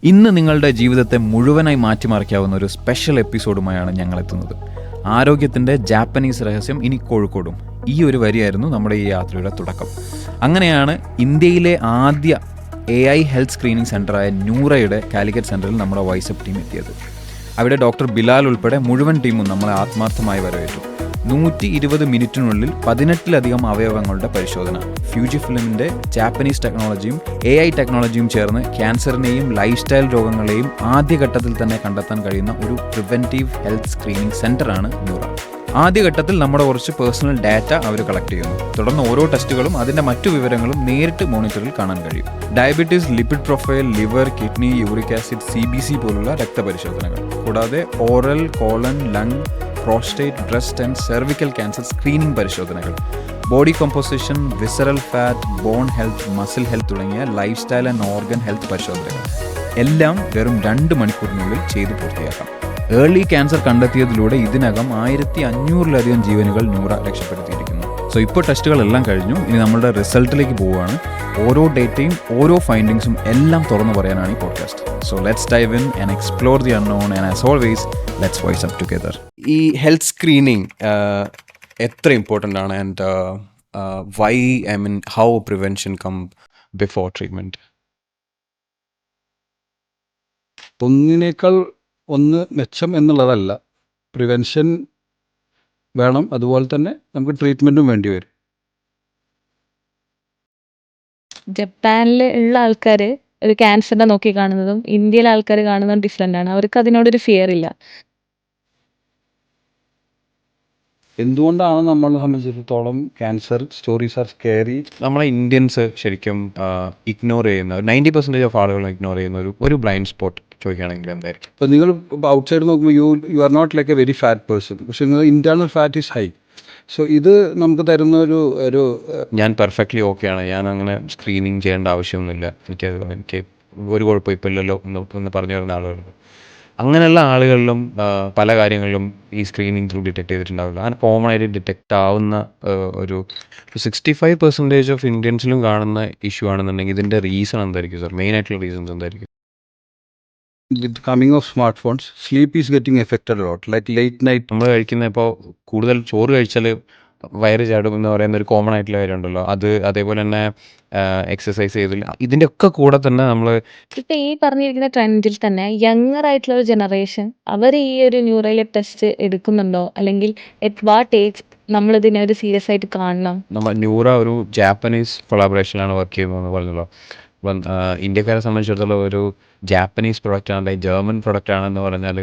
ഇന്ന് നിങ്ങളുടെ ജീവിതത്തെ മുഴുവനായി മാറ്റിമറിക്കാവുന്ന ഒരു സ്പെഷ്യൽ എപ്പിസോഡുമായാണ് ഞങ്ങൾ എത്തുന്നത്. ആരോഗ്യത്തിൻ്റെ ജാപ്പനീസ് രഹസ്യം ഇനി കോഴിക്കോടും. ഈ ഒരു വരിയായിരുന്നു നമ്മുടെ ഈ യാത്രയുടെ തുടക്കം. അങ്ങനെയാണ് ഇന്ത്യയിലെ ആദ്യ AI ഹെൽത്ത് സ്ക്രീനിങ് സെൻ്ററായ ന്യൂറയുടെ കാലിക്കറ്റ് സെൻറ്ററിൽ നമ്മുടെ വൈസപ്പ് ടീം എത്തിയത്. അവിടെ ഡോക്ടർ ബിലാൽ ഉൾപ്പെടെ മുഴുവൻ ടീമും നമ്മളെ ആത്മാർത്ഥമായി വരവേറ്റു. 120 മിനിറ്റിനുള്ളിൽ 18ലധികം അവയവങ്ങളുടെ പരിശോധന. ഫ്യൂജി ഫിലിമിൻ്റെ ജാപ്പനീസ് ടെക്നോളജിയും AI ടെക്നോളജിയും ചേർന്ന് ക്യാൻസറിനെയും ലൈഫ് സ്റ്റൈൽ രോഗങ്ങളെയും ആദ്യഘട്ടത്തിൽ തന്നെ കണ്ടെത്താൻ കഴിയുന്ന ഒരു പ്രിവെൻറ്റീവ് ഹെൽത്ത് സ്ക്രീനിങ് സെൻ്ററാണ് ന്യൂറ. ആദ്യഘട്ടത്തിൽ നമ്മുടെ കുറച്ച് പേഴ്സണൽ ഡാറ്റ അവർ കളക്ട് ചെയ്യുന്നു. തുടർന്ന് ഓരോ ടെസ്റ്റുകളും അതിൻ്റെ മറ്റു വിവരങ്ങളും നേരിട്ട് മോണിറ്ററിൽ കാണാൻ കഴിയും. Diabetes, lipid profile, liver, kidney, uric acid, CBC പോലുള്ള രക്തപരിശോധനകൾ. കൂടാതെ oral, colon, lung, prostate, breast and cervical cancer screening പരിശോധനകൾ. Body composition, visceral fat, bone health, muscle health തുടങ്ങിയ lifestyle and organ health പരിശോധനകൾ എല്ലാം വെറും 2 മണിക്കൂറിനുള്ളിൽ ചെയ്തു പൂർത്തിയാക്കാം. ഏർലി ക്യാൻസർ കണ്ടെത്തിയതിലൂടെ ഇതിനകം 1500ലധികം ജീവനുകൾ ന്യൂറ രക്ഷപ്പെടുത്തിയിരിക്കുന്നു. സോ ഇപ്പോൾ ടെസ്റ്റുകളെല്ലാം കഴിഞ്ഞു. ഇനി നമ്മളുടെ റിസൾട്ടിലേക്ക് പോവുകയാണ്. ഓരോ ഡേറ്റയും ഓരോ ഫൈൻഡിങ്സും എല്ലാം തുറന്നു പറയാനാണ് ഈ podcast. So let's dive in and explore the unknown and as always let's voice up together. ഈ ഹെൽത്ത് സ്ക്രീനിങ് എത്ര ഇമ്പോർട്ടൻ്റ് ആണ് and why, I mean how prevention come before treatment? ഒന്നിനേക്കാൾ ഒന്ന് മെച്ചം എന്നുള്ളതല്ല, പ്രിവെൻഷൻ വേണം, അതുപോലെ തന്നെ നമുക്ക് ട്രീറ്റ്മെൻറ്റും വേണ്ടി വരും. ജപ്പാനിൽ ഉള്ള ആൾക്കാർ ഒരു ക്യാൻസറിനെ നോക്കി കാണുന്നതും ഇന്ത്യയിലെ ആൾക്കാർ കാണുന്നതും ഡിഫറെൻ്റ് ആണ്. അവർക്ക് അതിനോടൊരു ഫിയർ ഇല്ല. എന്തുകൊണ്ടാണ് നമ്മളെ സംബന്ധിച്ചിടത്തോളം ക്യാൻസർ സ്റ്റോറീസ് ആർ സ്കേറി? നമ്മളെ ഇന്ത്യൻസ് ശരിക്കും ഇഗ്നോർ ചെയ്യുന്ന 90% ഓഫ് ആളുകൾ ഇഗ്നോർ ചെയ്യുന്ന ഒരു ബ്ലൈൻഡ് സ്പോട്ട് ചോദിക്കുകയാണെങ്കിൽ എന്തായിരിക്കും? ഇപ്പോൾ നിങ്ങൾ ഔട്ട്സൈഡ് നോക്കുമ്പോൾ you are not like a very fat person, പക്ഷേ നിങ്ങൾ internal fat is high. So ഇത് നമുക്ക് തരുന്ന ഒരു ഞാൻ പെർഫെക്റ്റ്ലി ഓക്കെയാണ്, ഞാൻ അങ്ങനെ സ്ക്രീനിങ് ചെയ്യേണ്ട ആവശ്യമൊന്നുമില്ല, എനിക്ക് ഒരു കുഴപ്പം ഇപ്പോൾ ഇല്ലല്ലോ എന്ന് പറഞ്ഞു തരുന്ന ആളുകളുണ്ട്. അങ്ങനെയുള്ള ആളുകളിലും പല കാര്യങ്ങളിലും ഈ സ്ക്രീനിങ് ത്രൂ ഡിറ്റക്ട് ചെയ്തിട്ടുണ്ടാവില്ല. അങ്ങനെ കോമൺ ആയിട്ട് ഡിറ്റക്റ്റ് ആവുന്ന ഒരു 65% ഓഫ് ഇന്ത്യൻസിലും കാണുന്ന ഇഷ്യൂ ആണെന്നുണ്ടെങ്കിൽ ഇതിൻ്റെ റീസൺ എന്തായിരിക്കും സർ? മെയിൻ ആയിട്ടുള്ള റീസൺസ് എന്തായിരിക്കും? With coming of smartphones, sleep is getting affected lot, like late night. നമ്മൾ കഴിക്കുന്ന ഇപ്പോൾ കൂടുതൽ ചോറ് കഴിച്ചാൽ വയറ് ചാടും എന്ന് പറയുന്ന ഒരു കോമൺ ആയിട്ടുള്ള കാര്യമുണ്ടല്ലോ, അതേപോലെ തന്നെ എക്സസൈസ് ചെയ്തില്ല, ഇതിൻ്റെ ഒക്കെ കൂടെ തന്നെ നമ്മൾ ഇപ്പം ഈ പറഞ്ഞിരിക്കുന്ന ട്രെൻഡിൽ തന്നെ യങ്ങർ ആയിട്ടുള്ള ഒരു ജനറേഷൻ അവർ ഈ ഒരു ന്യൂറോയിലെ ടെസ്റ്റ് എടുക്കുന്നുണ്ടോ, അല്ലെങ്കിൽ അറ്റ് വാട്ട് ഏജ് നമ്മളിതിനെ ഒരു സീരിയസ് ആയിട്ട് കാണണം? നമ്മൾ ന്യൂറ ഒരു ജാപ്പനീസ് കൊളാബറേഷനിലാണ് വർക്ക് ചെയ്യുന്നതെന്ന് പറഞ്ഞല്ലോ. അപ്പം ഇന്ത്യക്കാരെ സംബന്ധിച്ചിടത്തോളം ഒരു ജാപ്പനീസ് പ്രൊഡക്റ്റ് ആണ്, അല്ലെങ്കിൽ ജർമ്മൻ പ്രൊഡക്റ്റ് ആണെന്ന് പറഞ്ഞാൽ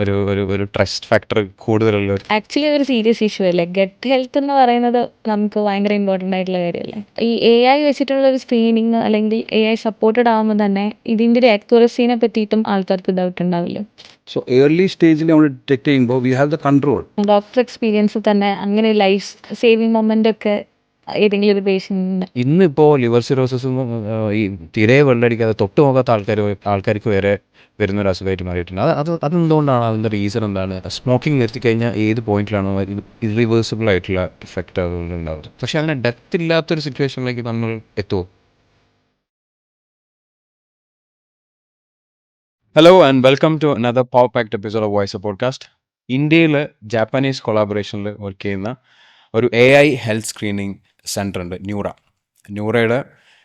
ഒരു ട്രസ്റ്റ് ഫാക്ടർ കൂടുതലുള്ള ഒരു ആക്ച്വലി ഒരു സീരിയസ് ഇഷ്യൂ അല്ലേ? ഗട്ട് ഹെൽത്ത് എന്ന് പറയുന്നത് നമുക്ക് ഭയങ്കര ഇമ്പോർട്ടൻ്റ് ആയിട്ടുള്ള കാര്യമല്ലേ? ഈ AI വെച്ചിട്ടുള്ള ഒരു സ്ക്രീനിങ് അല്ലെങ്കിൽ AI സപ്പോർട്ടഡ് ആകുമ്പോൾ തന്നെ ഇതിൻ്റെ ഒരു അക്യുറസീനെ പറ്റിയിട്ടും ആൾക്കാർക്ക് ഡൗട്ട് ഉണ്ടാവില്ല. സോ ഏർലി സ്റ്റേജിൽ നമ്മൾ ഡിറ്റക്ട് ചെയ്യുമ്പോൾ we have the control. Doctor experience തന്നെ അങ്ങനെ ലൈഫ് സേവിങ് മൊമെൻ്റ് ഒക്കെ ഏതെങ്കിലും ഒരു പേഷ്യൻ്റ് ഇന്നിപ്പോൾ ലിവർ സിറോസിസും ഈ തീരെ വെള്ളടിക്കാതെ തൊട്ട് നോക്കാത്ത ആൾക്കാർക്ക് വരെ വരുന്നൊരു അസുഖമായിട്ട് മാറിയിട്ടുണ്ട്. അതെന്തുകൊണ്ടാണ്? അതിൻ്റെ റീസൺ എന്താണ്? സ്മോക്കിംഗ് നിർത്തിക്കഴിഞ്ഞാൽ ഏത് പോയിന്റിലാണോ ഇറിവേഴ്സിബിൾ ആയിട്ടുള്ള ഇഫക്റ്റ് അതുകൊണ്ടുണ്ടാവുന്നത്. പക്ഷേ അങ്ങനെ ഡെത്ത് ഇല്ലാത്തൊരു സിറ്റുവേഷനിലേക്ക് നമ്മൾ എത്തുമോ? Hello and welcome to another power packed episode of voice podcast. ഇന്ത്യയിൽ ജാപ്പനീസ് കൊളാബറേഷനിൽ വർക്ക് ചെയ്യുന്ന ഒരു AI ഹെൽത്ത് സ്ക്രീനിങ് സെൻ്റർ ഉണ്ട്, ന്യൂറയുടെ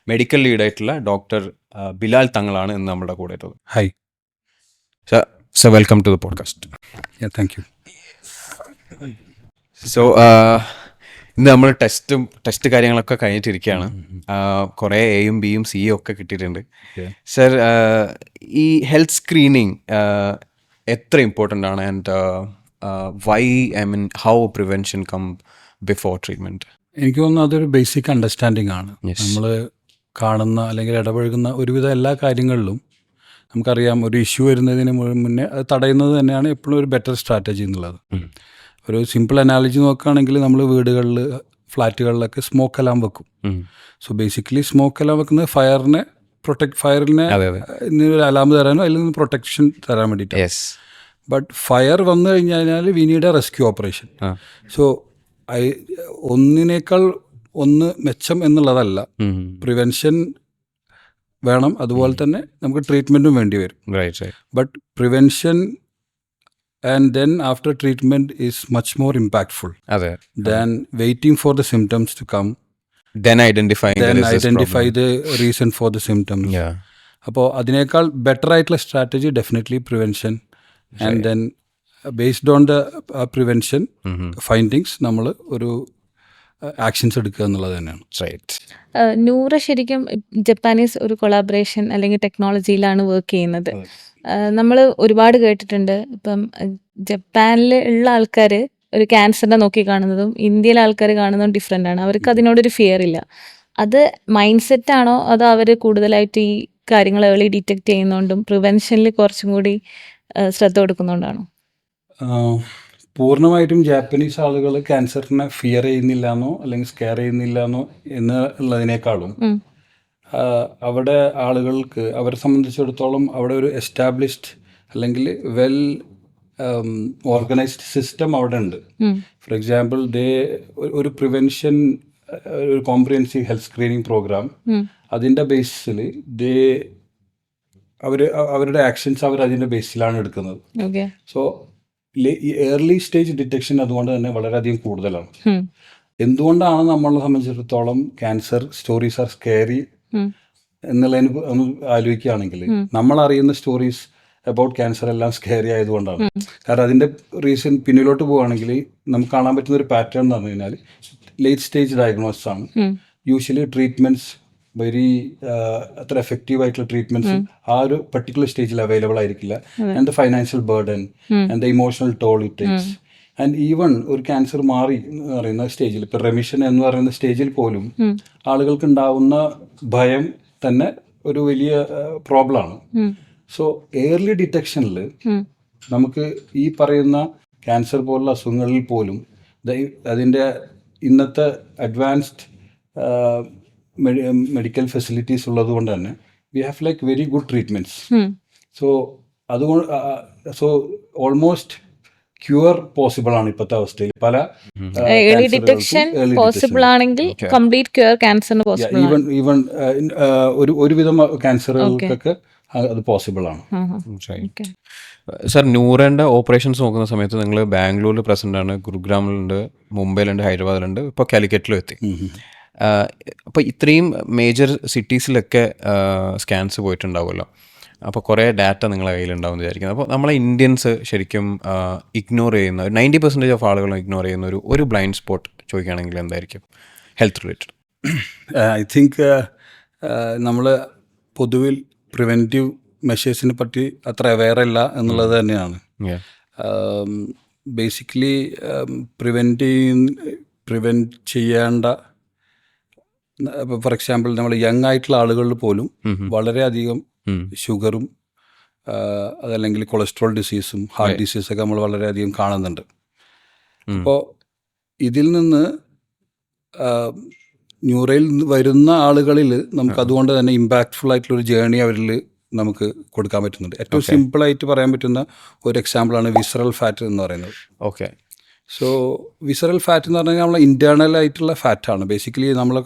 മെഡിക്കൽ ലീഡായിട്ടുള്ള ഡോക്ടർ ബിലാൽ തങ്ങളാണ് ഇന്ന് നമ്മുടെ കൂടെ ഉള്ളത്. Hi so welcome to the podcast. Thank you. So ഇന്ന് നമ്മൾ ടെസ്റ്റ് കാര്യങ്ങളൊക്കെ കഴിഞ്ഞിട്ടിരിക്കുകയാണ്. കുറേ Aയും Bയും Cയും ഒക്കെ കിട്ടിയിട്ടുണ്ട്. സർ, ഈ ഹെൽത്ത് സ്ക്രീനിങ് എത്ര ഇമ്പോർട്ടൻ്റ് ആണ് and why, I mean how prevention come before treatment? എനിക്ക് തോന്നുന്നു അതൊരു ബേസിക് അണ്ടർസ്റ്റാൻഡിങ് ആണ്. നമ്മൾ കാണുന്ന അല്ലെങ്കിൽ ഇടപഴകുന്ന ഒരുവിധ എല്ലാ കാര്യങ്ങളിലും നമുക്കറിയാം, ഒരു ഇഷ്യൂ വരുന്നതിന് മുന്നേ അത് തടയുന്നത് തന്നെയാണ് എപ്പോഴും ഒരു ബെറ്റർ സ്ട്രാറ്റജി എന്നുള്ളത്. ഒരു സിമ്പിൾ അനാലജി നോക്കുകയാണെങ്കിൽ നമ്മൾ വീടുകളിൽ, ഫ്ലാറ്റുകളിലൊക്കെ സ്മോക്ക് അലാം വെക്കും. സോ ബേസിക്കലി സ്മോക്ക് അലാം വെക്കുന്നത് ഫയറിനെ ഒരു അലാം തരാനോ അതിൽ നിന്ന് പ്രൊട്ടക്ഷൻ തരാൻ വേണ്ടിയിട്ടാണ്. ബട്ട് ഫയർ വന്നു കഴിഞ്ഞാൽ we need A rescue operation. So ഒന്നിനേക്കാൾ ഒന്ന് മെച്ചം എന്നുള്ളതല്ല, പ്രിവെൻഷൻ വേണം, അതുപോലെ തന്നെ നമുക്ക് ട്രീറ്റ്മെൻറ്റും വേണ്ടി വരും. Right right. But prevention and then after treatment is much more impactful അതെ. Than waiting for the symptoms to come, Then identify the reason for the symptoms. അപ്പോൾ അതിനേക്കാൾ ബെറ്റർ ആയിട്ടുള്ള strategy definitely prevention. And then based on the prevention findings നമ്മൾ ഒരു actions എടുക്കുക എന്നുള്ളത് തന്നെയാണ്. Right. നൂറ് ശരിക്കും ജപ്പാനീസ് ഒരു കൊളാബറേഷൻ അല്ലെങ്കിൽ ടെക്നോളജിയിലാണ് വർക്ക് ചെയ്യുന്നത്. നമ്മൾ ഒരുപാട് കേട്ടിട്ടുണ്ട്. ഇപ്പം ജപ്പാനിൽ ഉള്ള ആൾക്കാർ ഒരു ക്യാൻസറിനെ നോക്കി കാണുന്നതും ഇന്ത്യയിലെ ആൾക്കാർ കാണുന്നതും ഡിഫറെൻ്റ് ആണ്. അവർക്ക് അതിനോടൊരു ഫിയർ ഇല്ല. അത് മൈൻഡ് സെറ്റാണോ അതോ അവർ കൂടുതലായിട്ട് ഈ കാര്യങ്ങൾ ഏർലി ഡിറ്റക്ട് ചെയ്യുന്നതുകൊണ്ടും പ്രിവെൻഷനിൽ കുറച്ചും കൂടി ശ്രദ്ധ കൊടുക്കുന്നതുകൊണ്ടാണോ? പൂർണ്ണമായിട്ടും ജാപ്പനീസ് ആളുകൾ ക്യാൻസറിനെ ഫിയർ ചെയ്യുന്നില്ല എന്നോ അല്ലെങ്കിൽ സ്കെയർ ചെയ്യുന്നില്ല എന്നോ എന്നുള്ളതിനേക്കാളും അവിടെ ആളുകൾക്ക് അവരെ സംബന്ധിച്ചിടത്തോളം അവിടെ ഒരു എസ്റ്റാബ്ലിഷ്ഡ് അല്ലെങ്കിൽ വെൽ ഓർഗനൈസ്ഡ് സിസ്റ്റം അവിടെ ഉണ്ട്. ഫോർ എക്സാമ്പിൾ ഒരു പ്രിവെൻഷൻ ഒരു കോംപ്രിഹെൻസീവ് ഹെൽത്ത് സ്ക്രീനിങ് പ്രോഗ്രാം, അതിൻ്റെ ബേസിൽ അവരുടെ ആക്ഷൻസ് അവർ അതിൻ്റെ ബേസിലാണ് എടുക്കുന്നത്. സോ ഈ ഏർലി സ്റ്റേജ് ഡിറ്റക്ഷൻ അതുകൊണ്ട് തന്നെ വളരെയധികം കൂടുതലാണ്. എന്തുകൊണ്ടാണ് നമ്മളെ സംബന്ധിച്ചിടത്തോളം ക്യാൻസർ സ്റ്റോറീസ് ആർ സ്കെയറി എന്നുള്ളതിന് ഒന്ന് ആലോചിക്കുകയാണെങ്കിൽ നമ്മൾ അറിയുന്ന സ്റ്റോറീസ് അബൌട്ട് ക്യാൻസർ എല്ലാം സ്കെയറി ആയതുകൊണ്ടാണ്. കാരണം അതിൻ്റെ റീസൺ പിന്നിലോട്ട് പോവുകയാണെങ്കിൽ നമുക്ക് കാണാൻ പറ്റുന്ന ഒരു പാറ്റേൺ എന്ന് പറഞ്ഞു കഴിഞ്ഞാൽ ലേറ്റ് സ്റ്റേജ് ഡയഗ്നോസിസ് ആണ്. യൂഷ്വലി ട്രീറ്റ്മെൻറ്റ്സ് വെരി അത്ര എഫക്റ്റീവ് ആയിട്ടുള്ള ട്രീറ്റ്മെൻറ്റ്സ് ആ ഒരു പർട്ടിക്കുലർ സ്റ്റേജിൽ അവൈലബിൾ ആയിരിക്കില്ല. And the financial burden and the emotional toll it takes. And even ഒരു ക്യാൻസർ മാറി എന്ന് പറയുന്ന സ്റ്റേജിൽ, ഇപ്പം റെമിഷൻ എന്ന് പറയുന്ന സ്റ്റേജിൽ പോലും ആളുകൾക്ക് ഉണ്ടാവുന്ന ഭയം തന്നെ ഒരു വലിയ പ്രോബ്ലമാണ്. സോ ഏർലി ഡിറ്റക്ഷനിൽ നമുക്ക് ഈ പറയുന്ന ക്യാൻസർ പോലുള്ള അസുഖങ്ങളിൽ പോലും അതിൻ്റെ ഇന്നത്തെ അഡ്വാൻസ്ഡ് മെഡിക്കൽ ഫെസിലിറ്റീസ് ഉള്ളത് കൊണ്ട് തന്നെ V have like very good treatments. So അതുകൊണ്ട് സോ ഓൾമോസ്റ്റ് ക്യൂർ പോസിബിൾ ആണ് ഇപ്പോഴത്തെ അവസ്ഥയിൽ. പല ഏർലി ഡിറ്റക്ഷൻ പോസിബിൾ ആണെങ്കിൽ കംപ്ലീറ്റ് ക്യൂർ ക്യാൻസറിന് പോസിബിൾ ആണ്. ഈവൻ ഒരുവിധം ക്യാൻസറുകൾക്കൊക്കെ അത് പോസിബിൾ ആണ്. സർ, നൂറേൻ്റെ ഓപ്പറേഷൻസ് നോക്കുന്ന സമയത്ത് നിങ്ങൾ ബാംഗ്ലൂരിൽ പ്രസൻ്റ് ആണ്, ഗുരുഗ്രാമിലുണ്ട്, മുംബൈയിലുണ്ട്, ഹൈദരാബാദിലുണ്ട്, ഇപ്പോൾ കാലിക്കറ്റിലും എത്തി. അപ്പോൾ ഇത്രയും മേജർ സിറ്റീസിലൊക്കെ സ്കാൻസ് പോയിട്ടുണ്ടാവുമല്ലോ. അപ്പോൾ കുറേ ഡാറ്റ നിങ്ങളെ കയ്യിലുണ്ടാവും എന്ന് വിചാരിക്കുന്നത്. അപ്പോൾ നമ്മളെ ഇന്ത്യൻസ് ശരിക്കും ഇഗ്നോർ ചെയ്യുന്ന 90% ഓഫ് ആളുകളും ഇഗ്നോർ ചെയ്യുന്ന ഒരു ബ്ലൈൻഡ് സ്പോട്ട് ചോദിക്കുകയാണെങ്കിൽ എന്തായിരിക്കും ഹെൽത്ത് റിലേറ്റഡ്? ഐ തിങ്ക് നമ്മൾ പൊതുവിൽ പ്രിവെൻറ്റീവ് മെഷേഴ്സിനെ പറ്റി അത്ര അവെയർ അല്ല എന്നുള്ളത് തന്നെയാണ്. ബേസിക്കലി പ്രിവെൻറ്റ് ചെയ്യേണ്ട, ഫോർ എക്സാമ്പിൾ നമ്മൾ യങ് ആയിട്ടുള്ള ആളുകളിൽ പോലും വളരെയധികം ഷുഗറും അതല്ലെങ്കിൽ കൊളസ്ട്രോൾ ഡിസീസും ഹാർട്ട് ഡിസീസൊക്കെ നമ്മൾ വളരെയധികം കാണുന്നുണ്ട്. അപ്പോൾ ഇതിൽ നിന്ന് ന്യൂറയിൽ വരുന്ന ആളുകളിൽ നമുക്ക് അതുകൊണ്ട് തന്നെ ഇമ്പാക്റ്റ്ഫുൾ ആയിട്ടുള്ളൊരു ജേർണി അവരിൽ നമുക്ക് കൊടുക്കാൻ പറ്റുന്നുണ്ട്. ഏറ്റവും സിമ്പിളായിട്ട് പറയാൻ പറ്റുന്ന ഒരു എക്സാമ്പിളാണ് വിസറൽ ഫാറ്റ് എന്ന് പറയുന്നത്. ഓക്കെ. സോ വിസറൽ ഫാറ്റ് എന്ന് പറഞ്ഞാൽ നമ്മളെ ഇൻറ്റേർണൽ ആയിട്ടുള്ള ഫാറ്റാണ്. ബേസിക്കലി നമ്മളെ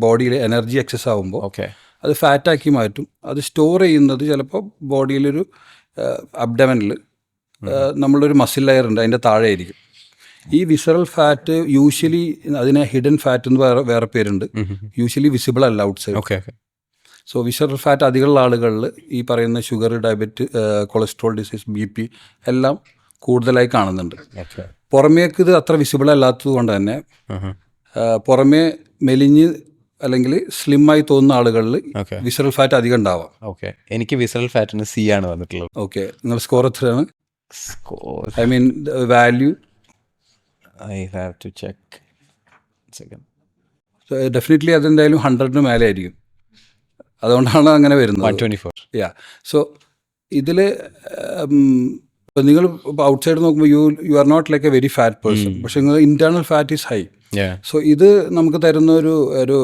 ബോഡിയിൽ എനർജി എക്സസ് ആകുമ്പോൾ അത് ഫാറ്റാക്കി മാറ്റും. അത് സ്റ്റോർ ചെയ്യുന്നത് ചിലപ്പോൾ ബോഡിയിലൊരു അബ്ഡമനിൽ നമ്മളൊരു മസിൽ ലെയർ ഉണ്ട്, അതിൻ്റെ താഴെ ആയിരിക്കും. ഈ വിസറൽ ഫാറ്റ് യൂഷ്വലി അതിനെ ഹിഡൻ ഫാറ്റ് എന്ന് വേറെ പേരുണ്ട്. യൂഷ്വലി വിസിബിൾ അല്ല out side. So visceral fat അധികമുള്ള ആളുകളിൽ ഈ പറയുന്ന sugar, diabetes, cholesterol disease, BP എല്ലാം കൂടുതലായി കാണുന്നുണ്ട്. പുറമേക്ക് ഇത് അത്ര വിസിബിൾ അല്ലാത്തത് കൊണ്ട് തന്നെ പുറമേ മെലിഞ്ഞ് അല്ലെങ്കിൽ സ്ലിമ്മായി തോന്നുന്ന ആളുകളിൽ വിസറൽ ഫാറ്റ് അധികം ഉണ്ടാവാം. ഓക്കെ. എനിക്ക് വിസറൽ ഫാറ്റിന് C ആണ് വന്നിട്ടുള്ളത്. ഓക്കെ. നിങ്ങൾ സ്കോർ എത്രയാണ്? I mean value I have to check. Second. Definitely അതെന്തായാലും 100-ന് മേലെ ആയിരിക്കും. അതുകൊണ്ടാണ് അങ്ങനെ വരുന്നത്. 124. യാ. സോ ഇതിൽ നിങ്ങൾ ഔട്ട്സൈഡ് നോക്കുമ്പോൾ you are not like a very fat person, പക്ഷെ നിങ്ങൾ internal fat is high. So ഇത് നമുക്ക് തരുന്ന ഒരു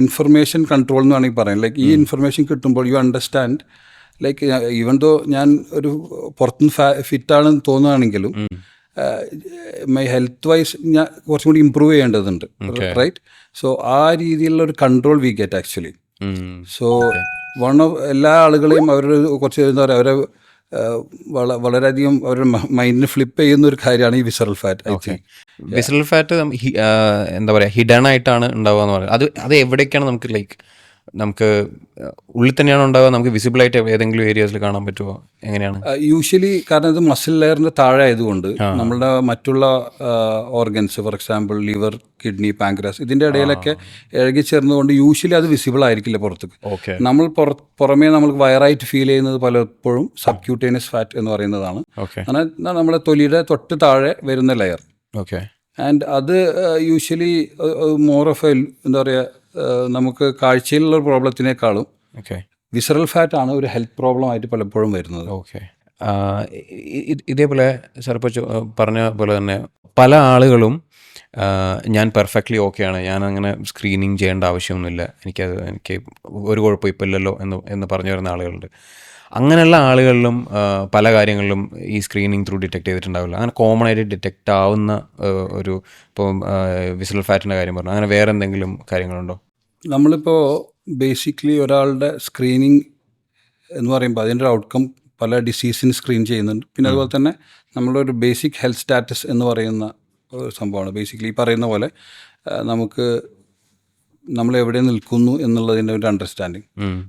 ഇൻഫർമേഷൻ കൺട്രോൾ എന്ന് വേണമെങ്കിൽ പറയാം. ലൈക്ക് ഈ ഇൻഫർമേഷൻ കിട്ടുമ്പോൾ you understand, like even though ഞാൻ ഒരു പുറത്തുനിന്ന് ഫിറ്റാണെന്ന് തോന്നുകയാണെങ്കിലും മൈ ഹെൽത്ത് വൈസ് ഞാൻ കുറച്ചും കൂടി ഇമ്പ്രൂവ് ചെയ്യേണ്ടതുണ്ട്, റൈറ്റ്? സോ ആ രീതിയിലുള്ള ഒരു control we get actually. So എല്ലാ ആളുകളെയും അവരുടെ കുറച്ച് എന്താ പറയുക അവരെ വളരെയധികം അവരുടെ മൈൻഡിനെ ഫ്ലിപ്പ് ചെയ്യുന്ന ഒരു കാര്യമാണ് ഈ visceral fat. I think visceral fat എന്താ പറയുക ഹിഡൻ ആയിട്ടാണ് ഉണ്ടാവുക എന്ന് പറയുന്നത്. അത് എവിടേക്കാണ് നമുക്ക് ലൈക്ക് നമുക്ക് ഉള്ളിൽ തന്നെയാണ് ഉണ്ടാവുക, നമുക്ക് വിസിബിളായിട്ട് ഏതെങ്കിലും ഏരിയാസിൽ കാണാൻ പറ്റുമോ, എങ്ങനെയാണ്? യൂഷ്വലി കാരണം ഇത് മസിൽ ലെയറിൻ്റെ താഴെ ആയതുകൊണ്ട് നമ്മളുടെ മറ്റുള്ള organs for example liver, kidney, pancreas ഇതിൻ്റെ ഇടയിലൊക്കെ ഇഴകി ചേർന്നുകൊണ്ട് യൂഷ്വലി അത് വിസിബിൾ ആയിരിക്കില്ല പുറത്തേക്ക്. ഓക്കെ. നമ്മൾ പുറമേ നമുക്ക് വയറായിട്ട് ഫീൽ ചെയ്യുന്നത് പലപ്പോഴും സബ്ക്യൂട്ടേനിയസ് ഫാറ്റ് എന്ന് പറയുന്നതാണ്. ഓക്കെ. എന്നാൽ നമ്മുടെ തൊലിയുടെ തൊട്ട് താഴെ വരുന്ന ലെയർ. ഓക്കെ. ആൻഡ് അത് യൂഷ്വലി മോർ ഓഫ് എ എന്താ പറയുക നമുക്ക് കാഴ്ചയിലുള്ള ഒരു പ്രോബ്ലത്തിനേക്കാളും ഓക്കെ വിസറൽ ഫാറ്റ് ആണ് ഒരു ഹെൽത്ത് പ്രോബ്ലം ആയിട്ട് പലപ്പോഴും വരുന്നത്. ഓക്കെ. ഇതേപോലെ സാർ ഇപ്പോൾ പറഞ്ഞ പോലെ തന്നെ പല ആളുകളും ഞാൻ പെർഫെക്റ്റ്ലി ഓക്കെയാണ്, ഞാൻ അങ്ങനെ സ്ക്രീനിങ് ചെയ്യേണ്ട ആവശ്യമൊന്നുമില്ല, എനിക്ക് ഒരു കുഴപ്പം ഇപ്പോൾ ഇല്ലല്ലോ എന്ന് പറഞ്ഞു വരുന്ന ആളുകളുണ്ട്. അങ്ങനെയുള്ള ആളുകളിലും പല കാര്യങ്ങളിലും ഈ സ്ക്രീനിങ് ത്രൂ ഡിറ്റക്ട് ചെയ്തിട്ടുണ്ടാവില്ല. അങ്ങനെ കോമൺ ആയിട്ട് ഡിറ്റക്റ്റ് ആവുന്ന ഒരു ഇപ്പോൾ വിസറൽ ഫാറ്റിൻ്റെ കാര്യം പറഞ്ഞു, അങ്ങനെ വേറെ എന്തെങ്കിലും കാര്യങ്ങളുണ്ടോ? നമ്മളിപ്പോൾ ബേസിക്കലി ഒരാളുടെ സ്ക്രീനിങ് എന്ന് പറയുമ്പോൾ അതിൻ്റെ ഒരു ഔട്ട്കം പല ഡിസീസിന് സ്ക്രീൻ ചെയ്യുന്നുണ്ട്. പിന്നെ അതുപോലെ തന്നെ നമ്മളൊരു ബേസിക് ഹെൽത്ത് സ്റ്റാറ്റസ് എന്ന് പറയുന്ന ഒരു സംഭവമാണ്. ബേസിക്കലി ഈ പറയുന്ന പോലെ നമുക്ക് നമ്മൾ എവിടെ നിൽക്കുന്നു എന്നുള്ളതിൻ്റെ ഒരു അണ്ടർസ്റ്റാൻഡിങ്.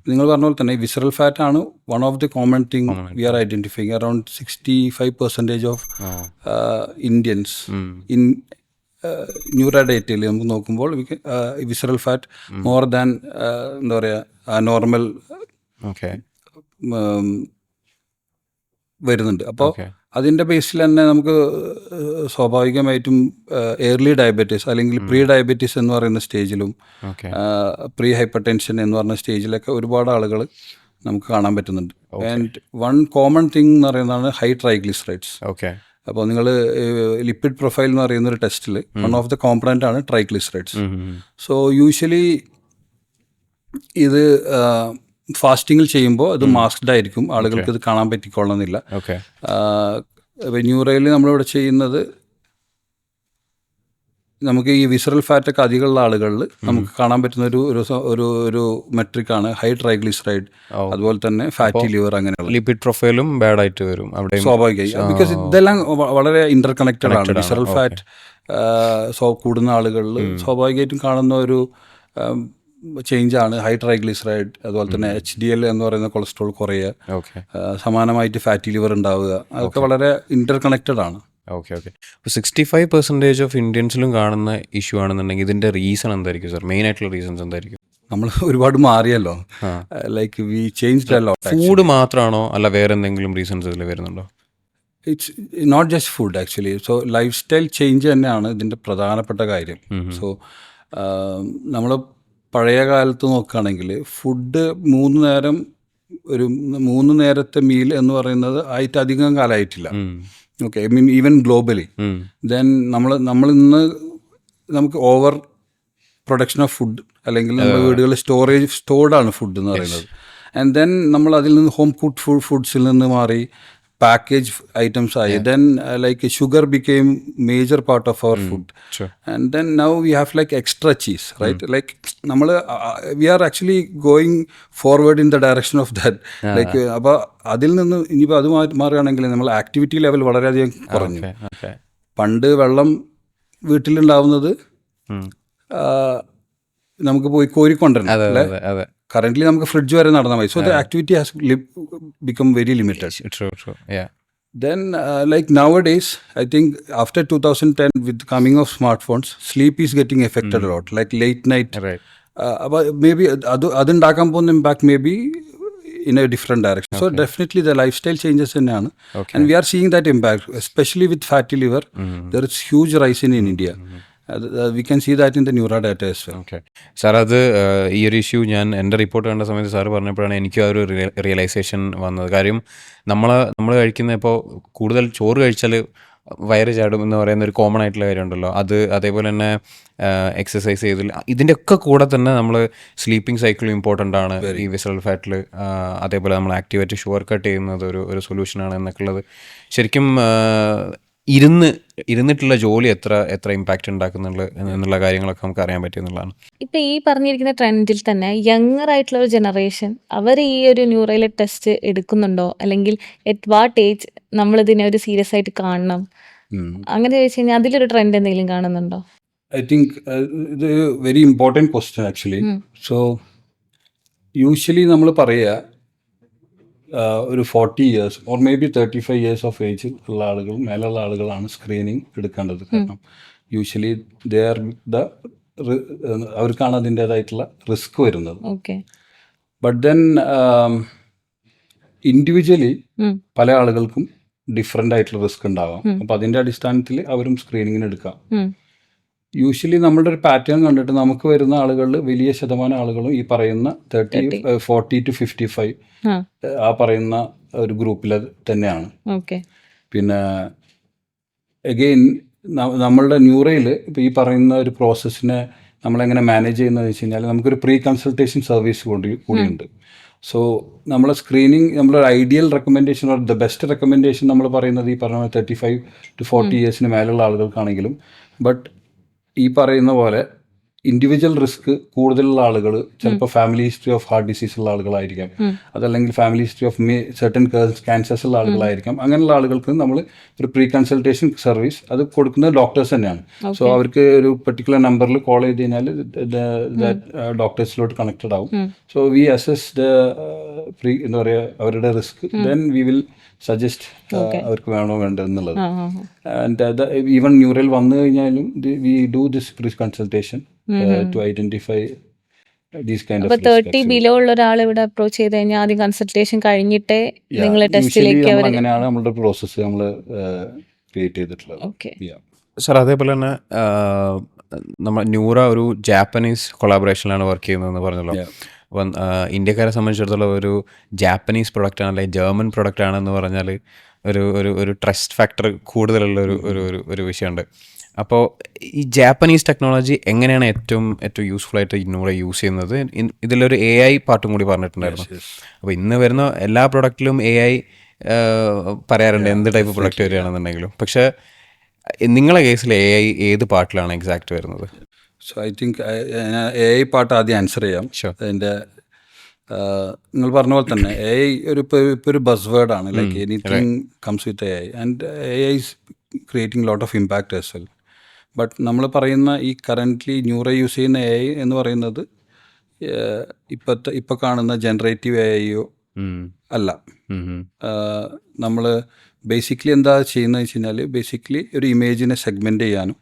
നിങ്ങൾ പറഞ്ഞ പോലെ തന്നെ വിസറൽ ഫാറ്റ് ആണ് one of the common thing we are identifying. Around 65% of Indians in Neura ഡേറ്റയിൽ നമുക്ക് നോക്കുമ്പോൾ വിസറൽ ഫാറ്റ് മോർ ദാൻ എന്താ പറയുക നോർമൽ വരുന്നുണ്ട്. അപ്പോൾ അതിൻ്റെ ബേസിൽ തന്നെ നമുക്ക് സ്വാഭാവികമായിട്ടും എയർലി ഡയബറ്റീസ് അല്ലെങ്കിൽ പ്രീ ഡയബറ്റീസ് എന്ന് പറയുന്ന സ്റ്റേജിലും പ്രീ ഹൈപ്പർ ടെൻഷൻ എന്ന് പറയുന്ന സ്റ്റേജിലൊക്കെ ഒരുപാട് ആളുകൾ നമുക്ക് കാണാൻ പറ്റുന്നുണ്ട്. ആൻഡ് വൺ കോമൺ തിങ് എന്ന് പറയുന്നതാണ് ഹൈ ട്രൈഗ്ലിസറൈഡ്സ്. ഓക്കെ. അപ്പോൾ നിങ്ങൾ ലിപ്പിഡ് പ്രൊഫൈൽ എന്ന് പറയുന്ന ഒരു ടെസ്റ്റിൽ വൺ ഓഫ് ദ കോമ്പണൻ്റ് ആണ് ട്രൈഗ്ലിസറൈഡ്സ്. സോ യൂഷ്വലി ഇത് ഫാസ്റ്റിങ്ങിൽ ചെയ്യുമ്പോൾ അത് മാസ്ക്ഡ് ആയിരിക്കും, ആളുകൾക്ക് ഇത് കാണാൻ പറ്റിക്കൊള്ളണമെന്നില്ല. ന്യൂറയിൽ നമ്മളിവിടെ ചെയ്യുന്നത് നമുക്ക് ഈ വിസറൽ ഫാറ്റൊക്കെ അധികമുള്ള ആളുകളിൽ നമുക്ക് കാണാൻ പറ്റുന്ന ഒരു മെട്രിക്കാണ് ഹൈ ട്രൈഗ്ലിസറൈഡ്, അതുപോലെ തന്നെ ഫാറ്റി ലിവർ, അങ്ങനെയുള്ള ലിപ്പിഡ് പ്രൊഫൈലും ബാഡ് ആയിട്ട് വരും അവിടെ സ്വാഭാവികമായി. ബിക്കോസ് ഇതെല്ലാം വളരെ ഇന്റർ കണക്റ്റഡ് ആണ്. വിസറൽ ഫാറ്റ് കൂടുന്ന ആളുകളിൽ സ്വാഭാവികമായിട്ടും കാണുന്ന ഒരു ചേഞ്ചാണ് ഹൈ ട്രൈഗ്ലിസറൈഡ്, അതുപോലെ തന്നെ HDL എന്ന് പറയുന്ന കൊളസ്ട്രോൾ കുറയുക, സമാനമായിട്ട് ഫാറ്റി ലിവർ ഉണ്ടാവുക, അതൊക്കെ വളരെ ഇന്റർ കണക്റ്റഡ് ആണ്. ഓക്കെ. ഓക്കെ. ഇപ്പോൾ 65% ഓഫ് ഇന്ത്യൻസിലും കാണുന്ന ഇഷ്യൂ ആണെന്നുണ്ടെങ്കിൽ ഇതിൻ്റെ റീസൺ എന്തായിരിക്കും സാർ? മെയിൻ ആയിട്ടുള്ള റീസൺസ് എന്തായിരിക്കും? നമ്മൾ ഒരുപാട് മാറിയല്ലോ, like we changed a lot. Food മാത്രമാണോ അല്ല വേറെ എന്തെങ്കിലും റീസൺസ് ഇതിൽ വരുന്നുണ്ടോ? It's not just food actually. So lifestyle change തന്നെയാണ് ഇതിൻ്റെ പ്രധാനപ്പെട്ട കാര്യം. സോ നമ്മൾ പഴയ കാലത്ത് നോക്കുകയാണെങ്കിൽ ഫുഡ് 3 നേരം ഒരു 3 നേരത്തെ മീൽ എന്ന് പറയുന്നത് ആയിട്ട് അധികം കാലമായിട്ടില്ല. Okay, I mean even globally. Then നമ്മൾ ഇന്ന് നമുക്ക് ഓവർ പ്രൊഡക്ഷൻ ഓഫ് ഫുഡ് അല്ലെങ്കിൽ നമ്മുടെ വീടുകളിൽ സ്റ്റോർഡാണ് ഫുഡ് എന്ന് പറയുന്നത്. ആൻഡ് ദെൻ നമ്മൾ അതിൽ നിന്ന് ഹോം കുക്ക്ഡ് ഫുഡ്സിൽ നിന്ന് മാറി പാക്കേജ് ഐറ്റംസ് ആയി. Then like sugar became major part of our food. And then now we have like extra cheese, right? Like നമ്മൾ we are actually going forward in the direction of that. Like അപ്പോൾ അതിൽ നിന്ന് ഇനിയിപ്പോൾ അത് മാറുകയാണെങ്കിൽ നമ്മൾ activity level വളരെയധികം കുറഞ്ഞു. പണ്ട് വെള്ളം വീട്ടിലുണ്ടാവുന്നത് നമുക്ക് പോയി കോരിക്കൊണ്ടിരുന്നു അല്ലേ? കറന്റ്ലി നമുക്ക് ഫ്രിഡ്ജ് വരെ നടന്നാൽ മതി. So the activity has become very limited. True. Yeah. Then like nowadays, I think after 2010 with the coming of smartphones, sleep is getting affected a lot. Like late night. Right. But maybe adundakan pon impact maybe in a different direction. So definitely the lifestyle changes thaneyanu. And we are seeing that impact, especially with fatty liver. There is huge rise in India. We can see that in the Neura data as well. Okay. Sir, അത് ഈ ഒരു issue ഞാൻ എൻ്റെ report കണ്ട സമയത്ത് sir പറഞ്ഞപ്പോഴാണ് എനിക്ക് ആ ഒരു റിയലൈസേഷൻ വന്നത്. കാര്യം നമ്മൾ കഴിക്കുന്ന ഇപ്പോൾ കൂടുതൽ ചോറ് കഴിച്ചാൽ വയറ് ചാടും എന്ന് പറയുന്ന ഒരു കോമൺ ആയിട്ടുള്ള കാര്യമുണ്ടല്ലോ, അതേപോലെ തന്നെ എക്സസൈസ് ചെയ്തില്ല, ഇതിൻ്റെയൊക്കെ കൂടെ തന്നെ നമ്മൾ സ്ലീപ്പിംഗ് സൈക്കിളും ഇമ്പോർട്ടൻ്റ് ആണ് ഈ വിസറൽ ഫാറ്റിൽ. അതേപോലെ നമ്മൾ ആക്റ്റീവായിട്ട് ഷുഗർ കട്ട് ചെയ്യുന്നത് ഒരു സൊല്യൂഷനാണ് എന്നൊക്കെ ഉള്ളത് ശരിക്കും ഇരുന്നിട്ടുള്ള ജോലി എത്ര ഇമ്പാക്റ്റ് ഉണ്ടാക്കുന്നുണ്ട് എന്നുള്ള കാര്യങ്ങളൊക്കെ നമുക്ക് അറിയാൻ പറ്റുമെന്നുള്ളതാണ്. ഇപ്പം ഈ പറഞ്ഞിരിക്കുന്ന ട്രെൻഡിൽ തന്നെ യങ്ങർ ആയിട്ടുള്ള ഒരു ജനറേഷൻ അവർ ഈ ഒരു ന്യൂറൽ ടെസ്റ്റ് എടുക്കുന്നുണ്ടോ, അല്ലെങ്കിൽ അറ്റ് വാട്ട് ഏജ് നമ്മളിതിനെ ഒരു സീരിയസ് ആയിട്ട് കാണണം, അങ്ങനെ ചോദിച്ചു കഴിഞ്ഞാൽ അതിലൊരു ട്രെൻഡ് എന്തെങ്കിലും കാണുന്നുണ്ടോ? ഐ തിങ്ക് ഇത് very important question actually. So usually നമ്മൾ പറയുക ഒരു 40 years or may be 35 years of age ഉള്ള ആളുകളും മേലുള്ള ആളുകളാണ് സ്ക്രീനിങ് എടുക്കേണ്ടത്. കാരണം യൂഷ്വലി ദേ ആർ അവർക്കാണ് അതിൻ്റേതായിട്ടുള്ള റിസ്ക് വരുന്നത്. ഓക്കെ. ബട്ട് ദെൻ ഇൻഡിവിജ്വലി പല ആളുകൾക്കും ഡിഫറെൻ്റ് ആയിട്ടുള്ള റിസ്ക് ഉണ്ടാവാം. അപ്പം അതിൻ്റെ അടിസ്ഥാനത്തിൽ അവരും സ്ക്രീനിങ്ങിന് എടുക്കാം. യൂഷ്വലി നമ്മളുടെ ഒരു പാറ്റേൺ കണ്ടിട്ട് നമുക്ക് വരുന്ന ആളുകളിൽ വലിയ ശതമാനം ആളുകളും ഈ പറയുന്ന 40 to 55 ആ പറയുന്ന ഒരു ഗ്രൂപ്പിൽ തന്നെയാണ്. പിന്നെ അഗെയിൻ നമ്മളുടെ ന്യൂറയിൽ ഇപ്പോൾ ഈ പറയുന്ന ഒരു പ്രോസസ്സിനെ നമ്മളെങ്ങനെ മാനേജ് ചെയ്യുന്നതെന്ന് വെച്ച് കഴിഞ്ഞാൽ നമുക്കൊരു പ്രീ കൺസൾട്ടേഷൻ സർവീസ് കൂടിയുണ്ട്. സോ നമ്മളെ സ്ക്രീനിങ് നമ്മളൊരു ideal recommendation or the best recommendation നമ്മൾ പറയുന്നത് ഈ പറഞ്ഞ 35 to 40 yearsന് മേലുള്ള ആളുകൾക്കാണെങ്കിലും, ബട്ട് ഈ പറയുന്ന പോലെ ഇൻഡിവിജ്വൽ റിസ്ക് കൂടുതലുള്ള ആളുകൾ ചിലപ്പോൾ family history of heart disease ഉള്ള ആളുകളായിരിക്കാം, അതല്ലെങ്കിൽ family history of certain cancers ഉള്ള ആളുകളായിരിക്കാം. അങ്ങനെയുള്ള ആളുകൾക്ക് നമ്മൾ ഒരു പ്രീ കൺസൾട്ടേഷൻ സർവീസ് അത് കൊടുക്കുന്നത് ഡോക്ടേഴ്സ് തന്നെയാണ്. സോ അവർക്ക് ഒരു പെർട്ടിക്കുലർ നമ്പറിൽ കോൾ ചെയ്ത് കഴിഞ്ഞാൽ ഡോക്ടേഴ്സിലോട്ട് കണക്റ്റഡ് ആവും. സോ വി അസസ് ദ എന്താ പറയുക അവരുടെ risk, then we will suggest അവർക്ക് വേണോ വേണ്ടതെന്നുള്ളത്. ആൻഡ് ഈവൻ ന്യൂറൽ വന്നു കഴിഞ്ഞാലും we do this pre consultation to identify these kind of risks. 30 below ഉള്ള ഒരാൾ ഇവിടെ അപ്രോച്ച് ചെയ്ത് കഴിഞ്ഞാൽ ആദ്യം കൺസൾട്ടേഷൻ കഴിഞ്ഞിട്ടേ നിങ്ങൾ ടെസ്റ്റിലേക്ക് അങ്ങനെയാണ് നമ്മുടെ പ്രോസസ്സ് നമ്മൾ ക്രിയേറ്റ് ചെയ്തിട്ടുള്ളത്. ഓക്കെ സാർ, അതേപോലെ തന്നെ നമ്മൾ ന്യൂറ ഒരു ജാപ്പനീസ് കൊളാബറേഷനിലാണ് വർക്ക് ചെയ്യുന്നതെന്ന് പറഞ്ഞല്ലോ. അപ്പം ഇന്ത്യക്കാരെ സംബന്ധിച്ചിടത്തോളം ഒരു ജാപ്പനീസ് പ്രൊഡക്റ്റാണ് അല്ലെങ്കിൽ ജർമ്മൻ പ്രൊഡക്റ്റ് ആണെന്ന് പറഞ്ഞാൽ ഒരു ട്രസ്റ്റ് ഫാക്ടർ കൂടുതലുള്ള ഒരു വിഷയമുണ്ട്. അപ്പോൾ ഈ ജാപ്പനീസ് ടെക്നോളജി എങ്ങനെയാണ് ഏറ്റവും യൂസ്ഫുൾ ആയിട്ട് ന്യൂറ യൂസ് ചെയ്യുന്നത്? ഇതിലൊരു AI പാർട്ടും കൂടി പറഞ്ഞിട്ടുണ്ടായിരുന്നു. അപ്പോൾ ഇന്ന് വരുന്ന എല്ലാ പ്രൊഡക്റ്റിലും AI പറയാറുണ്ട് എന്ത് ടൈപ്പ് പ്രൊഡക്റ്റ് വരികയാണെന്നുണ്ടെങ്കിലും. പക്ഷേ നിങ്ങളെ കേസിൽ AI ഏത് പാർട്ടിലാണ് എക്സാക്റ്റ് വരുന്നത്? So I think AI part ആദ്യം ആൻസർ ചെയ്യാം. അതിൻ്റെ നിങ്ങൾ പറഞ്ഞ പോലെ തന്നെ AI ഇപ്പോൾ ഒരു ബസ് വേർഡാണ്. Like anything comes with AI and AI is creating lot of impact as well. But നമ്മൾ പറയുന്ന ഈ കറൻ്റ്ലി ന്യൂറ യൂസ് ചെയ്യുന്ന AI എന്ന് പറയുന്നത് ഇപ്പോൾ കാണുന്ന ജനറേറ്റീവ് AIയോ അല്ല. നമ്മൾ ബേസിക്കലി എന്താ ചെയ്യുന്നത് വെച്ച് കഴിഞ്ഞാൽ ബേസിക്കലി ഒരു ഇമേജിനെ സെഗ്മെൻ്റ് ചെയ്യാനും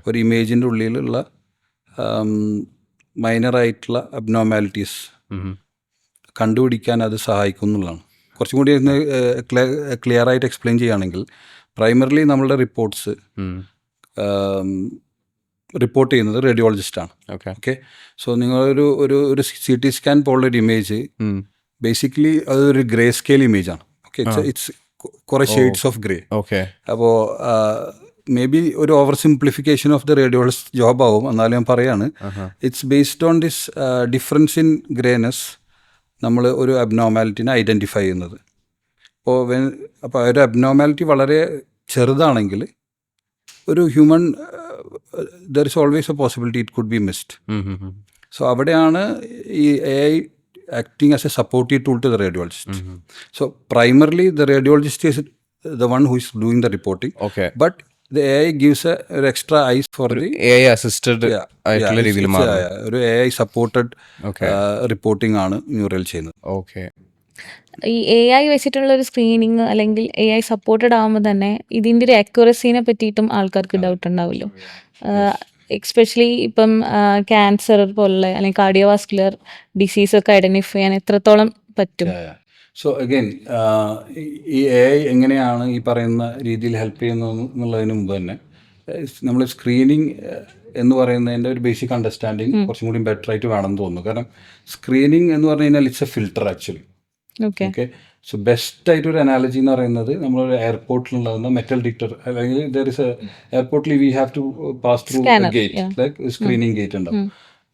ഒരു ഇമേജിൻ്റെ ഉള്ളിലുള്ള മൈനറായിട്ടുള്ള അബ്നോർമാലിറ്റീസ് കണ്ടുപിടിക്കാൻ അത് സഹായിക്കുന്നുള്ളതാണ്. കുറച്ചും കൂടി ക്ലിയർ ആയിട്ട് എക്സ്പ്ലെയിൻ ചെയ്യുകയാണെങ്കിൽ പ്രൈമറിലി നമ്മളുടെ റിപ്പോർട്ട്സ് റിപ്പോർട്ട് ചെയ്യുന്നത് റേഡിയോളജിസ്റ്റാണ്. ഓക്കെ. സോ നിങ്ങളൊരു ഒരു CT സ്കാൻ പോലുള്ളൊരു ഇമേജ് ബേസിക്കലി അതൊരു ഗ്രേ സ്കെയിൽ ഇമേജാണ്. ഓക്കെ. ഇറ്റ്സ് കുറേ ഷെയ്ഡ്സ് ഓഫ് ഗ്രേ. ഓക്കെ. അപ്പോൾ മേ ബി ഒരു oversimplification of the radiologist job ആവും. എന്നാലും ഞാൻ പറയാണ് it's based on this difference in greyness നമ്മൾ ഒരു അബ്നോർമാലിറ്റിനെ ഐഡൻറ്റിഫൈ ചെയ്യുന്നത്. അപ്പോൾ ഒരു അബ്നോർമാലിറ്റി വളരെ ചെറുതാണെങ്കിൽ ഒരു human there is always A possibility it could be missed. So അവിടെയാണ് ഈ AI acting as a supportive tool to the radiologist. So primarily the radiologist is the one who is doing the reporting. Okay. But the AI gives an extra eyes for the AI assisted ആയിട്ടുള്ള രീതിയിൽ ഒരു AI supported reporting ആണ് neural ചെയ്യുന്നത്. Okay. ഈ AI വെച്ചിട്ടുള്ള ഒരു screening അല്ലെങ്കിൽ AI supported ആകുമ്പോൾ തന്നെ ഇതിൻ്റെ ഒരു അക്യുറസീനെ പറ്റിയിട്ടും ആൾക്കാർക്ക് ഡൗട്ട് ഉണ്ടാവുമല്ലോ. എക്സ്പെഷ്യലി ഇപ്പം ക്യാൻസർ പോലുള്ള അല്ലെങ്കിൽ കാർഡിയോവാസ്കുലർ ഡിസീസൊക്കെ ഐഡൻറ്റിഫൈ ചെയ്യാൻ എത്രത്തോളം പറ്റും? സോ അഗൈൻ ഈ AI എങ്ങനെയാണ് ഈ പറയുന്ന രീതിയിൽ ഹെൽപ്പ് ചെയ്യുന്നത് എന്നുള്ളതിന് മുമ്പ് തന്നെ നമ്മൾ സ്ക്രീനിങ് എന്ന് പറയുന്നതിൻ്റെ ഒരു ബേസിക് അണ്ടർസ്റ്റാൻഡിങ് കുറച്ചും കൂടി ബെറ്റർ ആയിട്ട് വേണമെന്ന് തോന്നുന്നു. കാരണം സ്ക്രീനിങ് എന്ന് പറഞ്ഞു കഴിഞ്ഞാൽ it's a filter actually. Okay. So best ആയിട്ടൊരു അനാലജി എന്ന് പറയുന്നത് നമ്മളൊരു എയർപോർട്ടിലുണ്ടാകുന്ന മെറ്റൽ ഡിറ്റക്ടർ അല്ലെങ്കിൽ ദർ ഇസ് എയർപോർട്ടിൽ we have to pass through gate, like screening gate ഉണ്ടാവും.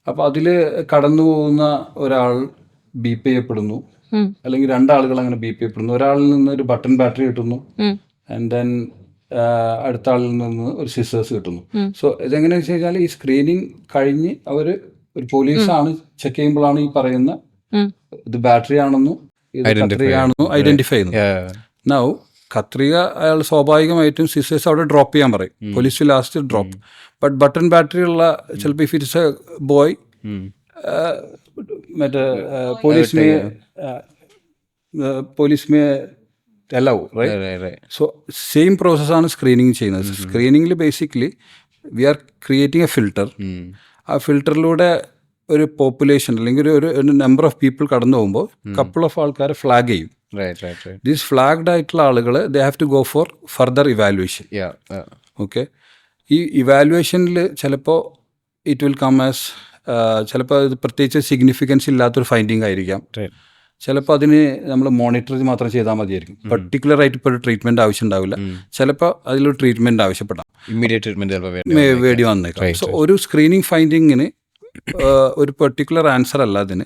അപ്പോൾ അതിൽ കടന്നു പോകുന്ന ഒരാൾ ബീപ്പ് ചെയ്യപ്പെടുന്നു, അല്ലെങ്കിൽ രണ്ടാളുകൾ അങ്ങനെ ബീപ്പ് ചെയ്യപ്പെടുന്നു. ഒരാളിൽ നിന്ന് ഒരു ബട്ടൺ ബാറ്ററി കിട്ടുന്നു, ആൻഡ് ദെൻ അടുത്ത ആളിൽ നിന്ന് ഒരു സിസ്റ്റേഴ്സ് കിട്ടുന്നു. സോ ഇതെങ്ങനെയാണെന്ന് വെച്ച് കഴിഞ്ഞാൽ ഈ സ്ക്രീനിങ് കഴിഞ്ഞ് അവർ ഒരു പോലീസാണ് ചെക്ക് ചെയ്യുമ്പോഴാണ് ഈ പറയുന്ന ഇത് ബാറ്ററി ആണെന്നും ഇത് കത്രികയാണെന്നും ഐഡന്റിഫൈ ചെയ്യുന്നത്. നൗ കത്രിക അയാൾ സ്വാഭാവികമായിട്ടും സിസ്റ്റേഴ്സ് അവിടെ ഡ്രോപ്പ് ചെയ്യാൻ പറയും. Police last drop. But button battery ഉള്ള ചിലപ്പോൾ ഇഫ് ഇറ്റ്സ് എ ബോയ് മറ്റേ police may allow, right? So same process ആണ് സ്ക്രീനിങ് ചെയ്യുന്നത്. സ്ക്രീനിങ്ങിൽ basically we are creating a filter. ആ ഫിൽട്ടറിലൂടെ ഒരു പോപ്പുലേഷൻ അല്ലെങ്കിൽ ഒരു നമ്പർ ഓഫ് പീപ്പിൾ കടന്നു പോകുമ്പോൾ കപ്പിൾ ഓഫ് ആൾക്കാരെ ഫ്ലാഗ് ചെയ്യും. ദീസ് ഫ്ലാഗ്ഡ് ആയിട്ടുള്ള ആളുകൾ they have to go for further evaluation. Okay, ഈ ഇവാലുവേഷനിൽ ചിലപ്പോൾ ഇറ്റ് വിൽ കം ആസ് ചിലപ്പോൾ അത് പ്രത്യേകിച്ച് സിഗ്നിഫിക്കൻസ് ഇല്ലാത്തൊരു ഫൈൻഡിങ് ആയിരിക്കാം. ചിലപ്പോൾ അതിന് നമ്മൾ മോണിറ്റർ മാത്രം ചെയ്താൽ മതിയായിരിക്കും. പർട്ടിക്കുലർ ആയിട്ട് ഇപ്പോൾ ഒരു ട്രീറ്റ്മെൻറ്റ് ആവശ്യം ഉണ്ടാവില്ല. ചിലപ്പോൾ അതിലൊരു ട്രീറ്റ്മെൻറ്റ് ആവശ്യപ്പെടാം, ഇമ്മീഡിയറ്റ് ട്രീറ്റ്മെൻറ്റ് വേണ്ടി വന്നേക്കാം. സോ ഒരു സ്ക്രീനിങ് ഫൈൻഡിങ്ങിന് ഒരു പെർട്ടിക്കുലർ ആൻസർ അല്ല അതിന്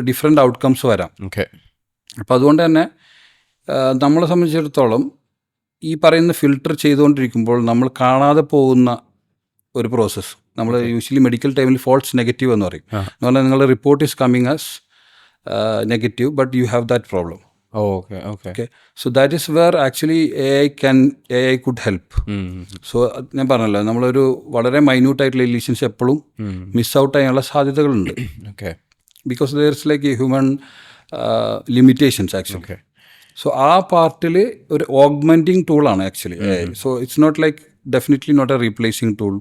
ഡിഫറെൻ്റ് ഔട്ട്കംസ് വരാം. അപ്പോൾ അതുകൊണ്ട് തന്നെ നമ്മളെ സംബന്ധിച്ചിടത്തോളം ഈ പറയുന്ന ഫിൽട്ടർ ചെയ്തുകൊണ്ടിരിക്കുമ്പോൾ നമ്മൾ കാണാതെ പോകുന്ന ഒരു പ്രോസസ്സ് നമ്മൾ യൂഷ്വലി മെഡിക്കൽ ടൈമിൽ ഫോൾസ് നെഗറ്റീവ് എന്ന് പറയും. എന്ന് പറഞ്ഞാൽ നിങ്ങളുടെ report is coming as negative, but you have that problem. Okay. So that is where actually AI could help. So ഞാൻ പറഞ്ഞല്ലോ നമ്മളൊരു വളരെ മൈന്യൂട്ട് ആയിട്ടുള്ള ഇലീഷൻസ് എപ്പോഴും മിസ് ഔട്ട് ചെയ്യാനുള്ള സാധ്യതകളുണ്ട്. Because there is like human limitations actually. So ആ പാർട്ടിൽ ഒരു ഓഗ്മെൻറ്റിംഗ് ടൂളാണ് actually AI. So it's not like definitely not a replacing tool,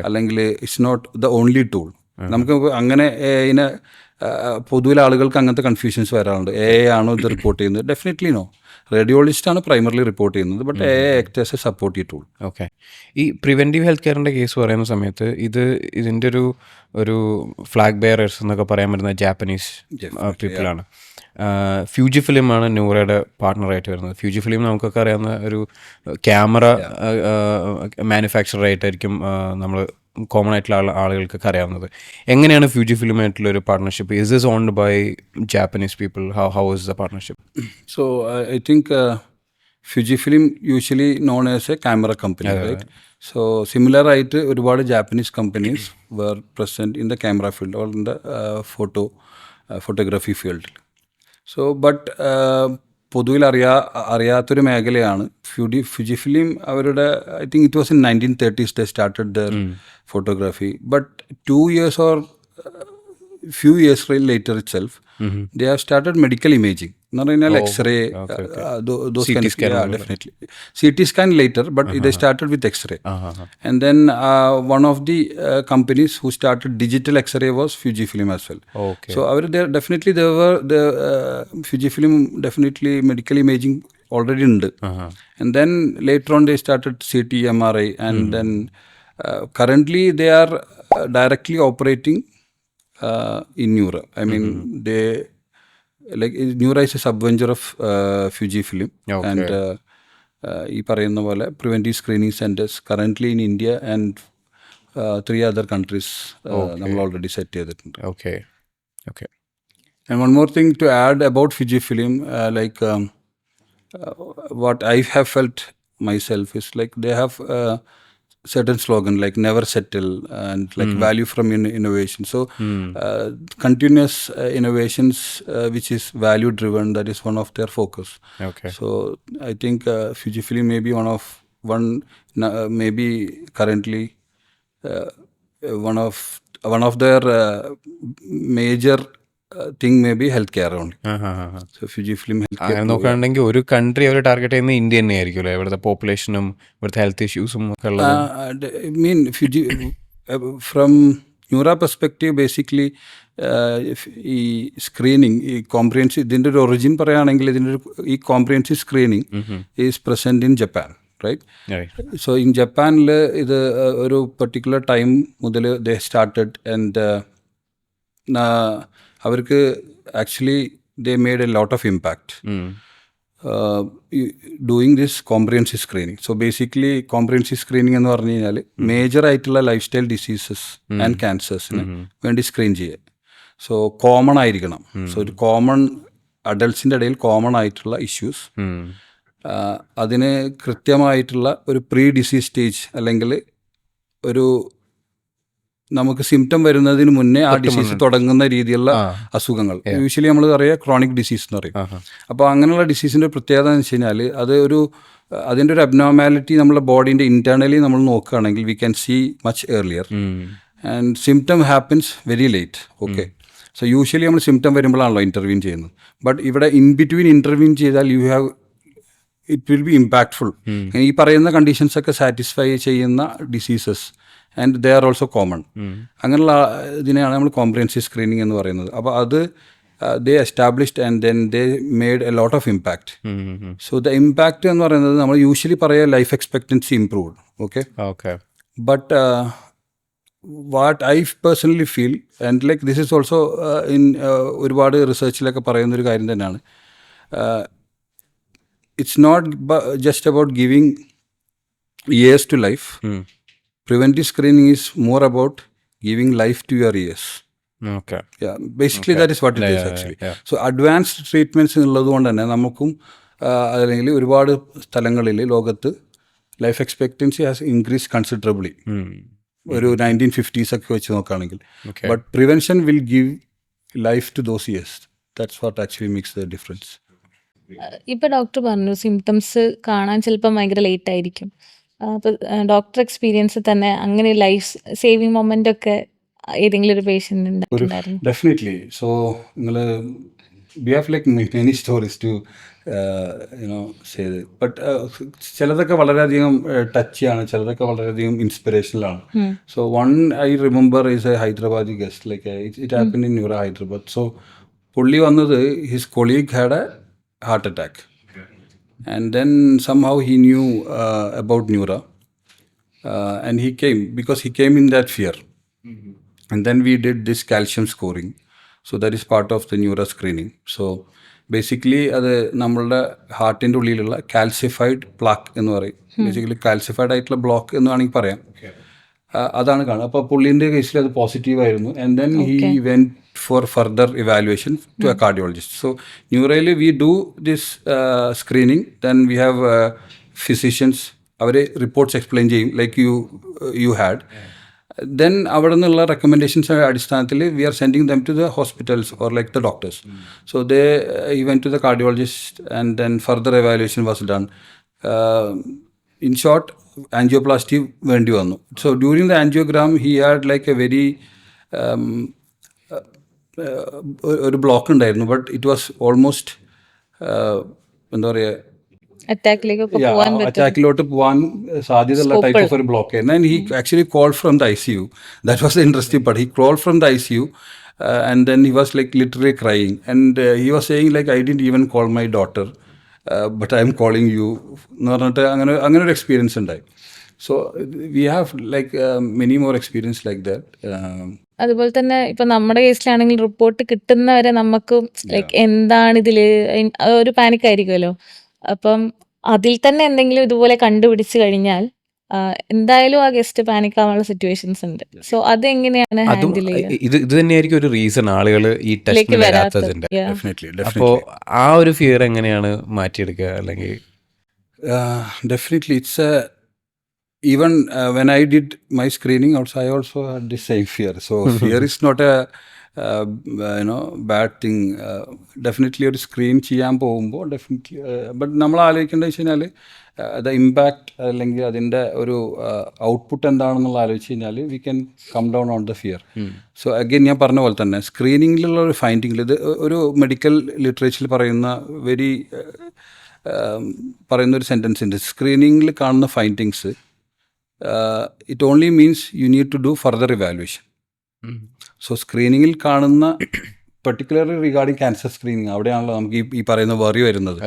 അല്ലെങ്കിൽ it's not the only tool. നമുക്ക് അങ്ങനെ AI-നെ പൊതുവിൽ ആളുകൾക്ക് അങ്ങനത്തെ കൺഫ്യൂഷൻസ് വരാറുണ്ട്. AI ആണോ ഇത് റിപ്പോർട്ട് ചെയ്യുന്നത്? Definitely no. റേഡിയോളജിസ്റ്റാണ് പ്രൈമറിലി റിപ്പോർട്ട് ചെയ്യുന്നത്, but AI act as a supportive tool. Okay, ഈ പ്രിവെൻറ്റീവ് ഹെൽത്ത് കെയറിൻ്റെ കേസ് പറയുന്ന സമയത്ത് ഇതിൻ്റെ ഒരു ഫ്ലാഗ് ബെയറേഴ്സ് എന്നൊക്കെ പറയാൻ പറ്റുന്ന ജാപ്പനീസ് പീപ്പിളാണ്. ഫ്യൂജി ഫിലിമാണ് നൂറയുടെ പാർട്ട്ണറായിട്ട് വരുന്നത്. ഫ്യൂജി ഫിലിം നമുക്കൊക്കെ അറിയാവുന്ന ഒരു ക്യാമറ മാനുഫാക്ചറർ ആയിട്ടായിരിക്കും നമ്മൾ കോമൺ ആയിട്ടുള്ള ആളുകൾക്കൊക്കെ അറിയാവുന്നത്. എങ്ങനെയാണ് ഫ്യൂജി ഫിലിമായിട്ടുള്ള ഒരു partnership? Is this owned by Japanese people? How is the partnership? So I think Fuji film usually known as a camera company, right? So similar ആയിട്ട് ഒരുപാട് Japanese companies were present in the camera field or in the photography ഫീൽഡിൽ. So but പൊതുവിൽ അറിയാത്തൊരു മേഖലയാണ് Fuji film. അവരുടെ I think it was in 1930s they started their photography, but 2 years or few years later itself they have started medical imaging. എന്ന് പറഞ്ഞാൽ X-ray, definitely CT scan later, but they started with X-ray. And then one of the companies who started digital X-ray was Fujifilm as well. So the Fujifilm definitely medical imaging already ഉണ്ട്. And then later on they started CT, MRI, and then currently they are directly operating in Neura. I mean they like Neura is a sub-venture of Fujifilm. And ഈ പറയുന്ന പോലെ preventive screening centres currently in India and 3 other countries നമ്മൾ already set ചെയ്തിട്ടുണ്ട്. Okay. And one more thing to add about Fujifilm, like what I have felt myself is like they have certain slogan like never settle and like value from innovation. So continuous innovations which is value driven, that is one of their focus. So I think Fujifilm may be maybe currently one of their major thing may be healthcare only. So Fujifilm healthcare. അങ്ങനെ നോക്കുകയാണെങ്കിൽ ഒരു country അവർ target ചെയ്യുന്നത് India തന്നെ ആയിരിക്കുമല്ലോ, ഇവിടുത്തെ പോപ്പുലേഷനും ഇവിടുത്തെ health ഇഷ്യൂസും ഒക്കെ ഉള്ളത്. I mean from Neura perspective basically ഈ സ്ക്രീനിങ്, ഈ കോംപ്രിഹെൻസീവ്, ഇതിൻ്റെ ഒരു ഒറിജിൻ പറയുകയാണെങ്കിൽ ഈ comprehensive screening is present in Japan, right? So in ജപ്പാനിൽ ഇത് ഒരു പെർട്ടിക്കുലർ ടൈം മുതൽ ദേ സ്റ്റാർട്ടഡ്. ആൻഡ് അവർക്ക് actually they made a lot of impact doing this comprehensive screening. So basically comprehensive screening എന്ന് പറഞ്ഞു കഴിഞ്ഞാൽ മേജർ ആയിട്ടുള്ള ലൈഫ് സ്റ്റൈൽ ഡിസീസസ് ആൻഡ് ക്യാൻസേഴ്സിന് വേണ്ടി സ്ക്രീൻ ചെയ്യുക. സോ കോമൺ ആയിരിക്കണം. സോ ഒരു കോമൺ അഡൾട്ട്സിൻ്റെ ഇടയിൽ കോമൺ ആയിട്ടുള്ള ഇഷ്യൂസ് അതിന് കൃത്യമായിട്ടുള്ള ഒരു പ്രീ ഡിസീസ് സ്റ്റേജ് അല്ലെങ്കിൽ ഒരു നമുക്ക് സിംറ്റം വരുന്നതിന് മുന്നേ ആ ഡിസീസ് തുടങ്ങുന്ന രീതിയിലുള്ള അസുഖങ്ങൾ യൂഷ്വലി നമ്മൾ അറിയാം ക്രോണിക് ഡിസീസ് എന്ന് പറയും. അപ്പോൾ അങ്ങനെയുള്ള ഡിസീസിൻ്റെ പ്രത്യേകത എന്ന് വെച്ച് കഴിഞ്ഞാൽ അത് അതിൻ്റെ ഒരു അബ്നോർമാലിറ്റി നമ്മുടെ ബോഡീൻ്റെ ഇൻറ്റേർണലി നമ്മൾ നോക്കുകയാണെങ്കിൽ we can see much earlier and symptom happens very late. Okay, so usually നമ്മൾ സിംറ്റം വരുമ്പോഴാണല്ലോ ഇൻ്റർവ്യൂൻ ചെയ്യുന്നത്. ബട്ട് ഇവിടെ ഇൻ ബിറ്റ്വീൻ ഇൻ്റർവ്യൂൻ ചെയ്താൽ you have it will be impactful. ഈ പറയുന്ന കണ്ടീഷൻസൊക്കെ സാറ്റിസ്ഫൈ ചെയ്യുന്ന diseases and they are also common. അങ്ങനെയുള്ള ഇതിനെയാണ് നമ്മൾ കോംപ്രിഹെൻസീവ് സ്ക്രീനിങ് എന്ന് പറയുന്നത്. അപ്പോൾ അത് they established and then they made a lot of impact. So the impact എന്ന് പറയുന്നത് നമ്മൾ യൂഷ്വലി പറയുക life expectancy improved. Okay, but what I personally feel and like this is also in ഒരുപാട് റിസർച്ചിലൊക്കെ പറയുന്നൊരു കാര്യം തന്നെയാണ്. It's not just about giving years to life. Preventive screening is more about giving life to your ears. Okay. Yeah, basically that is what it is actually. So advanced treatments ഉള്ളതുകൊണ്ട് തന്നെ നമുക്കും അല്ലെങ്കിൽ ഒരുപാട് സ്ഥലങ്ങളിൽ ലോകത്ത് life expectancy has increase considerably. ഒരു 1950s ഒക്കെ വെച്ച് നോക്കുകയാണെങ്കിൽ. But prevention will give life to those years. That's what actually makes the difference. ഇപ്പോൾ ഡോക്ടർ പറഞ്ഞു സിംറ്റംസ് കാണാൻ ചിലപ്പോൾ ഭയങ്കര ലേറ്റ് ആയിരിക്കും. അപ്പോൾ ഡോക്ടർ എക്സ്പീരിയൻസ് തന്നെ അങ്ങനെ ലൈഫ് സേവിങ് മൊമെൻ്റ് ഒക്കെ ഏതെങ്കിലും ഒരു പേഷ്യൻ്റ് ഉണ്ടായിരുന്നു? ഡെഫിനറ്റ്ലി. സോ നിങ്ങൾ we have like many stories to say. But ചിലതൊക്കെ വളരെയധികം ടച്ചിയാണ്, ചിലതൊക്കെ വളരെയധികം ഇൻസ്പിറേഷനിലാണ്. So one I remember is a Hyderabadi guest, like it happen in NURA Hyderabad. So പുള്ളി വന്നത് his colleague had a heart attack. And then somehow he knew about Neura, and he came because he came in that fear. And then we did this calcium scoring. So that is part of the Neura screening. So basically അത് നമ്മളുടെ ഹാർട്ടിൻ്റെ ഉള്ളിലുള്ള calcified plaque എന്ന് പറയും. Basically calcified ആയിട്ടുള്ള block എന്ന് വേണമെങ്കിൽ പറയാം. അതാണ് കാണുക. അപ്പോൾ പുള്ളീൻ്റെ കേസിൽ അത് പോസിറ്റീവായിരുന്നു. And then he went for further evaluation to a cardiologist. So neurally we do this screening, then we have physicians avare reports explain cheyum like you had. Then avada nulla recommendations adistanathil we are sending them to the hospitals or like the doctors. So he went to the cardiologist and then further evaluation was done. In short, angioplasty vendi vannu. So during the angiogram he had like a very ഒരു block ഉണ്ടായിരുന്നു. But it was almost എന്താ പറയുക, അറ്റാക്കിലോട്ട് പോകാൻ സാധ്യതയുള്ള type of ഒരു block ആയിരുന്നു. And he actually call from the ICU. That was the interesting part. He call from the ICU and then he was like literally crying and he was saying like I didn't even call my daughter but I am calling you എന്ന് പറഞ്ഞിട്ട് അങ്ങനെ ഒരു experience ഉണ്ടായി. So we have like many more experience like that. അതുപോലെ തന്നെ ഇപ്പൊ നമ്മുടെ കേസിലാണെങ്കിൽ report കിട്ടുന്നവരെ നമുക്ക് ലൈക്ക് എന്താണ് ഇതില് ഒരു പാനിക് ആയിരിക്കുമല്ലോ. അപ്പം അതിൽ തന്നെ എന്തെങ്കിലും ഇതുപോലെ കണ്ടുപിടിച്ച് കഴിഞ്ഞാൽ എന്തായാലും ആ ഗസ്റ്റ് പാനിക് ആവാനുള്ള സിറ്റുവേഷൻസ് ഉണ്ട്. സോ അതെങ്ങനെയാണ് ഹാൻഡിൽ ചെയ്യുക? ഇത് തന്നെയായിരിക്കും ഒരു റീസൺ ആളുകൾ ഈ ടെസ്റ്റിന് വരാത്തതിന്റെ. അപ്പോൾ ആ ഒരു ഫിയർ എങ്ങനെയാണ് മാറ്റിയെടുക്കുക? അല്ലെങ്കിൽ definitely it's even when I did my screening also I also had the same fear. So fear is not a bad thing. Definitely ഒരു സ്ക്രീൻ ചെയ്യാൻ പോകുമ്പോൾ ഡെഫിനറ്റ്ലി ബട്ട് നമ്മൾ ആലോചിക്കേണ്ടത് വെച്ച് കഴിഞ്ഞാൽ ദ ഇമ്പാക്റ്റ് അല്ലെങ്കിൽ അതിൻ്റെ ഒരു ഔട്ട്പുട്ട് എന്താണെന്നുള്ള ആലോചിച്ച് കഴിഞ്ഞാൽ we can come down on the fear. So again ഞാൻ പറഞ്ഞ പോലെ തന്നെ സ്ക്രീനിങ്ങിലുള്ള ഒരു ഫൈൻഡിങ്ങിൽ ഇത് ഒരു മെഡിക്കൽ ലിറ്ററേച്ചറിൽ പറയുന്നൊരു സെൻറ്റൻസ് ഉണ്ട്. സ്ക്രീനിങ്ങിൽ കാണുന്ന findings it only means you need to do further evaluation. So സ്ക്രീനിങ്ങിൽ കാണുന്ന പെർട്ടിക്കുലർലി റിഗാർഡിങ് ക്യാൻസർ സ്ക്രീനിങ് അവിടെയാണല്ലോ നമുക്ക് ഈ പറയുന്ന വറി വരുന്നത്.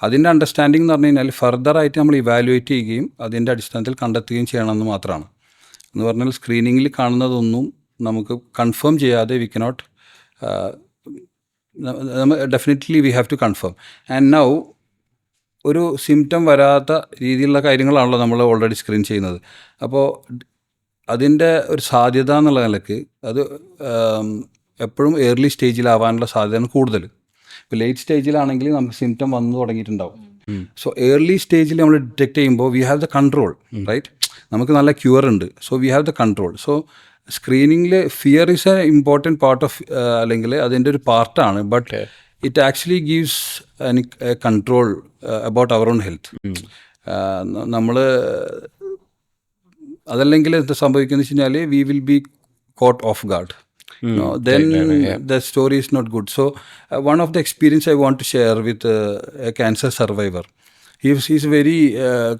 അതിൻ്റെ അണ്ടർസ്റ്റാൻഡിങ് എന്ന് പറഞ്ഞു കഴിഞ്ഞാൽ ഫർദർ ആയിട്ട് നമ്മൾ ഇവാലുവേറ്റ് ചെയ്യുകയും അതിൻ്റെ അടിസ്ഥാനത്തിൽ കണ്ടെത്തുകയും ചെയ്യണമെന്ന് മാത്രമാണ്. എന്ന് പറഞ്ഞാൽ സ്ക്രീനിങ്ങിൽ കാണുന്നതൊന്നും നമുക്ക് കൺഫേം ചെയ്യാതെ we cannot, definitely we have to confirm. And now ഒരു സിംറ്റം വരാത്ത രീതിയിലുള്ള കാര്യങ്ങളാണല്ലോ നമ്മൾ ഓൾറെഡി സ്ക്രീൻ ചെയ്യുന്നത്. അപ്പോൾ അതിൻ്റെ ഒരു സാധ്യത എന്നുള്ള നിലയ്ക്ക് അത് എപ്പോഴും ഏർലി സ്റ്റേജിലാവാനുള്ള സാധ്യതയാണ് കൂടുതൽ. ഇപ്പോൾ ലേറ്റ് സ്റ്റേജിലാണെങ്കിൽ നമുക്ക് സിംറ്റം വന്നു തുടങ്ങിയിട്ടുണ്ടാവും. സോ ഏർലി സ്റ്റേജിൽ നമ്മൾ ഡിറ്റക്ട് ചെയ്യുമ്പോൾ we have the control, right? നമുക്ക് നല്ല ക്യൂർ ഉണ്ട്. So we have the control. So സ്ക്രീനിങ്ങിൽ fear is a important part of, അല്ലെങ്കിൽ അതിൻ്റെ ഒരു പാർട്ടാണ്. But it actually gives a control about our own health. നമ്മൾ അതല്ലെങ്കിൽ എന്താ സംഭവിക്കുന്നത് വെച്ച് കഴിഞ്ഞാൽ we will be caught off guard. Then the story is not good. So one of the experience I want to share with a cancer survivor. He's very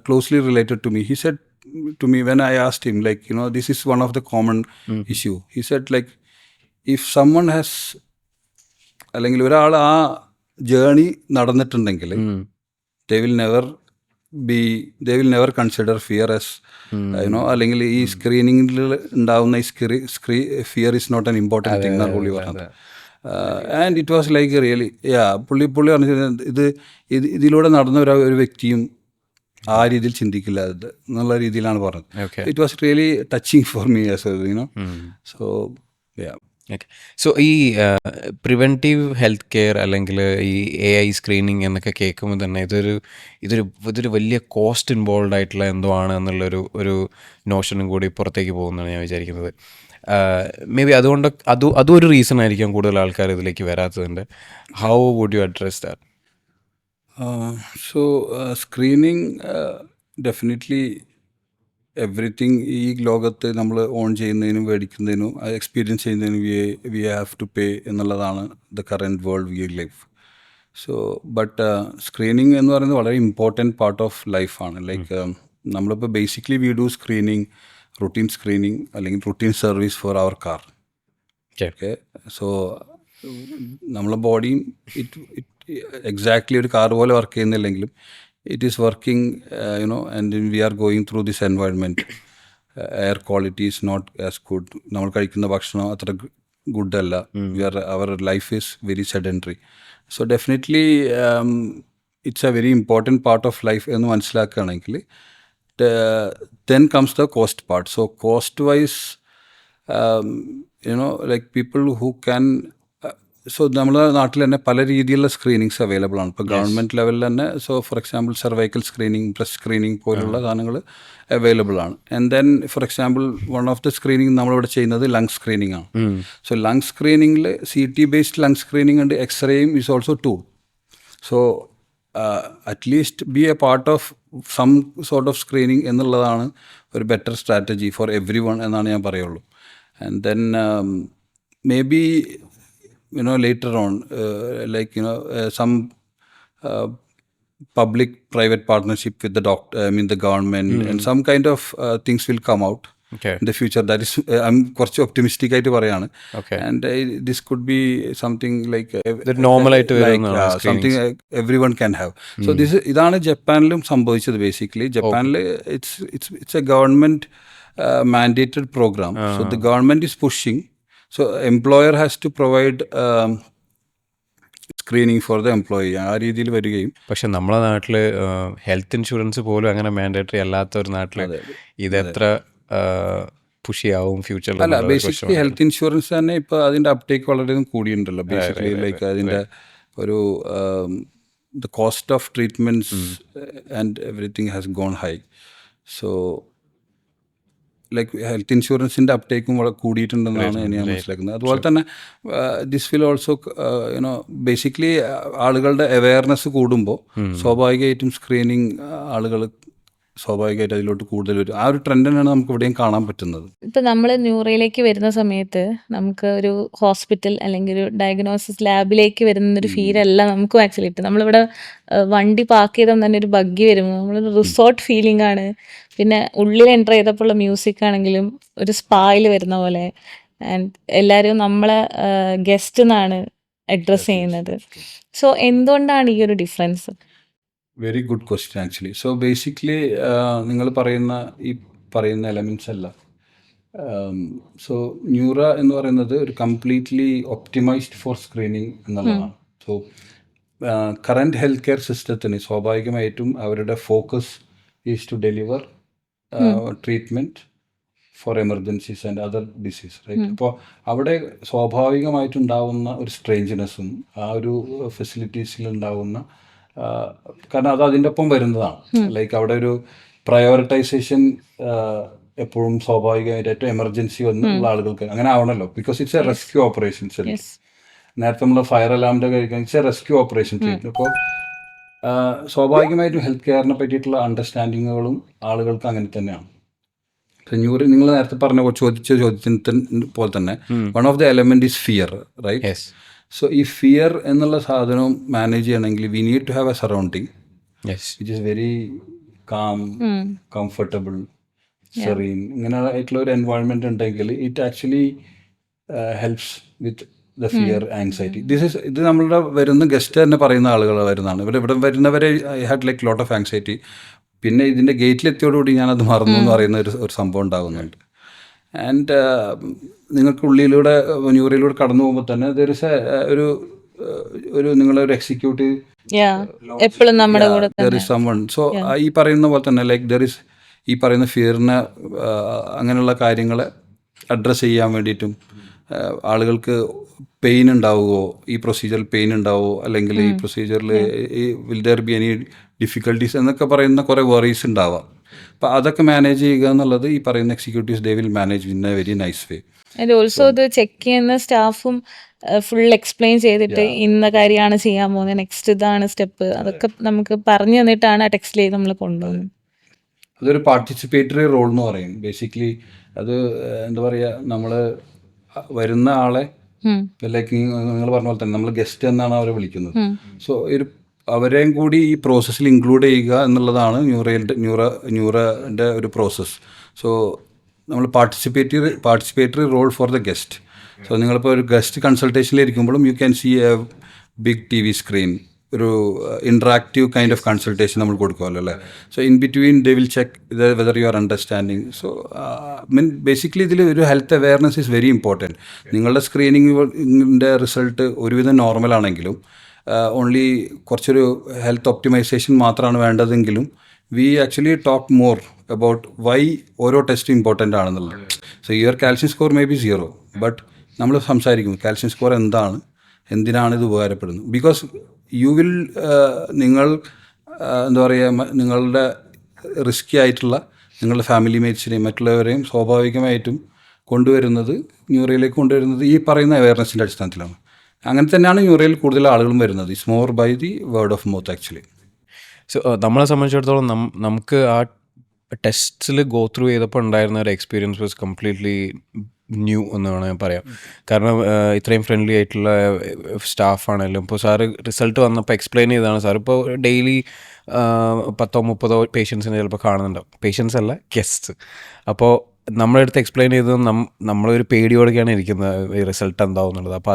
closely related to me. He said to me when I asked him, like, this is one of the common issue. He said, like, if someone has, അല്ലെങ്കിൽ ഒരാൾ ആ journey നടന്നിട്ടുണ്ടെങ്കിൽ they will never consider fear as അല്ലെങ്കിൽ ഈ സ്ക്രീനിങ്ങിൽ ഉണ്ടാവുന്ന ഈ fear is not an important thing എന്നാണ് പുള്ളി പറഞ്ഞത്. And it was like really പുള്ളി പറഞ്ഞത് ഇതിലൂടെ നടന്ന ഒരു വ്യക്തിയും ആ രീതിയിൽ ചിന്തിക്കില്ല എന്നുള്ള രീതിയിലാണ് പറഞ്ഞത്. It was really touching for me as so okay. So ഈ പ്രിവെൻറ്റീവ് ഹെൽത്ത് കെയർ അല്ലെങ്കിൽ ഈ AI സ്ക്രീനിങ് എന്നൊക്കെ കേൾക്കുമ്പോൾ തന്നെ ഇതൊരു വലിയ കോസ്റ്റ് ഇൻവോൾവ് ആയിട്ടുള്ള എന്തോ ആണ് എന്നുള്ളൊരു നോഷനും കൂടി പുറത്തേക്ക് പോകുന്നതാണ് ഞാൻ വിചാരിക്കുന്നത്. മേ ബി അതുകൊണ്ട് അതും ഒരു റീസൺ ആയിരിക്കും കൂടുതൽ ആൾക്കാർ ഇതിലേക്ക് വരാത്തതിൻ്റെ. How would you address that? So screening definitely everything ഈ ലോകത്ത് നമ്മൾ ഓൺ ചെയ്യുന്നതിനും മേടിക്കുന്നതിനും എക്സ്പീരിയൻസ് ചെയ്യുന്നതിനും വി ഹാവ് ടു പേ എന്നുള്ളതാണ് the current world we life. So but screening എന്ന് പറയുന്നത് വളരെ ഇമ്പോർട്ടൻറ്റ് പാർട്ട് ഓഫ് ലൈഫാണ്. ലൈക്ക് നമ്മളിപ്പോൾ basically we do screening, routine screening അല്ലെങ്കിൽ routine service for our car. Okay. So നമ്മളെ ബോഡിയും ഇറ്റ് എക്സാക്ട്ലി ഒരു കാർ പോലെ വർക്ക് ചെയ്യുന്നില്ലെങ്കിലും it is working, and we are going through this environment. Air quality is not as good. നമ്മൾ കഴിക്കുന്ന ഭക്ഷണം അത്ര ഗുഡ് അല്ല. our life is very sedentary. So definitely it's a very important part of life എന്ന് മനസ്സിലാക്കുകയാണെങ്കിൽ then comes the cost part. So cost wise, like people who can, so നമ്മുടെ നാട്ടിൽ തന്നെ പല രീതിയിലുള്ള സ്ക്രീനിങ്സ് അവൈലബിൾ ആണ്. ഇപ്പോൾ ഗവൺമെൻറ് ലെവലിൽ തന്നെ. So for example cervical screening, breast screening പോലുള്ള സാധനങ്ങൾ അവൈലബിൾ ആണ്. And then for example one of the screening നമ്മളിവിടെ ചെയ്യുന്നത് ലങ് സ്ക്രീനിങ് ആണ്. സോ ലങ് സ്ക്രീനിങ്ങിൽ CT ബേസ്ഡ് ലങ് സ്ക്രീനിങ് ഉണ്ട്, എക്സ്റേയും is also tool. So at least be a part of some sort of screening എന്നുള്ളതാണ് ഒരു better strategy for everyone എന്നാണ് ഞാൻ പറയുള്ളൂ. And then maybe later on, some public-private partnership with the the government, and some kind of things will come out in the future. That is, I'm quite optimistic ആയിട്ട് പറയാണ്. And this could be something like normal ആയിട്ട് something everyone can have. So ഇതാണ് ജപ്പാനിലും സംഭവിച്ചത്. Basically ജപ്പാനിൽ it's a government mandated program. So the government is pushing. So employer has to provide screening for the employee. ആ രീതിയിൽ വരികയും. പക്ഷെ നമ്മളെ നാട്ടിൽ ഹെൽത്ത് ഇൻഷുറൻസ് പോലും അങ്ങനെ മാൻഡേറ്ററി അല്ലാത്ത ഒരു നാട്ടിൽ ഇതെത്ര പുഷിയാവും ഫ്യൂച്ചറിൽ? അല്ല, ബേസിക്കലി ഹെൽത്ത് ഇൻഷുറൻസ് തന്നെ ഇപ്പോൾ അതിൻ്റെ അപ്ടേക്ക് വളരെയധികം കൂടിയിട്ടുണ്ടല്ലോ. ബേസിക്കലി ലൈക്ക് അതിൻ്റെ ഒരു the cost of treatments and everything has gone high. So like health ഇൻഷുറൻസിൻ്റെ അപ്ടേക്കും വളരെ കൂടിയിട്ടുണ്ടെന്നാണ് ഞാൻ മനസ്സിലാക്കുന്നത്. അതുപോലെ തന്നെ ദിസ് വിൽ ഓൾസോ ബേസിക്കലി ആളുകളുടെ അവെയർനെസ് കൂടുമ്പോൾ സ്വാഭാവികമായിട്ടും സ്ക്രീനിങ് ആളുകൾ സ്വാഭാവികമായിട്ട് അതിലോട്ട് കൂടുതൽ വരും. ആ ഒരു ട്രെൻഡ് തന്നെയാണ് നമുക്ക് ഇവിടെയും കാണാൻ പറ്റുന്നത്. ഇപ്പം നമ്മൾ ന്യൂറോയിലേക്ക് വരുന്ന സമയത്ത് നമുക്ക് ഒരു ഹോസ്പിറ്റൽ അല്ലെങ്കിൽ ഒരു ഡയഗ്നോസിസ് ലാബിലേക്ക് വരുന്നൊരു ഫീലല്ല നമുക്കും ആക്ച്വലി കിട്ടും. നമ്മളിവിടെ വണ്ടി പാർക്ക് ചെയ്താൽ തന്നെ ഒരു ബഗ്ഗി വരുമ്പോൾ നമ്മളൊരു റിസോർട്ട് ഫീലിംഗ് ആണ്. പിന്നെ ഉള്ളിൽ എൻ്റർ ചെയ്തപ്പോഴുള്ള മ്യൂസിക് ആണെങ്കിലും ഒരു സ്പായിൽ വരുന്ന പോലെ. ആൻഡ് എല്ലാവരും നമ്മളെ ഗസ്റ്റ് എന്നാണ് അഡ്രസ്സ് ചെയ്യുന്നത്. സോ എന്തുകൊണ്ടാണ് ഈ ഒരു difference? Very good question actually. So basically നിങ്ങൾ ഈ പറയുന്ന എലമെൻറ്റ്സ് എല്ലാം സോ ന്യൂറ എന്ന് പറയുന്നത് ഒരു കംപ്ലീറ്റ്ലി ഒപ്റ്റിമൈസ്ഡ് ഫോർ സ്ക്രീനിങ് എന്നുള്ളതാണ്. സോ കറൻറ്റ് ഹെൽത്ത് കെയർ സിസ്റ്റത്തിന് സ്വാഭാവികമായിട്ടും അവരുടെ focus is to deliver treatment for emergencies and other disease, right? അപ്പോൾ അവിടെ സ്വാഭാവികമായിട്ടുണ്ടാവുന്ന ഒരു സ്ട്രേഞ്ച്നെസ്സും ആ ഒരു ഫെസിലിറ്റീസിലുണ്ടാവുന്ന കാരണം അത് അതിൻ്റെ ഒപ്പം വരുന്നതാണ്. ലൈക്ക് അവിടെ ഒരു പ്രയോറിറ്റൈസേഷൻ എപ്പോഴും സ്വാഭാവികമായിട്ട് ഏറ്റവും എമർജൻസി വന്നുള്ള ആളുകൾക്ക് അങ്ങനെ ആവണമല്ലോ. Because it's a rescue operations. നേരത്തെ നമ്മൾ ഫയർ അലാമിൻ്റെ കഴിക്കാൻ it's a rescue operation treatment. അപ്പോൾ സ്വാഭാവികമായിട്ടും ഹെൽത്ത് കെയറിനെ പറ്റിയിട്ടുള്ള അണ്ടർസ്റ്റാൻഡിങ്ങുകളും ആളുകൾക്ക് അങ്ങനെ തന്നെയാണ്. നിങ്ങൾ നേരത്തെ പറഞ്ഞ ചോദ്യത്തിന് പോലെ തന്നെ one of the element is fear, right? So ഈ ഫിയർ എന്നുള്ള സാധനം മാനേജ് ചെയ്യണമെങ്കിൽ we need to have a surrounding which is very calm, comfortable, serene, ഇങ്ങനെ ആയിട്ടുള്ള ഒരു എൻവയോൺമെന്റ് ഉണ്ടെങ്കിൽ it actually helps with the fear, anxiety. ഇത് നമ്മളുടെ വരുന്ന ഗസ്റ്റ് തന്നെ പറയുന്ന ആളുകൾ വരുന്നതാണ്. ഇവിടെ വരുന്നവരെ I had like lot of anxiety. പിന്നെ ഇതിൻ്റെ ഗേറ്റിലെത്തിയോടുകൂടി ഞാനത് മറന്നു എന്ന് പറയുന്ന ഒരു സംഭവം ഉണ്ടാകുന്നുണ്ട്. ആൻഡ് നിങ്ങൾക്ക് ഉള്ളിലൂടെ ന്യൂറയിലൂടെ കടന്നു പോകുമ്പോൾ തന്നെ ദർ ഇസ് ഒരു നിങ്ങളൊരു എക്സിക്യൂട്ടീവ് എപ്പോഴും നമ്മുടെ കൂടെ ദർ ഇസ് സംവൺ. സോ ഈ പറയുന്ന പോലെ തന്നെ ലൈക്ക് ദർ ഇസ് ഈ പറയുന്ന ഫിയറിനെ അങ്ങനെയുള്ള കാര്യങ്ങളെ അഡ്രസ്സ് ചെയ്യാൻ വേണ്ടിയിട്ടും ആളുകൾക്ക് പെയിൻ ഉണ്ടാവുമോ, ഈ പ്രൊസീജിയറിൽ പെയിൻ ഉണ്ടാവുമോ, അല്ലെങ്കിൽ ഈ പ്രൊസീജിയറിൽ will there be any difficulties എന്നൊക്കെ പറയുന്ന കുറേ വറീസ് ഉണ്ടാവാം. അപ്പോൾ അതൊക്കെ മാനേജ് ചെയ്യുക എന്നുള്ളത് ഈ പറയുന്ന executives they will manage in A very nice way. And also ഇത് ചെക്ക് ചെയ്യുന്ന സ്റ്റാഫും ഫുൾ എക്സ്പ്ലെയിൻ ചെയ്തിട്ട് ഇന്ന കാര്യമാണ് ചെയ്യാൻ പോകുന്നത്, നെക്സ്റ്റ് ഇതാണ് സ്റ്റെപ്പ്, അതൊക്കെ നമുക്ക് പറഞ്ഞു തന്നിട്ടാണ് ആ ടെക്സ്റ്റിലേക്ക് നമ്മൾ കൊണ്ടുപോകുന്നത്. അതൊരു പാർട്ടിസിപ്പേറ്ററി റോൾ എന്ന് പറയും ബേസിക്കലി. അത് എന്താ പറയുക, നമ്മൾ വരുന്ന ആളെ ലൈക്ക് നിങ്ങൾ പറഞ്ഞ പോലെ തന്നെ നമ്മൾ ഗസ്റ്റ് എന്നാണ് അവരെ വിളിക്കുന്നത്. സോ അവരെയും കൂടി ഈ പ്രോസസ്സിൽ ഇൻക്ലൂഡ് ചെയ്യുക എന്നുള്ളതാണ് ന്യൂറോൻ്റെ ഒരു പ്രോസസ്സ്. സോ നമ്മൾ participatory role for the guest. So നിങ്ങളിപ്പോൾ ഒരു ഗസ്റ്റ് കൺസൾട്ടേഷനിലിരിക്കുമ്പോഴും you can see a big TV screen, ഒരു ഇൻട്രാക്റ്റീവ് കൈൻഡ് ഓഫ് കൺസൾട്ടേഷൻ നമ്മൾ കൊടുക്കുമല്ലോ അല്ലേ. So in between they will check whether you are understanding. So basically ഇതിൽ ഒരു health awareness is very important. നിങ്ങളുടെ സ്ക്രീനിങ്ങിൻ്റെ റിസൾട്ട് ഒരുവിധം നോർമലാണെങ്കിലും ഓൺലി കുറച്ചൊരു ഹെൽത്ത് ഒപ്റ്റിമൈസേഷൻ മാത്രമാണ് വേണ്ടതെങ്കിലും we actually talk more about why ഓരോ ടെസ്റ്റും ഇമ്പോർട്ടൻ്റ് ആണെന്നുള്ളത്. So your calcium score may be 0, but നമ്മൾ സംസാരിക്കും കാൽഷ്യം സ്കോർ എന്താണ്, എന്തിനാണ് ഇത് ഉപകാരപ്പെടുന്നത്. ബിക്കോസ് യു വിൽ നിങ്ങൾ എന്താ പറയുക, നിങ്ങളുടെ റിസ്കി ആയിട്ടുള്ള നിങ്ങളുടെ ഫാമിലി മേറ്റ്സിനെയും മറ്റുള്ളവരെയും സ്വാഭാവികമായിട്ടും കൊണ്ടുവരുന്നത് ന്യൂറയിലേക്ക് കൊണ്ടുവരുന്നത് ഈ പറയുന്ന അവയർനെസ്സിൻ്റെ അടിസ്ഥാനത്തിലാണ്. അങ്ങനെ തന്നെയാണ് ന്യൂറയിൽ കൂടുതൽ ആളുകളും വരുന്നത്. It's more by the word of mouth actually. So നമ്മളെ സംബന്ധിച്ചിടത്തോളം നമുക്ക് ആ ടെസ്റ്റിൽ ഗോ ത്രൂ ചെയ്തപ്പോൾ ഉണ്ടായിരുന്ന ഒരു എക്സ്പീരിയൻസ് വാസ് കംപ്ലീറ്റ്ലി ന്യൂ എന്ന് വേണമെങ്കിൽ പറയാം. കാരണം ഇത്രയും ഫ്രണ്ട്ലി ആയിട്ടുള്ള സ്റ്റാഫാണെങ്കിലും ഇപ്പോൾ സാറ് റിസൾട്ട് വന്നപ്പോൾ എക്സ്പ്ലെയിൻ ചെയ്തതാണ്. സാർ ഇപ്പോൾ ഡെയിലി 10-30 പേഷ്യൻസിനെ ചിലപ്പോൾ കാണുന്നുണ്ടാവും. പേഷ്യൻസ് അല്ല, ഗസ്റ്റ്. അപ്പോൾ നമ്മളെ അടുത്ത് എക്സ്പ്ലെയിൻ ചെയ്തത് നമ്മളൊരു പേടിയോടെയൊക്കെയാണ് ഇരിക്കുന്നത് ഈ റിസൾട്ട് എന്താവും എന്നുള്ളത്. അപ്പോൾ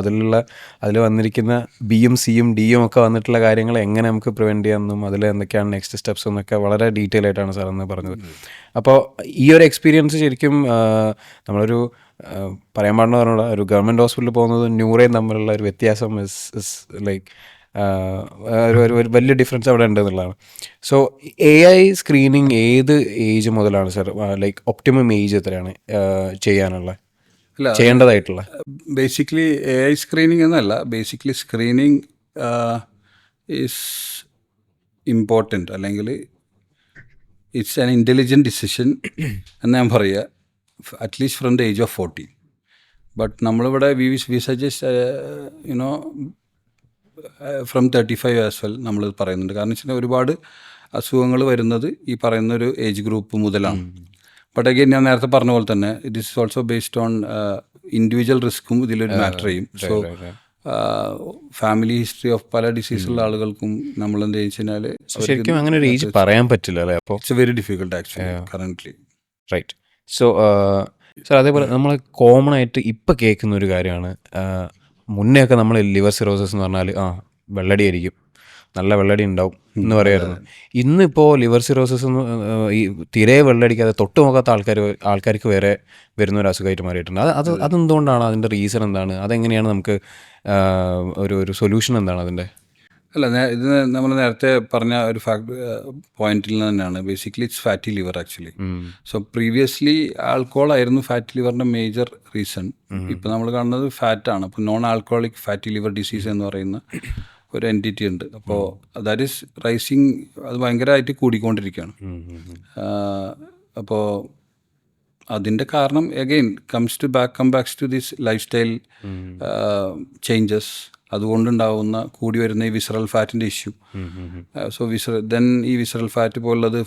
അതിൽ വന്നിരിക്കുന്ന ബിയും സിയും ഡിയും ഒക്കെ വന്നിട്ടുള്ള കാര്യങ്ങൾ എങ്ങനെ നമുക്ക് പ്രിവെൻറ്റ് ചെയ്യാമെന്നും അതിൽ എന്തൊക്കെയാണ് നെക്സ്റ്റ് സ്റ്റെപ്സ് എന്നൊക്കെ വളരെ ഡീറ്റെയിൽ ആയിട്ടാണ് സാർ എന്ന് പറഞ്ഞത്. അപ്പോൾ ഈ ഒരു എക്സ്പീരിയൻസ് ശരിക്കും നമ്മളൊരു പറയാൻ പാടുന്ന പറഞ്ഞാൽ ഒരു ഗവൺമെൻറ് ഹോസ്പിറ്റലിൽ പോകുന്നത് ന്യൂറയും തമ്മിലുള്ള ഒരു വ്യത്യാസം ഇസ് ലൈക്ക് ഒരു വലിയ ഡിഫറൻസ് അവിടെ ഉണ്ട് എന്നുള്ളതാണ്. സോ AI സ്ക്രീനിങ് ഏത് ഏജ് മുതലാണ് സാർ, ലൈക്ക് ഒപ്റ്റിമം ഏജ് എത്രയാണ് ചെയ്യേണ്ടതായിട്ടുള്ള? ബേസിക്കലി AI സ്ക്രീനിങ് എന്നല്ല, ബേസിക്കലി സ്ക്രീനിങ് ഈസ് ഇമ്പോർട്ടൻറ്റ്, അല്ലെങ്കിൽ ഇറ്റ്സ് ആൻ ഇൻ്റലിജൻറ്റ് ഡിസിഷൻ എന്ന് ഞാൻ പറയുക, at least from the age of 40. But നമ്മളിവിടെ we suggest you know from 35 as well നമ്മൾ പറയുന്നുണ്ട്. കാരണം വെച്ചാൽ ഒരുപാട് അസുഖങ്ങൾ വരുന്നത് ഈ പറയുന്ന ഒരു ഏജ് ഗ്രൂപ്പ് മുതലാണ്. ബട്ട് അഗെയിൻ ഞാൻ നേരത്തെ പറഞ്ഞ പോലെ തന്നെ it is also based on individual റിസ്ക്കും ഇതിലൊരു മാറ്റർ ചെയ്യും. സോ ഫാമിലി ഹിസ്റ്ററി ഓഫ് പല ഡിസീസുള്ള ആളുകൾക്കും നമ്മൾ എന്ത് വെച്ചാൽ ശരിക്കും അങ്ങനെ ഒരു ഏജ് പറയാൻ പറ്റില്ല അല്ലേ. അപ്പോൾ it's very difficult actually currently. Right. So sir അതേപോലെ നമ്മൾ കോമൺ ആയിട്ട് ഇപ്പം കേൾക്കുന്ന ഒരു കാര്യമാണ്, മുന്നെയൊക്കെ നമ്മൾ ലിവർ സിറോസിസ് എന്ന് പറഞ്ഞാൽ വെള്ളടി ആയിരിക്കും, നല്ല വെള്ളടി ഉണ്ടാവും എന്ന് പറയായിരുന്നു. ഇന്നിപ്പോൾ ലിവർ സിറോസിസ് ഈ തീരെ വെള്ളടിക്കാതെ തൊട്ട് നോക്കാത്ത ആൾക്കാർക്ക് വരെ വരുന്ന ഒരു അസുഖമായിട്ട് മാറിയിട്ടുണ്ട്. അതെന്തുകൊണ്ടാണ്? അതിൻ്റെ റീസൺ എന്താണ്? അതെങ്ങനെയാണ് നമുക്ക് ഒരു സൊല്യൂഷൻ എന്താണ് അതിൻ്റെ? അല്ല, ഇത് നമ്മൾ നേരത്തെ പറഞ്ഞ ഒരു പോയിന്റിൽ നിന്ന് തന്നെയാണ്. Basically it's fatty liver actually. So previously alcohol ആയിരുന്നു ഫാറ്റി ലിവറിൻ്റെ മേജർ റീസൺ. ഇപ്പം നമ്മൾ കാണുന്നത് ഫാറ്റാണ്. അപ്പോൾ non alcoholic fatty liver disease എന്ന് പറയുന്ന ഒരു എൻറ്റിറ്റി ഉണ്ട്. അപ്പോൾ ദാറ്റ് ഈസ് റൈസിങ്, അത് ഭയങ്കരമായിട്ട് കൂടിക്കൊണ്ടിരിക്കുകയാണ്. അപ്പോൾ അതിൻ്റെ കാരണം again come backs to this lifestyle changes. അതുകൊണ്ടുണ്ടാവുന്ന കൂടി വരുന്ന ഈ വിസറൽ ഫാറ്റിൻ്റെ ഇഷ്യൂ. സോ ഈ വിസറൽ ഫാറ്റ് പോലുള്ളത്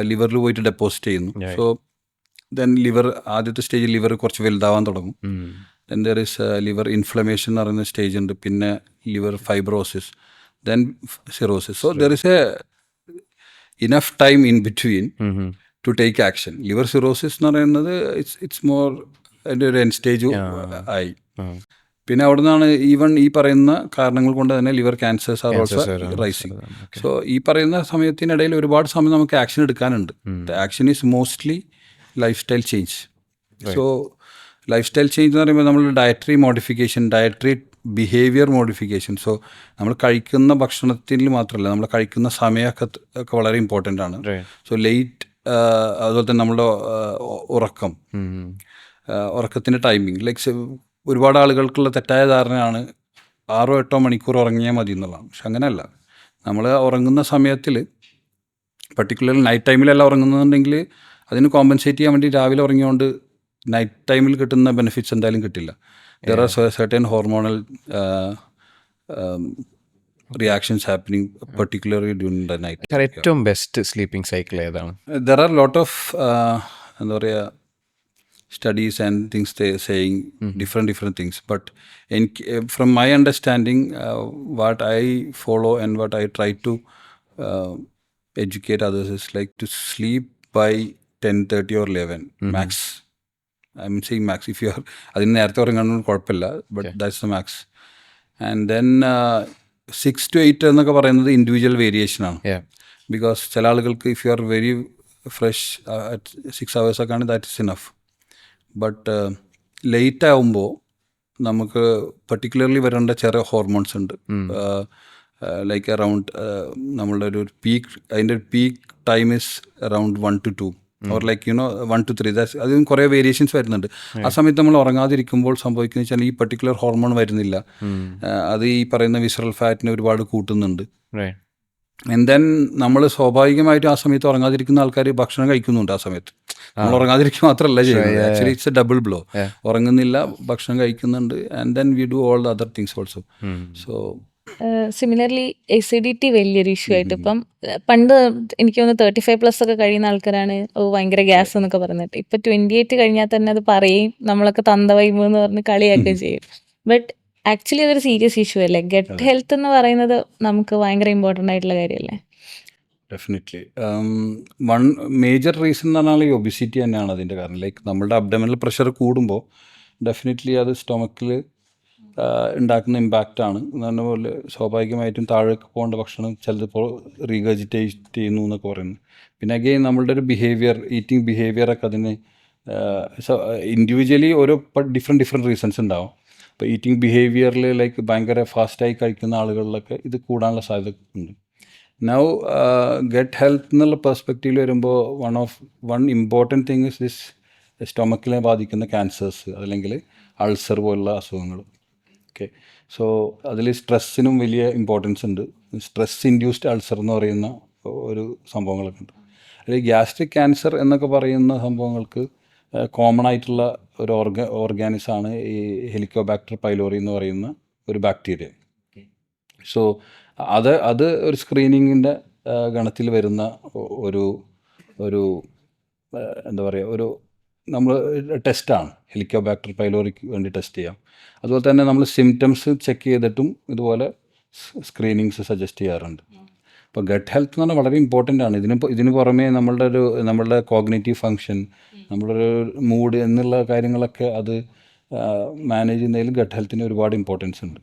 ലിവറിൽ പോയിട്ട് ഡെപ്പോസിറ്റ് ചെയ്യുന്നു. സോ ദെൻ ലിവർ, ആദ്യത്തെ സ്റ്റേജിൽ ലിവർ കുറച്ച് വലുതാവാൻ തുടങ്ങും. Then there is liver inflammation എന്ന് പറയുന്ന സ്റ്റേജ് ഉണ്ട്. പിന്നെ liver fibrosis, then cirrhosis. So there is A enough time in between two take action. Liver cirrhosis എന്ന് പറയുന്നത് ഇറ്റ്സ് മോർ അതിൻ്റെ ഒരു എൻഡ് സ്റ്റേജ് ആയി. പിന്നെ അവിടെ നിന്നാണ് ഈവൺ ഈ പറയുന്ന കാരണങ്ങൾ കൊണ്ട് തന്നെ liver cancers are also rising. So ഈ പറയുന്ന സമയത്തിനിടയിൽ ഒരുപാട് സമയം നമുക്ക് ആക്ഷൻ എടുക്കാനുണ്ട്. The action is mostly lifestyle change. So lifestyle change എന്ന് പറയുമ്പോൾ നമ്മൾ dietary modification, dietary behaviour modification. സോ നമ്മൾ കഴിക്കുന്ന ഭക്ഷണത്തിൽ മാത്രമല്ല, നമ്മൾ കഴിക്കുന്ന സമയമൊക്കെ വളരെ ഇമ്പോർട്ടൻ്റ് ആണ്. സോ ലേറ്റ്, അതുപോലെ തന്നെ നമ്മുടെ ഉറക്കത്തിൻ്റെ ടൈമിങ്, ലൈക്ക് ഒരുപാട് ആളുകൾക്കുള്ള തെറ്റായ ധാരണയാണ് 6-8 മണിക്കൂർ ഉറങ്ങിയാൽ മതി എന്നുള്ളതാണ്. പക്ഷെ അങ്ങനെയല്ല. നമ്മൾ ഉറങ്ങുന്ന സമയത്തിൽ, പർട്ടിക്കുലർലി നൈറ്റ് ടൈമിലല്ല ഉറങ്ങുന്നുണ്ടെങ്കിൽ അതിന് കോമ്പൻസേറ്റ് ചെയ്യാൻ വേണ്ടി രാവിലെ ഉറങ്ങിയോണ്ട് നൈറ്റ് ടൈമിൽ കിട്ടുന്ന ബെനിഫിറ്റ്സ് എന്തായാലും കിട്ടില്ല. There are certain hormonal reactions happening particularly during the night. ഏറ്റവും ബെസ്റ്റ് സ്ലീപ്പിംഗ് സൈക്കിൾ ഏതാണ്? ദർ ആർ ലോട്ട് ഓഫ് എന്താ പറയുക studies and things they saying different things, but from my understanding, what I follow and what I try to educate others is like to sleep by 10:30 or 11 max. I'm saying max. If you are adin nerthe urangannu kuഴപ്പമില്ല, but that's the max. And then 6 to 8 എന്നൊക്കെ പറയുന്നത് individual variation ആണ്. Because ചില ആളുകൾക്ക് if you are very fresh at 6 hours ഒക്കെ ആണ്, that is enough. But late ആവുമ്പോൾ നമുക്ക് particularly വരേണ്ട ചെറിയ ഹോർമോൺസ് ഉണ്ട്. ലൈക്ക് അറൗണ്ട് നമ്മളുടെ ഒരു പീക്ക്, അതിൻ്റെ ഒരു peak time is around 1 to 2 or like 1 to 3. അതിന് കുറേ വേരിയേഷൻസ് വരുന്നുണ്ട്. ആ സമയത്ത് നമ്മൾ ഉറങ്ങാതിരിക്കുമ്പോൾ സംഭവിക്കുന്നത് വെച്ചാൽ ഈ പർട്ടിക്കുലർ ഹോർമോൺ വരുന്നില്ല. അത് ഈ പറയുന്ന വിസറൽ ഫാറ്റിനെ ഒരുപാട് കൂട്ടുന്നുണ്ട്. ആൻഡ് ദെൻ നമ്മൾ സ്വാഭാവികമായിട്ടും ആ സമയത്ത് ഉറങ്ങാതിരിക്കുന്ന ആൾക്കാർ ഭക്ഷണം കഴിക്കുന്നുണ്ട്. ആ സമയത്ത് നമ്മൾ ഉറങ്ങാതിരിക്കുക മാത്രമല്ല ചെയ്യുന്നത്. Actually it's a double blow. ഉറങ്ങുന്നില്ല, ഭക്ഷണം കഴിക്കുന്നുണ്ട്, and then we do all the other things also. So similarly acidity വലിയൊരു ഇഷ്യൂ ആയിട്ട് ഇപ്പം പണ്ട് എനിക്ക് തോന്നുന്നു 35+ ഒക്കെ കഴിയുന്ന ആൾക്കാരാണ് ഭയങ്കര ഗ്യാസ് എന്നൊക്കെ പറഞ്ഞിട്ട്. ഇപ്പം 28 കഴിഞ്ഞാൽ തന്നെ അത് പറയും, നമ്മളൊക്കെ തന്തവൈമ് എന്ന് പറഞ്ഞ് കളിയൊക്കെ ചെയ്യും. ബട്ട് ആക്ച്വലി അതൊരു സീരിയസ് ഇഷ്യൂ അല്ലേ? ഗട്ട് ഹെൽത്ത് എന്ന് പറയുന്നത് നമുക്ക് ഭയങ്കര ഇമ്പോർട്ടൻ്റ് ആയിട്ടുള്ള കാര്യമല്ലേ? ഡെഫിനറ്റ്ലി. വൺ മേജർ റീസൺ എന്ന് പറഞ്ഞാൽ ഈ ഒബിസിറ്റി തന്നെയാണ് അതിൻ്റെ കാരണം. ലൈക്ക് നമ്മളുടെ അബ്ഡമിനൽ പ്രഷർ കൂടുമ്പോൾ ഡെഫിനറ്റ്ലി അത് സ്റ്റൊമക്കിൽ ഉണ്ടാക്കുന്ന ഇമ്പാക്റ്റാണ്. എന്ന് പറഞ്ഞ പോലെ സ്വാഭാവികമായിട്ടും താഴേക്ക് പോകേണ്ട ഭക്ഷണം ചിലപ്പോൾ റീഗജിറ്റേറ്റ് ചെയ്യുന്നു എന്നൊക്കെ പറയുന്നു. പിന്നെ അഗെയിൻ നമ്മളുടെ ഒരു ബിഹേവിയർ, ഈറ്റിംഗ് ബിഹേവിയറൊക്കെ അതിന് ഇൻഡിവിജ്വലി ഓരോ ഡിഫറെൻറ്റ് റീസൺസ് ഉണ്ടാവും. ഇപ്പോൾ ഈറ്റിംഗ് ബിഹേവിയറിൽ ലൈക്ക് ഭയങ്കര ഫാസ്റ്റായി കഴിക്കുന്ന ആളുകളിലൊക്കെ ഇത് കൂടാനുള്ള സാധ്യത ഉണ്ട്. നൗ ഗട്ട് ഹെൽത്ത് എന്നുള്ള പെർസ്പെക്റ്റീവിൽ വരുമ്പോൾ one important thing is this സ്റ്റൊമക്കിനെ ബാധിക്കുന്ന ക്യാൻസേഴ്സ് അല്ലെങ്കിൽ അൾസർ പോലുള്ള അസുഖങ്ങൾ. ഓക്കെ, സോ അതിൽ സ്ട്രെസ്സിനും വലിയ ഇമ്പോർട്ടൻസ് ഉണ്ട്. സ്ട്രെസ് ഇൻഡ്യൂസ്ഡ് അൾസർ എന്ന് പറയുന്ന ഒരു സംഭവങ്ങളൊക്കെ ഉണ്ട്. അല്ലെങ്കിൽ ഗ്യാസ്ട്രിക് ക്യാൻസർ എന്നൊക്കെ പറയുന്ന സംഭവങ്ങൾക്ക് കോമൺ ആയിട്ടുള്ള ഒരു ഓർഗാനിസാണ് ഈ ഹെലിക്കോബാക്ടർ പൈലോറി എന്ന് പറയുന്ന ഒരു ബാക്ടീരിയ. സോ അത് ഒരു സ്ക്രീനിങ്ങിൻ്റെ ഗണത്തിൽ വരുന്ന ഒരു എന്താ പറയുക, ഒരു നമ്മൾ ടെസ്റ്റാണ്. ഹെലിക്കോബാക്ടർ പൈലോറിക്ക് വേണ്ടി ടെസ്റ്റ് ചെയ്യാം. അതുപോലെ തന്നെ നമ്മൾ സിംറ്റംസ് ചെക്ക് ചെയ്തിട്ടും ഇതുപോലെ സ്ക്രീനിങ്സ് സജസ്റ്റ് ചെയ്യാറുണ്ട്. അപ്പോൾ ഗട്ട് ഹെൽത്ത് എന്ന് പറഞ്ഞാൽ വളരെ ഇമ്പോർട്ടൻ്റ് ആണ്. ഇതിന് പുറമേ നമ്മളുടെ കോഗ്നേറ്റീവ് ഫങ്ഷൻ, നമ്മുടെ ഒരു മൂഡ് എന്നുള്ള കാര്യങ്ങളൊക്കെ അത് മാനേജ് ചെയ്യുന്നതിൽ ഗട്ട് ഹെൽത്തിന് ഒരുപാട് ഇമ്പോർട്ടൻസ് ഉണ്ട്.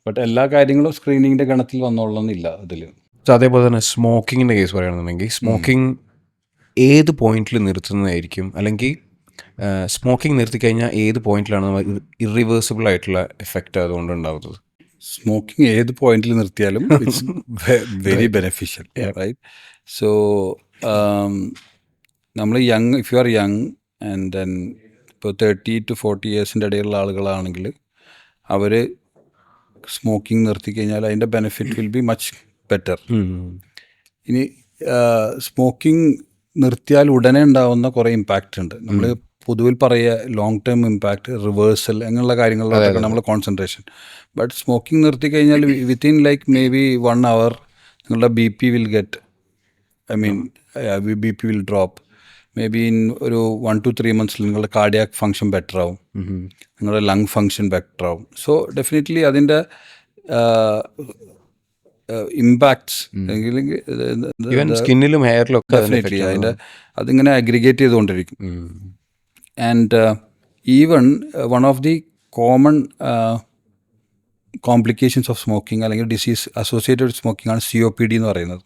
ബട്ട് എല്ലാ കാര്യങ്ങളും സ്ക്രീനിങ്ങിൻ്റെ ഗണത്തിൽ വന്നോളണമെന്നില്ല അതിൽ. സോ അതേപോലെ തന്നെ സ്മോക്കിങ്ങിൻ്റെ കേസ് പറയുകയാണെന്നുണ്ടെങ്കിൽ സ്മോക്കിംഗ് ഏത് പോയിന്റിൽ നിർത്തുന്നതായിരിക്കും, അല്ലെങ്കിൽ സ്മോക്കിംഗ് നിർത്തിക്കഴിഞ്ഞാൽ ഏത് പോയിന്റിലാണ് ഇറിവേഴ്സിബിൾ ആയിട്ടുള്ള എഫക്റ്റ് അതുകൊണ്ട് ഉണ്ടാകുന്നത്? സ്മോക്കിംഗ് ഏത് പോയിന്റിൽ നിർത്തിയാലും it's very beneficial, right? So നമ്മൾ if you are young and then ഇപ്പോൾ 30 to 40 ഇയേഴ്സിൻ്റെ ഇടയിലുള്ള ആളുകളാണെങ്കിൽ അവർ സ്മോക്കിംഗ് നിർത്തി കഴിഞ്ഞാൽ അതിൻ്റെ benefit will be much better. ഇനി സ്മോക്കിംഗ് നിർത്തിയാൽ ഉടനെ ഉണ്ടാവുന്ന കുറേ ഇമ്പാക്റ്റ് ഉണ്ട്. നമ്മൾ പൊതുവിൽ പറയുക ലോങ് ടേം ഇമ്പാക്റ്റ്, റിവേഴ്സൽ അങ്ങനെയുള്ള കാര്യങ്ങളിലൊക്കെ നമ്മൾ കോൺസെൻട്രേഷൻ. ബട്ട് സ്മോക്കിംഗ് നിർത്തി കഴിഞ്ഞാൽ within like may be 1 hour നിങ്ങളുടെ BP will get BP will drop. May be in ഒരു 1 to 3 months നിങ്ങളുടെ കാർഡിയാക് ഫങ്ഷൻ ബെറ്റർ ആവും, നിങ്ങളുടെ ലങ് ഫങ്ഷൻ ബെറ്റർ ആവും. സോ ഡെഫിനറ്റ്ലി അതിൻ്റെ ഇമ്പാക്ട്സ് സ്കിന്നിലും ഹെയറിലും ഒക്കെ ഡെഫിനറ്റ്ലി അതിൻ്റെ അതിങ്ങനെ അഗ്രിഗേറ്റ് ചെയ്തുകൊണ്ടിരിക്കും. And even one of the common complications of smoking അല്ലെങ്കിൽ ഡിസീസ് അസോസിയേറ്റഡ് വിത്ത് സ്മോക്കിംഗ് ആണ് COPD എന്ന് പറയുന്നത്.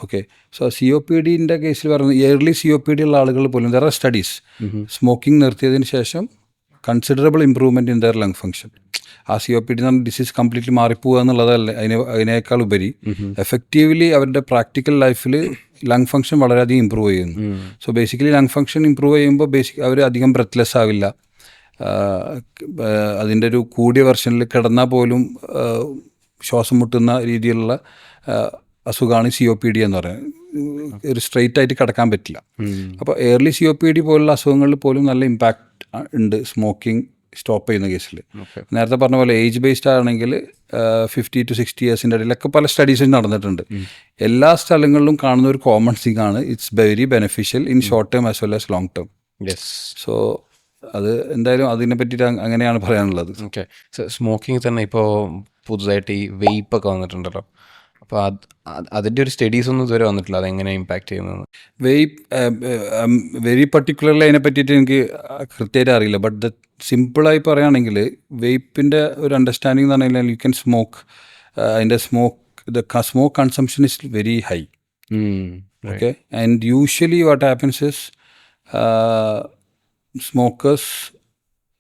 ഓക്കെ, സോ COPDൻ്റെ കേസിൽ പറയുന്നത് ഇയർലി COPD ഉള്ള ആളുകൾ പോലും ദർ ആർ സ്റ്റഡീസ് സ്മോക്കിംഗ് നിർത്തിയതിന് ശേഷം considerable improvement in there lung function. ആ COPD എന്ന് പറഞ്ഞ ഡിസീസ് കംപ്ലീറ്റ്ലി മാറിപ്പോവുക എന്നുള്ളതല്ല, അതിനേക്കാൾ ഉപരി എഫക്റ്റീവ്ലി അവരുടെ പ്രാക്ടിക്കൽ ലൈഫിൽ ലങ് ഫങ്ഷൻ വളരെയധികം ഇമ്പ്രൂവ് ചെയ്യുന്നു. So basically lung function improve ചെയ്യുമ്പോൾ അവർ അധികം ബ്രെത്ത്ലെസ് ആവില്ല. അതിൻ്റെ ഒരു കൂടിയ വെർഷനിൽ കിടന്നാൽ പോലും ശ്വാസം മുട്ടുന്ന രീതിയിലുള്ള അസുഖമാണ് COPD എന്ന് പറയുന്നത്. ഒരു സ്ട്രെയിറ്റ് ആയിട്ട് കിടക്കാൻ പറ്റില്ല. അപ്പോൾ ഏർലി COPD പോലുള്ള അസുഖങ്ങളിൽ പോലും നല്ല ഇമ്പാക്റ്റ് ഉണ്ട് സ്മോക്കിംഗ് സ്റ്റോപ്പ് ചെയ്യുന്ന കേസിൽ. നേരത്തെ പറഞ്ഞ പോലെ ഏജ് ബേസ്ഡ് ആണെങ്കിൽ 50 to 60 yearsൻ്റെ ഇടയിലൊക്കെ പല സ്റ്റഡീസും നടന്നിട്ടുണ്ട്. എല്ലാ സ്ഥലങ്ങളിലും കാണുന്ന ഒരു കോമൺ തിങ് ആണ് it's very beneficial in short term as well as long term. So അത് എന്തായാലും അതിനെ പറ്റിയിട്ട് അങ്ങനെയാണ് പറയാനുള്ളത്. ഓക്കെ, സ്മോക്കിംഗ് തന്നെ ഇപ്പോൾ പുതുതായിട്ട് ഈ വെയ്പ്പൊക്കെ വന്നിട്ടുണ്ടല്ലോ, അപ്പോൾ അതിൻ്റെ ഒരു സ്റ്റഡീസ് ഒന്നും ഇതുവരെ വന്നിട്ടില്ല, അതെങ്ങനെ ഇമ്പാക്ട് ചെയ്യുന്നത്. വെയ്പ്പ് വെരി പർട്ടിക്കുലർലി അതിനെ പറ്റിയിട്ട് എനിക്ക് കൃത്യമായിട്ട് അറിയില്ല. ബട്ട് ദ സിമ്പിളായി പറയുകയാണെങ്കിൽ വെയ്പ്പിൻ്റെ ഒരു അണ്ടർസ്റ്റാൻഡിങ് എന്ന് പറഞ്ഞു കഴിഞ്ഞാൽ യു ക്യാൻ സ്മോക്ക്, അതിൻ്റെ smoke consumption is very high. Okay, and usually what happens is smokers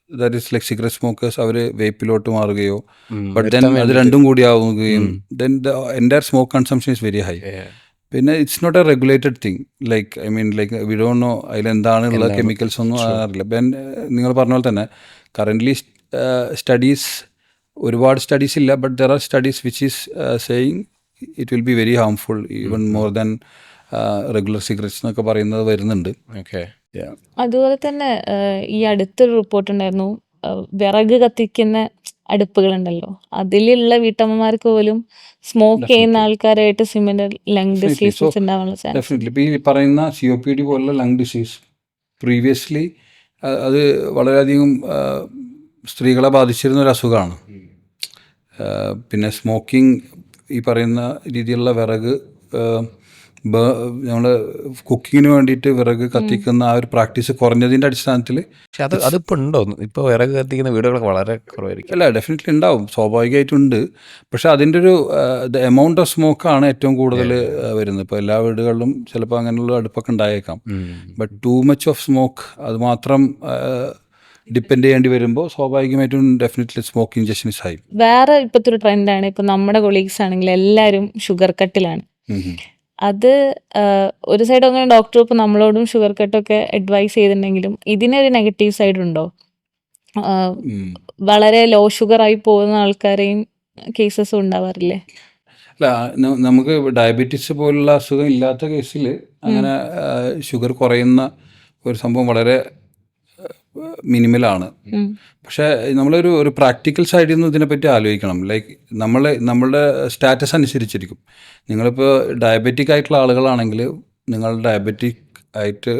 that is like cigarette smokers അവർ വേപ്പിലോട്ട് മാറുകയോ ബട്ട് ദെൻ അത് രണ്ടും കൂടി ആവുകയും then the entire smoke consumption is very high. പിന്നെ it's not a regulated thing, like we don't know അതിലെന്താണുള്ള chemicals ഒന്നും അറിയില്ല. ദെൻ നിങ്ങൾ പറഞ്ഞ പോലെ തന്നെ കറൻ്റ്ലി സ്റ്റഡീസ് ഒരുപാട് സ്റ്റഡീസ് ഇല്ല, but there are studies which is saying it will be very harmful even more than regular cigarettes എന്നൊക്കെ പറയുന്നത് വരുന്നുണ്ട്. ഓക്കെ, അതുപോലെ തന്നെ ഈ അടുത്തൊരു റിപ്പോർട്ട് ഉണ്ടായിരുന്നു, വിറക് കത്തിക്കുന്ന അടുപ്പുകളുണ്ടല്ലോ അതിലുള്ള വീട്ടമ്മമാർക്ക് പോലും സ്മോക്ക് ചെയ്യുന്ന ആൾക്കാരായിട്ട് സിമിലർ ലങ് ഡിസീസസ് ഉണ്ടാവാനുള്ള ചാൻസ്. ഡെഫിനറ്റ്ലി ഇപ്പോൾ ഈ പറയുന്ന COPD പോലുള്ള ലങ് ഡിസീസ് പ്രീവിയസ്ലി അത് വളരെയധികം സ്ത്രീകളെ ബാധിച്ചിരുന്ന ഒരു അസുഖമാണ്. പിന്നെ സ്മോക്കിംഗ് ഈ പറയുന്ന രീതിയിലുള്ള വിറക് നമ്മൾ കുക്കിങ്ങിന് വേണ്ടിയിട്ട് വിറക് കത്തിക്കുന്ന ആ ഒരു പ്രാക്ടീസ് കുറഞ്ഞതിൻ്റെ അടിസ്ഥാനത്തിൽ. പക്ഷെ അതിപ്പോൾ ഉണ്ടോ? ഇപ്പോൾ വിറക് കത്തിക്കുന്ന വീടുകളൊക്കെ വളരെ കുറവായിരിക്കും. അല്ല, ഡെഫിനറ്റ്ലി ഉണ്ടാവും, സ്വാഭാവികമായിട്ടുണ്ട്. പക്ഷെ അതിൻ്റെ ഒരു ദ എമൗണ്ട് ഓഫ് സ്മോക്കാണ് ഏറ്റവും കൂടുതൽ വരുന്നത്. ഇപ്പോൾ എല്ലാ വീടുകളിലും ചിലപ്പോൾ അങ്ങനെയുള്ള അടുപ്പൊക്കെ ഉണ്ടായേക്കാം. But too much of smoke അത് മാത്രം ഡിപ്പെൻഡ് ചെയ്യേണ്ടി വരുമ്പോൾ സ്വാഭാവികമായിട്ടും definitely smoke injection is high. വേറെ ഇപ്പോഴത്തെ ഒരു ട്രെൻഡാണ്, ഇപ്പോൾ നമ്മുടെ കൊളീഗ്സ് ആണെങ്കിൽ എല്ലാവരും ഷുഗർ കട്ടിലാണ്. അത് ഒരു സൈഡ് അങ്ങനെ ഡോക്ടർ ഇപ്പോൾ നമ്മളോടും ഷുഗർ കട്ടൊക്കെ അഡ്വൈസ് ചെയ്തിട്ടുണ്ടെങ്കിലും ഇതിനൊരു നെഗറ്റീവ് സൈഡ് ഉണ്ടോ? വളരെ ലോ ഷുഗർ ആയി പോകുന്ന ആൾക്കാരെയും കേസസും ഉണ്ടാവാറില്ലേ? അല്ല, നമുക്ക് ഡയബറ്റീസ് പോലുള്ള അസുഖം ഇല്ലാത്ത കേസിൽ അങ്ങനെ ഷുഗർ കുറയുന്ന ഒരു സംഭവം വളരെ മിനിമലാണ്. പക്ഷേ നമ്മളൊരു പ്രാക്ടിക്കൽ സൈഡിൽ നിന്ന് ഇതിനെപ്പറ്റി ആലോചിക്കണം. ലൈക്ക് നമ്മളുടെ സ്റ്റാറ്റസ് അനുസരിച്ചിരിക്കും. നിങ്ങളിപ്പോൾ ഡയബറ്റിക് ആയിട്ടുള്ള ആളുകളാണെങ്കിൽ നിങ്ങൾ ഡയബറ്റിക് ആയിട്ട്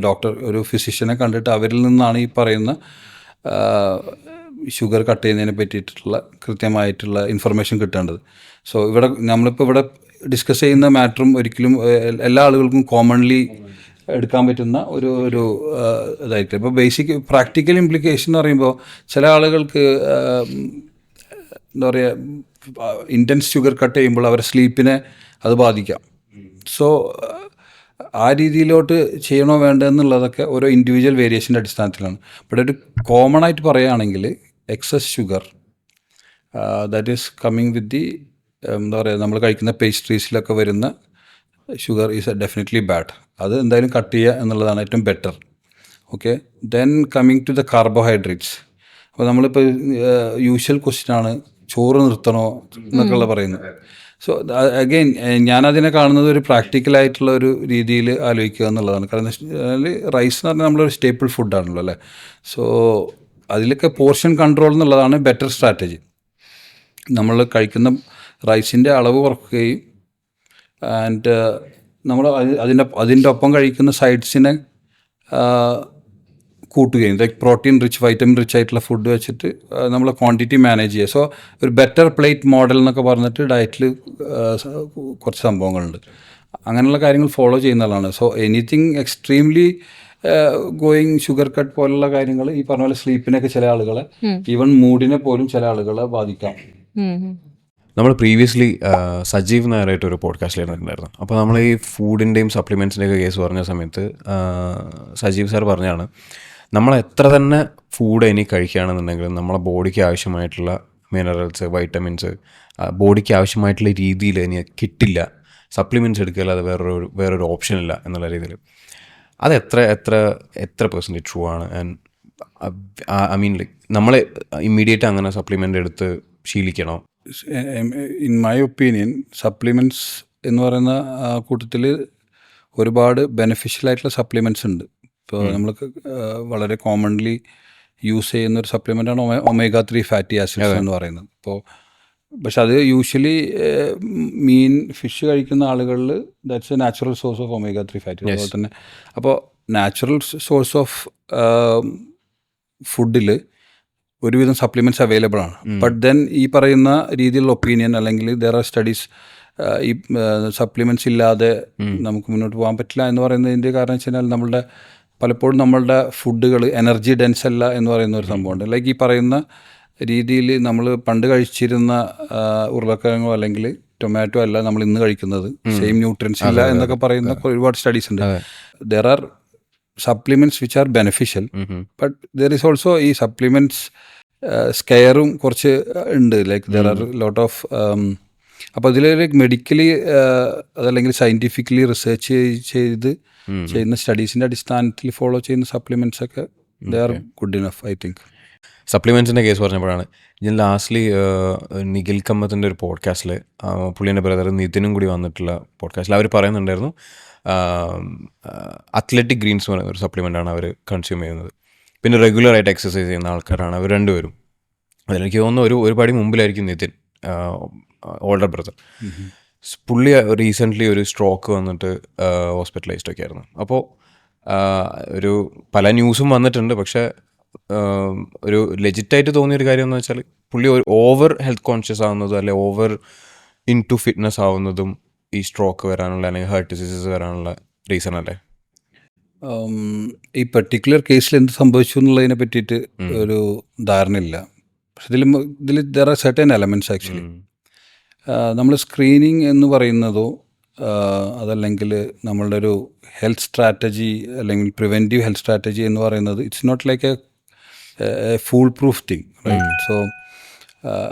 ഡോക്ടർ ഒരു ഫിസിഷ്യനെ കണ്ടിട്ട് അവരിൽ നിന്നാണ് ഈ പറയുന്ന ഷുഗർ കട്ട് ചെയ്യുന്നതിനെ പറ്റിയിട്ടുള്ള കൃത്യമായിട്ടുള്ള ഇൻഫർമേഷൻ കിട്ടേണ്ടത്. സോ നമ്മളിപ്പോൾ ഇവിടെ ഡിസ്കസ് ചെയ്യുന്ന മാറ്ററും ഒരിക്കലും എല്ലാ ആളുകൾക്കും കോമൺലി എടുക്കാൻ പറ്റുന്ന ഒരു ഇതായിട്ട്. ഇപ്പോൾ ബേസിക് പ്രാക്ടിക്കൽ ഇംപ്ലിക്കേഷൻ എന്ന് പറയുമ്പോൾ ചില ആളുകൾക്ക് എന്താ പറയുക ഇൻറ്റൻസ് ഷുഗർ കട്ട് ചെയ്യുമ്പോൾ അവരുടെ സ്ലീപ്പിനെ അത് ബാധിക്കാം. സോ ആ രീതിയിലോട്ട് ചെയ്യണോ വേണ്ടതെന്നുള്ളതൊക്കെ ഓരോ ഇൻഡിവിജ്വൽ വേരിയേഷൻ്റെ അടിസ്ഥാനത്തിലാണ്. ഇവിടെ ഒരു കോമൺ ആയിട്ട് പറയുകയാണെങ്കിൽ excess sugar that is coming with the എന്താ പറയുക നമ്മൾ കഴിക്കുന്ന പേസ്ട്രീസിലൊക്കെ വരുന്ന ഷുഗർ ഈസ് ഡെഫിനറ്റ്ലി ബാഡ്. അത് എന്തായാലും കട്ട് ചെയ്യുക എന്നുള്ളതാണ് ഏറ്റവും better. Okay, then coming to the carbohydrates. അപ്പോൾ നമ്മളിപ്പോൾ യൂഷ്വൽ ക്വസ്റ്റ്യനാണ് ചോറ് നിർത്തണോ എന്നൊക്കെയുള്ള പറയുന്നത്. സോ അഗെയിൻ ഞാനതിനെ കാണുന്നത് ഒരു പ്രാക്ടിക്കലായിട്ടുള്ള ഒരു രീതിയിൽ ആലോചിക്കുക എന്നുള്ളതാണ്. കാരണം റൈസ് എന്ന് പറഞ്ഞാൽ നമ്മളൊരു സ്റ്റേപ്പിൾ ഫുഡാണല്ലോ അല്ലേ. സോ അതിലൊക്കെ പോർഷൻ കൺട്രോൾ എന്നുള്ളതാണ് ബെറ്റർ സ്ട്രാറ്റജി. നമ്മൾ കഴിക്കുന്ന റൈസിൻ്റെ അളവ് കുറയ്ക്കുകയും ആൻഡ് നമ്മൾ അതിൻ്റെ ഒപ്പം കഴിക്കുന്ന സൈഡ്സിനെ കൂട്ടുകയും, like protein rich, vitamin rich ആയിട്ടുള്ള ഫുഡ് വെച്ചിട്ട് നമ്മൾ ക്വാണ്ടിറ്റി മാനേജ് ചെയ്യുക. സോ ഒരു ബെറ്റർ പ്ലേറ്റ് മോഡൽ എന്നൊക്കെ പറഞ്ഞിട്ട് ഡയറ്റിൽ കുറച്ച് സംഭവങ്ങളുണ്ട്. അങ്ങനെയുള്ള കാര്യങ്ങൾ ഫോളോ ചെയ്യുന്നതാണ്. So anything extremely going sugar cut പോലുള്ള കാര്യങ്ങൾ ഈ പറഞ്ഞ പോലെ സ്ലീപ്പിനൊക്കെ ചില ആളുകളെ, ഈവൻ മൂഡിനെ പോലും ചില ആളുകളെ ബാധിക്കാം. നമ്മൾ പ്രീവിയസ്ലി സജീവ് നായരായിട്ട് ഒരു പോഡ്കാസ്റ്റിൽ ഇരുന്നിട്ടുണ്ടായിരുന്നു. അപ്പോൾ നമ്മൾ ഈ ഫുഡിൻ്റെയും സപ്ലിമെൻറ്റ്സിൻ്റെയൊക്കെ കേസ് പറഞ്ഞ സമയത്ത് സജീവ് സാർ പറഞ്ഞാണ്, നമ്മൾ എത്ര തന്നെ ഫുഡ് ഇനി കഴിക്കുകയാണെന്നുണ്ടെങ്കിലും നമ്മളെ ബോഡിക്ക് ആവശ്യമായിട്ടുള്ള മിനറൽസ്, വൈറ്റമിൻസ് ബോഡിക്ക് ആവശ്യമായിട്ടുള്ള രീതിയിൽ ഇനി കിട്ടില്ല. സപ്ലിമെൻറ്റ്സ് എടുക്കുക അത് വേറൊരു ഓപ്ഷൻ ഇല്ല എന്നുള്ള രീതിയിൽ. അത് എത്ര പെർസെൻറ്റേജ് ട്രൂ ആണ്? ആൻഡ് ഐ മീൻ ലൈക്ക് നമ്മൾ ഇമ്മീഡിയറ്റ് അങ്ങനെ സപ്ലിമെൻ്റ് എടുത്ത് ശീലിക്കണോ? ഇൻ മൈ ഒപ്പീനിയൻ സപ്ലിമെൻറ്റ്സ് എന്ന് പറയുന്ന കൂട്ടത്തിൽ ഒരുപാട് ബെനിഫിഷ്യൽ ആയിട്ടുള്ള സപ്ലിമെൻറ്റ്സ് ഉണ്ട്. ഇപ്പോൾ നമ്മൾക്ക് വളരെ കോമൺലി യൂസ് ചെയ്യുന്ന ഒരു സപ്ലിമെൻ്റാണ് ഒമേഗ-3 ഫാറ്റി ആസിഡ്സ് എന്ന് പറയുന്നത്. പക്ഷെ അത് യൂഷ്വലി മീൻ, ഫിഷ് കഴിക്കുന്ന ആളുകളിൽ that's a natural source of omega three fatty. അതുപോലെ തന്നെ അപ്പോൾ നാച്ചുറൽ സോഴ്സ് ഓഫ് ഫുഡിൽ ഒരുവിധം സപ്ലിമെൻറ്റ്സ് അവൈലബിൾ ആണ്. ബട്ട് ദെൻ ഈ പറയുന്ന രീതിയിലുള്ള ഒപ്പീനിയൻ അല്ലെങ്കിൽ ദർ ആർ സ്റ്റഡീസ് ഈ സപ്ലിമെൻറ്റ്സ് ഇല്ലാതെ നമുക്ക് മുന്നോട്ട് പോകാൻ പറ്റില്ല എന്ന് പറയുന്നതിൻ്റെ കാരണം വെച്ച് കഴിഞ്ഞാൽ പലപ്പോഴും നമ്മളുടെ ഫുഡുകൾ എനർജി ഡെൻസ് അല്ല എന്ന് പറയുന്ന ഒരു സംഭവമുണ്ട്. ലൈക്ക് ഈ പറയുന്ന രീതിയിൽ നമ്മൾ പണ്ട് കഴിച്ചിരുന്ന ഉരുളക്കിഴങ്ങോ അല്ലെങ്കിൽ ടൊമാറ്റോ അല്ല നമ്മൾ ഇന്ന് കഴിക്കുന്നത്, സെയിം ന്യൂട്രിയൻസ് ഇല്ല എന്നൊക്കെ പറയുന്ന ഒരുപാട് സ്റ്റഡീസ് ഉണ്ട്. There are supplements which are beneficial, but there is also ഈ സപ്ലിമെൻറ്റ്സ് സ്കെയറും കുറച്ച് ഉണ്ട്. Like there are lot of അപ്പോൾ അതിൽ മെഡിക്കലി അതല്ലെങ്കിൽ സയൻറ്റിഫിക്കലി റിസർച്ച് ചെയ്ത് ചെയ്യുന്ന സ്റ്റഡീസിൻ്റെ അടിസ്ഥാനത്തിൽ ഫോളോ ചെയ്യുന്ന സപ്ലിമെൻറ്റ്സ് ഒക്കെ they are good enough I think. സപ്ലിമെൻറ്റ്സിൻ്റെ കേസ് പറഞ്ഞപ്പോഴാണ് ഞാൻ ലാസ്റ്റ്ലി നിഖിൽ കമ്മത്തിൻ്റെ ഒരു പോഡ്കാസ്റ്റിൽ പുള്ളിൻ്റെ ബ്രദർ നിതിനും കൂടി വന്നിട്ടുള്ള പോഡ്കാസ്റ്റിൽ അവർ പറയുന്നുണ്ടായിരുന്നു, അത്ലറ്റിക് ഗ്രീൻസ് എന്ന് പറയുന്ന ഒരു സപ്ലിമെൻ്റാണ് അവർ കൺസ്യൂം ചെയ്യുന്നത്. പിന്നെ റെഗുലറായിട്ട് എക്സസൈസ് ചെയ്യുന്ന ആൾക്കാരാണ് അവർ രണ്ടുപേരും. അതിലെനിക്ക് തോന്നുന്നു ഒരു പടി മുമ്പിലായിരിക്കും നിതിൻ, ഓൾഡർ ബ്രദർ. പുള്ളി റീസെൻ്റ്ലി ഒരു സ്ട്രോക്ക് വന്നിട്ട് ഹോസ്പിറ്റലൈസ്ഡ് ഒക്കെ ആയിരുന്നു. അപ്പോൾ ഒരു പല ന്യൂസും വന്നിട്ടുണ്ട്. പക്ഷേ ഒരു ലെജിറ്റായിട്ട് തോന്നിയൊരു കാര്യം എന്ന് വെച്ചാൽ പുള്ളി ഒരു ഓവർ ഹെൽത്ത് കോൺഷ്യസ് ആവുന്നതും അല്ലെ ഓവർ ഇൻ ടു ഫിറ്റ്നസ് ആവുന്നതും ഈ സ്ട്രോക്ക് വരാനുള്ള അല്ലെങ്കിൽ ഹാർട്ട് ഡിസീസസ് വരാനുള്ള റീസൺ അല്ലേ? ഈ പെർട്ടിക്കുലർ കേസിൽ എന്ത് സംഭവിച്ചു എന്നുള്ളതിനെ പറ്റിയിട്ട് ഒരു ധാരണയില്ല. പക്ഷെ ഇതിൽ there are certain elements actually. നമ്മൾ സ്ക്രീനിങ് എന്ന് പറയുന്നതോ അതല്ലെങ്കിൽ നമ്മളുടെ ഒരു ഹെൽത്ത് സ്ട്രാറ്റജി അല്ലെങ്കിൽ പ്രിവെൻറ്റീവ് ഹെൽത്ത് സ്ട്രാറ്റജി എന്ന് പറയുന്നത് it's not like a foolproof thing, right? So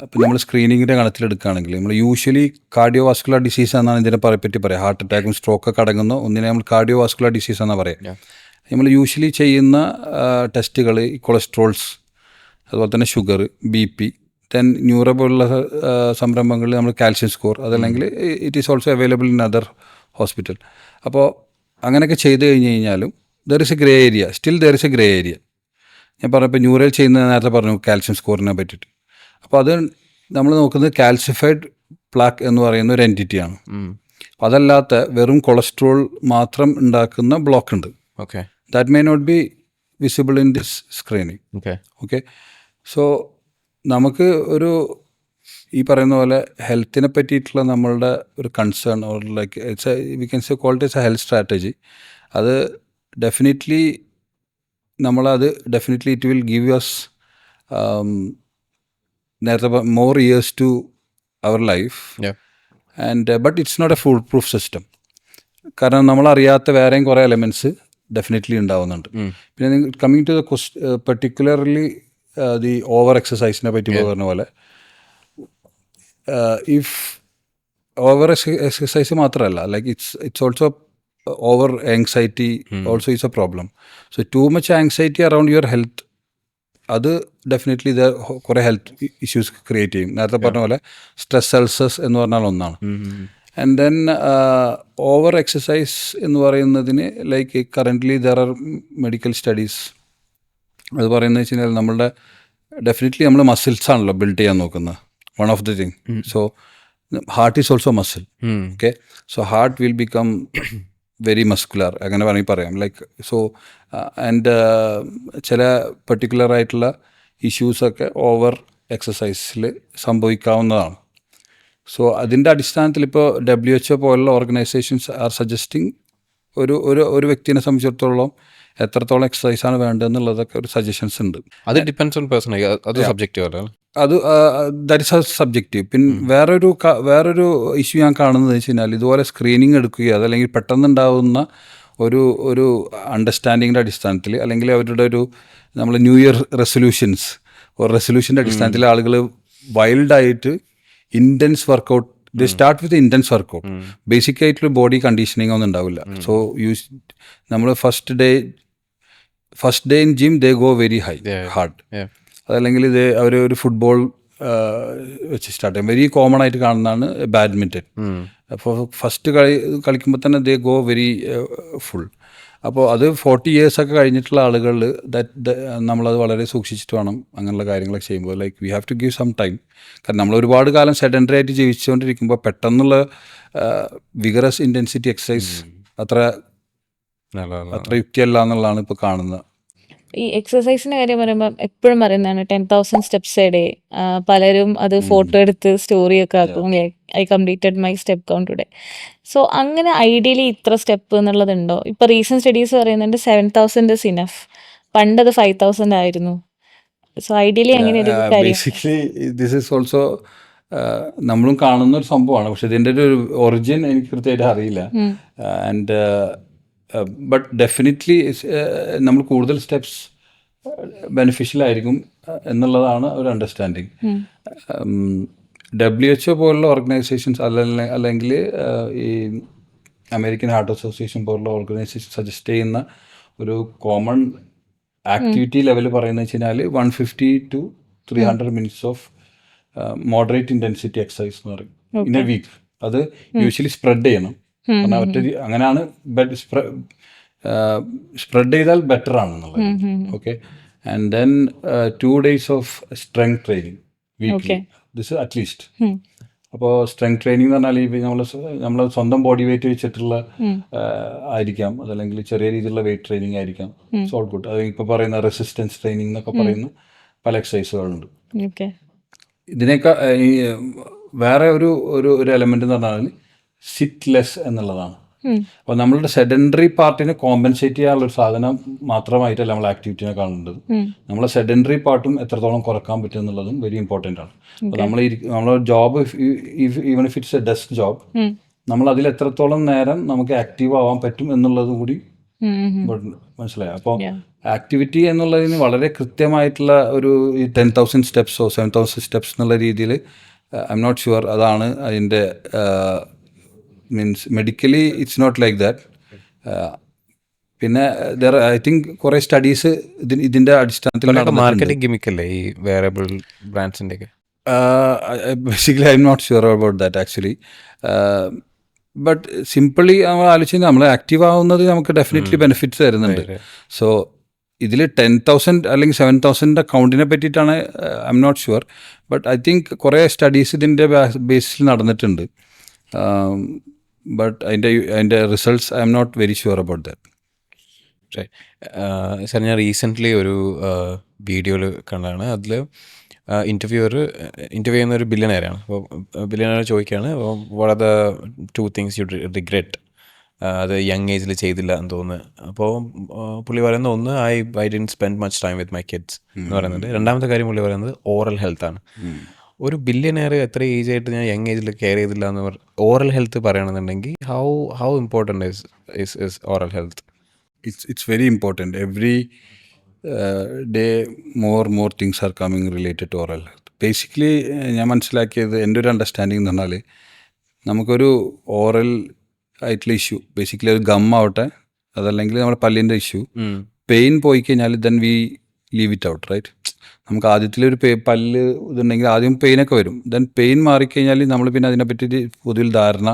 ഇപ്പം നമ്മൾ സ്ക്രീനിങ്ങിൻ്റെ കണത്തിലെടുക്കുകയാണെങ്കിൽ നമ്മൾ യൂഷ്വലി കാർഡിയോ വാസ്കുലർ ഡിസീസ് എന്നാണ് ഇതിനെ പറ്റി പറയുക. ഹാർട്ട് അറ്റാക്കും സ്ട്രോക്കൊക്കെ അടങ്ങുന്ന ഒന്നിനെ നമ്മൾ കാർഡിയോ വാസ്കുലർ ഡിസീസ് എന്നാണ് പറയുക. നമ്മൾ യൂഷ്വലി ചെയ്യുന്ന ടെസ്റ്റുകൾ കൊളസ്ട്രോൾസ്, അതുപോലെ തന്നെ ഷുഗർ, BP, ദെൻ ന്യൂറോ പോലുള്ള സംരംഭങ്ങളിൽ നമ്മൾ കാൽഷ്യം സ്കോർ, അതല്ലെങ്കിൽ it is also available in other hospital. അപ്പോൾ അങ്ങനെയൊക്കെ ചെയ്ത് കഴിഞ്ഞ് കഴിഞ്ഞാലും there is A grey area, still there is A grey area. ഞാൻ പറഞ്ഞപ്പോൾ ന്യൂറൽ ചെയ്യുന്നത് നേരത്തെ പറഞ്ഞു കാൽഷ്യം സ്കോറിനെ പറ്റിയിട്ട്. അപ്പോൾ അത് നമ്മൾ നോക്കുന്നത് കാൽസിഫൈഡ് പ്ലാക്ക് എന്ന് പറയുന്ന ഒരു എൻറ്റിറ്റിയാണ്. അതല്ലാത്ത വെറും കൊളസ്ട്രോൾ മാത്രം ഉണ്ടാക്കുന്ന ബ്ലോക്ക് ഉണ്ട്. Okay, that may not be visible in this screening. Okay, so നമുക്ക് ഒരു ഈ പറയുന്ന പോലെ ഹെൽത്തിനെ പറ്റിയിട്ടുള്ള നമ്മളുടെ ഒരു concern or like it's we can say call it a health strategy. അത് definitely it will give us നേരത്തെ more years to our life. And but it's not a foolproof system. കാരണം നമ്മളറിയാത്ത വേറെയും കുറേ എലമെൻറ്റ്സ് ഡെഫിനറ്റ്ലി ഉണ്ടാവുന്നുണ്ട്. പിന്നെ coming to the particularly the over എക്സസൈസിനെ പറ്റി പറഞ്ഞ പോലെ ഇഫ് ഓവർ എക്സസൈസ് മാത്രമല്ല, like it's also over anxiety also is A problem. So too much anxiety around your health അത് ഡെഫിനറ്റ്ലി ഇത് കുറേ ഹെൽത്ത് ഇഷ്യൂസ് ക്രിയേറ്റ് ചെയ്യും. നേരത്തെ പറഞ്ഞ പോലെ സ്ട്രെസ് അൾസേഴ്സ് എന്ന് പറഞ്ഞാൽ ഒന്നാണ്. ആൻഡ് ദെൻ ഓവർ എക്സസൈസ് എന്ന് പറയുന്നതിന് like currently there are medical studies. അത് പറയുന്നത് വെച്ച് കഴിഞ്ഞാൽ നമ്മളുടെ ഡെഫിനറ്റ്ലി നമ്മൾ മസിൽസ് ആണല്ലോ ബിൽഡ് ചെയ്യാൻ നോക്കുന്നത്, one of the thing. So heart is also muscle. Okay, so heart will become very muscular, അങ്ങനെ വേണമെങ്കിൽ പറയാം. ലൈക്ക് സോ ആൻഡ് ചില പെർട്ടിക്കുലർ ആയിട്ടുള്ള ഇഷ്യൂസൊക്കെ ഓവർ എക്സസൈസിൽ സംഭവിക്കാവുന്നതാണ്. സോ അതിൻ്റെ അടിസ്ഥാനത്തിൽ ഇപ്പോൾ WHO പോലുള്ള ഓർഗനൈസേഷൻസ് ആർ സജസ്റ്റിംഗ് ഒരു വ്യക്തിനെ സംബന്ധിച്ചിടത്തോളം എത്രത്തോളം എക്സസൈസാണ് വേണ്ടതെന്നുള്ളതൊക്കെ ഒരു സജഷൻസ് ഉണ്ട്. അത് ഡിപ്പെൻഡ്സ് ഓൺ പേഴ്സൺ, അത് സബ്ജക്റ്റീവ് അല്ല. അത് ദാറ്റ് ഇസ് എ സബ്ജക്റ്റീവ്. പിന്നെ വേറൊരു ഇഷ്യൂ ഞാൻ കാണുന്നത് വെച്ച് കഴിഞ്ഞാൽ ഇതുപോലെ സ്ക്രീനിങ് എടുക്കുകയോ അതല്ലെങ്കിൽ പെട്ടെന്നുണ്ടാകുന്ന ഒരു അണ്ടർസ്റ്റാൻഡിങ്ങിൻ്റെ അടിസ്ഥാനത്തിൽ അല്ലെങ്കിൽ അവരുടെ നമ്മൾ ന്യൂ ഇയർ റെസൊല്യൂഷൻ്റെ അടിസ്ഥാനത്തിൽ ആളുകൾ വൈൽഡായിട്ട് intense workout, they start with intense workout. Basic ആയിട്ടുള്ള ബോഡി കണ്ടീഷനിങ് ഒന്നും ഉണ്ടാവില്ല. സോ നമ്മൾ first day in gym they go very hard. അതല്ലെങ്കിൽ അവർ ഒരു ഫുട്ബോൾ വെച്ച് സ്റ്റാർട്ട് ചെയ്യും. വെരി കോമൺ ആയിട്ട് കാണുന്നതാണ് ബാഡ്മിൻ്റൺ. അപ്പോൾ ഫസ്റ്റ് കളിക്കുമ്പോൾ തന്നെ ദേ ഗോ വെരി ഫുൾ. അപ്പോൾ അത് 40 years ഒക്കെ കഴിഞ്ഞിട്ടുള്ള ആളുകളിൽ നമ്മളത് വളരെ സൂക്ഷിച്ചിട്ട് വേണം അങ്ങനെയുള്ള കാര്യങ്ങളൊക്കെ ചെയ്യുമ്പോൾ. Like we have to give some time. കാരണം നമ്മൾ ഒരുപാട് കാലം സെഡൻഡറി ആയിട്ട് ജീവിച്ചുകൊണ്ടിരിക്കുമ്പോൾ പെട്ടെന്നുള്ള വിഗറസ് ഇൻറ്റൻസിറ്റി എക്സസൈസ് അത്ര യുക്തിയല്ല എന്നുള്ളതാണ് ഇപ്പോൾ കാണുന്നത്. ഈ എക്സസൈസിന്റെ കാര്യം പറയുമ്പോൾ എപ്പോഴും പറയുന്നതാണ് 10,000 steps എ ഡേ. പലരും അത് ഫോട്ടോ എടുത്ത് സ്റ്റോറിയൊക്കെ ആക്കും, I completed my step count today. So അങ്ങനെ ഐഡിയലി ഇത്ര സ്റ്റെപ്പ് എന്നുള്ളതുണ്ടോ? ഇപ്പൊ റീസെന്റ് സ്റ്റഡീസ് പറയുന്നുണ്ട് 7,000 ഇസ് ഇനഫ്. പണ്ടത് 5,000 ആയിരുന്നു. സോ ഐഡിയലി അങ്ങനെ ഒരു കാര്യം ബേസിക്കലി ദിസ് ഈസ് ഓൾസോ നമ്മളും കാണുന്ന ഒരു സംഭവമാണ്. പക്ഷെ ഇതിൻ്റെ ഒരു ഒറിജിൻ എനിക്ക് കൃത്യമായിട്ട് അറിയില്ല. ആൻഡ് ബട്ട് ഡെഫിനറ്റ്ലി നമ്മൾ കൂടുതൽ സ്റ്റെപ്സ് ബെനിഫിഷ്യൽ ആയിരിക്കും എന്നുള്ളതാണ് ഒരു അണ്ടർസ്റ്റാൻഡിങ്. WHO പോലുള്ള ഓർഗനൈസേഷൻസ് അല്ലെങ്കിൽ ഈ അമേരിക്കൻ ഹാർട്ട് അസോസിയേഷൻ പോലുള്ള ഓർഗനൈസേഷൻ സജസ്റ്റ് ചെയ്യുന്ന ഒരു കോമൺ ആക്ടിവിറ്റി ലെവൽ പറയുന്നത് വെച്ച് കഴിഞ്ഞാൽ 150 to 300 minutes of moderate intensity exercise എന്ന് പറയും ഇൻ എ വീക്ക്. അത് യൂഷ്വലി സ്പ്രെഡ് ചെയ്യണം. അങ്ങനെയാണ് സ്പ്രെഡ് ചെയ്താൽ ബെറ്റർ ആണെന്നുള്ളത്. Okay, and then 2 days of strength training weekly, this at least. അപ്പോൾ സ്ട്രെങ്ത് ട്രെയിനിങ് എന്ന് പറഞ്ഞാൽ ഈ നമ്മൾ സ്വന്തം ബോഡി വെയിറ്റ് വെച്ചിട്ടുള്ള ആയിരിക്കാം, അതല്ലെങ്കിൽ ചെറിയ രീതിയിലുള്ള വെയിറ്റ് ട്രെയിനിങ് ആയിരിക്കാം. So good. അത് ഇപ്പോൾ പറയുന്ന റെസിസ്റ്റൻസ് ട്രെയിനിങ് എന്നൊക്കെ പറയുന്ന പല എക്സസൈസുകളുണ്ട്. ഇതിനേക്കാൾ വേറെ ഒരു എലമെന്റ് എന്ന് പറഞ്ഞാൽ സിറ്റ് ലെസ് എന്നുള്ളതാണ്. അപ്പോൾ നമ്മളുടെ സെഡൻഡറി പാർട്ടിനെ കോമ്പൻസേറ്റ് ചെയ്യാനുള്ളൊരു സാധനം മാത്രമായിട്ടല്ല നമ്മൾ ആക്ടിവിറ്റിനെ കാണേണ്ടത്. നമ്മളെ സെഡൻഡറി പാർട്ടും എത്രത്തോളം കുറക്കാൻ പറ്റും എന്നുള്ളതും വെരി ഇമ്പോർട്ടൻ്റ് ആണ്. അപ്പോൾ നമ്മളെ job, even if it's A desk job, നമ്മൾ അതിൽ എത്രത്തോളം നേരം നമുക്ക് ആക്റ്റീവ് ആവാൻ പറ്റും എന്നുള്ളതും കൂടി മനസ്സിലായി. അപ്പോൾ ആക്ടിവിറ്റി എന്നുള്ളതിന് വളരെ കൃത്യമായിട്ടുള്ള ഒരു 10,000 സ്റ്റെപ്സോ 7,000 സ്റ്റെപ്സ് എന്നുള്ള രീതിയിൽ ഐ എം നോട്ട് ഷുവർ അതാണ് അതിൻ്റെ means medically it's not like that. പിന്നെ ഐ തിങ്ക് കുറേ സ്റ്റഡീസ് ഇതിൻ്റെ അടിസ്ഥാനത്തിൽ മാർക്കറ്റിംഗ് ഗിമിക്കല്ലേ ഈ വേറബിൾ ബ്രാൻഡ്സിൻ്റെ ഒക്കെ. Basically I M not sure about that actually. But simply നമ്മൾ ആലോചിച്ച് നമ്മൾ ആക്റ്റീവ് ആവുന്നത് നമുക്ക് ഡെഫിനറ്റ്ലി ബെനിഫിറ്റ്സ് തരുന്നുണ്ട്. സോ ഇതിൽ 10,000 അല്ലെങ്കിൽ 7,000 കൗണ്ടിനെ പറ്റിയിട്ടാണ് I M not sure. But I think കുറേ സ്റ്റഡീസ് ഇതിൻ്റെ ബേസിൽ നടന്നിട്ടുണ്ട്. ബട്ട് അതിൻ്റെ results I M not very sure about that. Sir, ഞാൻ റീസെൻ്റ്ലി ഒരു വീഡിയോയിൽ കണ്ടതാണ്. അതിൽ ഇൻ്റർവ്യൂ ചെയ്യുന്ന ഒരു ബില്യണയറാണ്. അപ്പോൾ ബില്യണയർ ചോദിക്കുകയാണ്, what are the 2 things U regret, അത് യങ് ഏജിൽ ചെയ്തില്ല എന്ന് തോന്നുന്നു. അപ്പോൾ പുള്ളി പറയുന്നത്, ഒന്ന്, I didn't spend much time with my kids എന്ന് പറയുന്നുണ്ട്. രണ്ടാമത്തെ കാര്യം പുള്ളി പറയുന്നത് ഓറൽ ഹെൽത്താണ്. ഒരു ബില്യണയർ എത്ര ഏജ് ആയിട്ട് ഞാൻ യങ് ഏജിൽ കെയർ ചെയ്തില്ല എന്ന് ഓറൽ ഹെൽത്ത് പറയണമെന്നുണ്ടെങ്കിൽ how important is oral health? It's very important. Every day more things are coming related to oral health. Basically ഞാൻ മനസ്സിലാക്കിയത്, എൻ്റെ ഒരു അണ്ടർസ്റ്റാൻഡിങ് എന്ന് പറഞ്ഞാൽ, നമുക്കൊരു ഓറൽ ആയിട്ടുള്ള ഇഷ്യൂ, ബേസിക്കലി ഒരു ഗം ആവട്ടെ, അതല്ലെങ്കിൽ നമ്മുടെ പല്ലിൻ്റെ ഇഷ്യൂ, പെയിൻ പോയി കഴിഞ്ഞാൽ then we leave it out, right? നമുക്ക് ആദ്യത്തിലൊരു പല്ല് ഇതുണ്ടെങ്കിൽ ആദ്യം പെയിനൊക്കെ വരും. ദെൻ പെയിൻ മാറിക്കഴിഞ്ഞാൽ നമ്മൾ പിന്നെ അതിനെപ്പറ്റി പൊതുവിൽ ധാരണ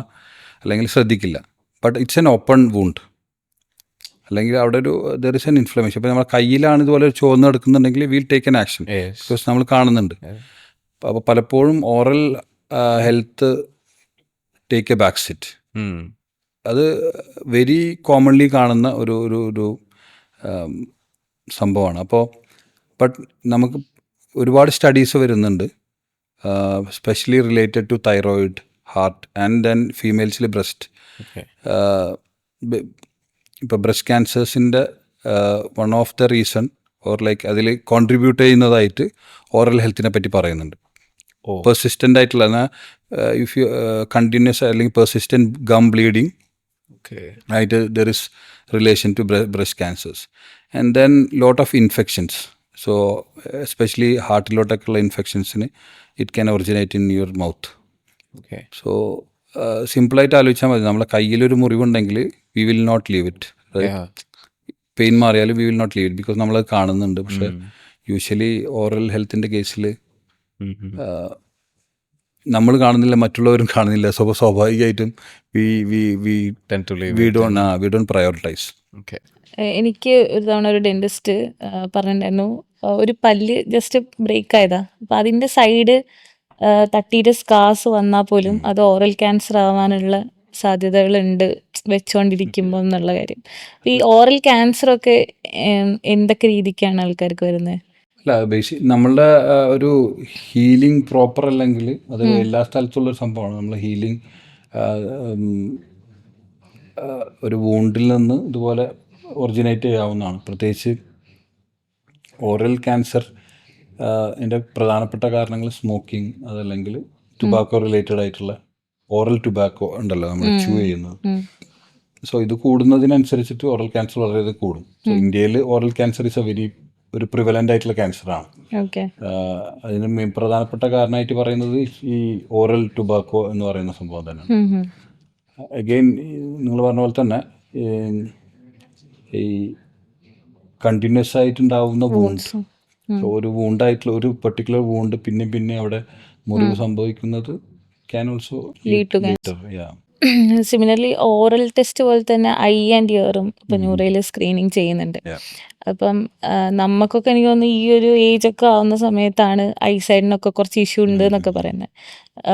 അല്ലെങ്കിൽ ശ്രദ്ധിക്കില്ല. But it's an open wound, അല്ലെങ്കിൽ അവിടെ ഒരു ദർ ഇസ് എൻ ഇൻഫ്ലമേഷൻ. ഇപ്പോൾ നമ്മുടെ കയ്യിലാണ് ഇതുപോലെ ചുവന്ന് എടുക്കുന്നുണ്ടെങ്കിൽ will take an action, because നമ്മൾ കാണുന്നുണ്ട്. അപ്പോൾ പലപ്പോഴും oral health take a back seat. അത് വെരി കോമൺലി കാണുന്ന ഒരു ഒരു ഒരു സംഭവമാണ്. അപ്പോൾ ബട്ട് നമുക്ക് ഒരുപാട് സ്റ്റഡീസ് വരുന്നുണ്ട്, specially related to thyroid, heart and then ഫീമെയിൽസിൽ ബ്രസ്റ്റ്. ഇപ്പോൾ ബ്രസ്റ്റ് ക്യാൻസേഴ്സിൻ്റെ one of the reason or like അതിൽ കോൺട്രിബ്യൂട്ട് ചെയ്യുന്നതായിട്ട് ഓറൽ ഹെൽത്തിനെ പറ്റി പറയുന്നുണ്ട്. പെർസിസ്റ്റൻ്റ് ആയിട്ടുള്ള ഇഫ് യു കണ്ടിന്യൂസ് അല്ലെങ്കിൽ പെർസിസ്റ്റൻറ്റ് ഗം ബ്ലീഡിങ് ആയിട്ട് there is relation to breast cancers. And then lot of infections. So especially ഹാർട്ടിലോട്ടൊക്കെയുള്ള ഇൻഫെക്ഷൻസിന് it can originate in your mouth. So സിമ്പിളായിട്ട് ആലോചിച്ചാൽ മതി, നമ്മളെ കയ്യിലൊരു മുറിവുണ്ടെങ്കിൽ we will not leave it. Pain മാറിയാലും we will not leave it, because നമ്മളത് കാണുന്നുണ്ട്. പക്ഷേ യൂഷ്വലി ഓറൽ ഹെൽത്തിൻ്റെ കേസിൽ നമ്മൾ കാണുന്നില്ല, മറ്റുള്ളവരും കാണുന്നില്ല. സ്വാഭാവികമായിട്ടും വി ഡോണ്ട് പ്രയോറിറ്റൈസ്. എനിക്ക് ഒരു തവണ ഒരു ഡെന്റിസ്റ്റ് പറഞ്ഞിട്ടുണ്ടായിരുന്നു, ഒരു പല്ല് ജസ്റ്റ് ബ്രേക്ക് ആയതാ, അപ്പം അതിൻ്റെ സൈഡ് തട്ടിയിട്ട് സ്കാർസ് വന്നാൽ പോലും അത് ഓറൽ ക്യാൻസർ ആവാനുള്ള സാധ്യതകളുണ്ട് വെച്ചുകൊണ്ടിരിക്കുമ്പോൾ എന്നുള്ള കാര്യം. അപ്പം ഈ ഓറൽ ക്യാൻസറൊക്കെ എന്തൊക്കെ രീതിക്കാണ് ആൾക്കാർക്ക് വരുന്നത്? അല്ല, നമ്മളുടെ ഒരു ഹീലിംഗ് പ്രോപ്പർ അല്ലെങ്കിൽ അത് എല്ലാ സ്ഥലത്തുള്ളൊരു സംഭവമാണ്. നമ്മൾ ഹീലിംഗ് ഒരു വൂണ്ടിൽ നിന്ന് ഇതുപോലെ ഒറിജിനേറ്റ് ചെയ്യാവുന്നതാണ്. പ്രത്യേകിച്ച് ഓറൽ ക്യാൻസർ എൻ്റെ പ്രധാനപ്പെട്ട കാരണങ്ങൾ സ്മോക്കിംഗ്, അതല്ലെങ്കിൽ ടുബാക്കോ റിലേറ്റഡ് ആയിട്ടുള്ള ഓറൽ ടുബാക്കോ ഉണ്ടല്ലോ നമ്മൾ ചൂ ചെയ്യുന്നത്. സോ ഇത് കൂടുന്നതിനനുസരിച്ചിട്ട് ഓറൽ ക്യാൻസർ വളരെയധികം കൂടും. സോ ഇന്ത്യയിൽ oral cancer is A very ഒരു പ്രിവലൻ്റ് ആയിട്ടുള്ള ക്യാൻസറാണ്. അതിന് പ്രധാനപ്പെട്ട കാരണമായിട്ട് പറയുന്നത് ഈ ഓറൽ ടുബാക്കോ എന്ന് പറയുന്ന സംഭവം തന്നെയാണ്. അഗെയിൻ നിങ്ങൾ പറഞ്ഞ പോലെ തന്നെ ഈ കണ്ടിന്യൂസ് ആയിട്ടുണ്ടാവുന്ന വൂണ്ട്, ഒരു വൂണ്ടായിട്ടുള്ള ഒരു പെർട്ടിക്കുലർ വൂണ്ട് പിന്നെ അവിടെ മുറിവ് സംഭവിക്കുന്നത് can also lead to cancer. Similarly oral test പോലെ തന്നെ ഐ ആൻഡ് ഇയറും ഇപ്പം ന്യൂറയിൽ സ്ക്രീനിങ് ചെയ്യുന്നുണ്ട്. അപ്പം നമുക്കൊക്കെ എനിക്ക് തോന്നുന്നു ഈ ഒരു ഏജ് ഒക്കെ ആവുന്ന സമയത്താണ് ഐ സൈഡിനൊക്കെ കുറച്ച് ഇഷ്യൂ ഉണ്ട് എന്നൊക്കെ പറയുന്നത്.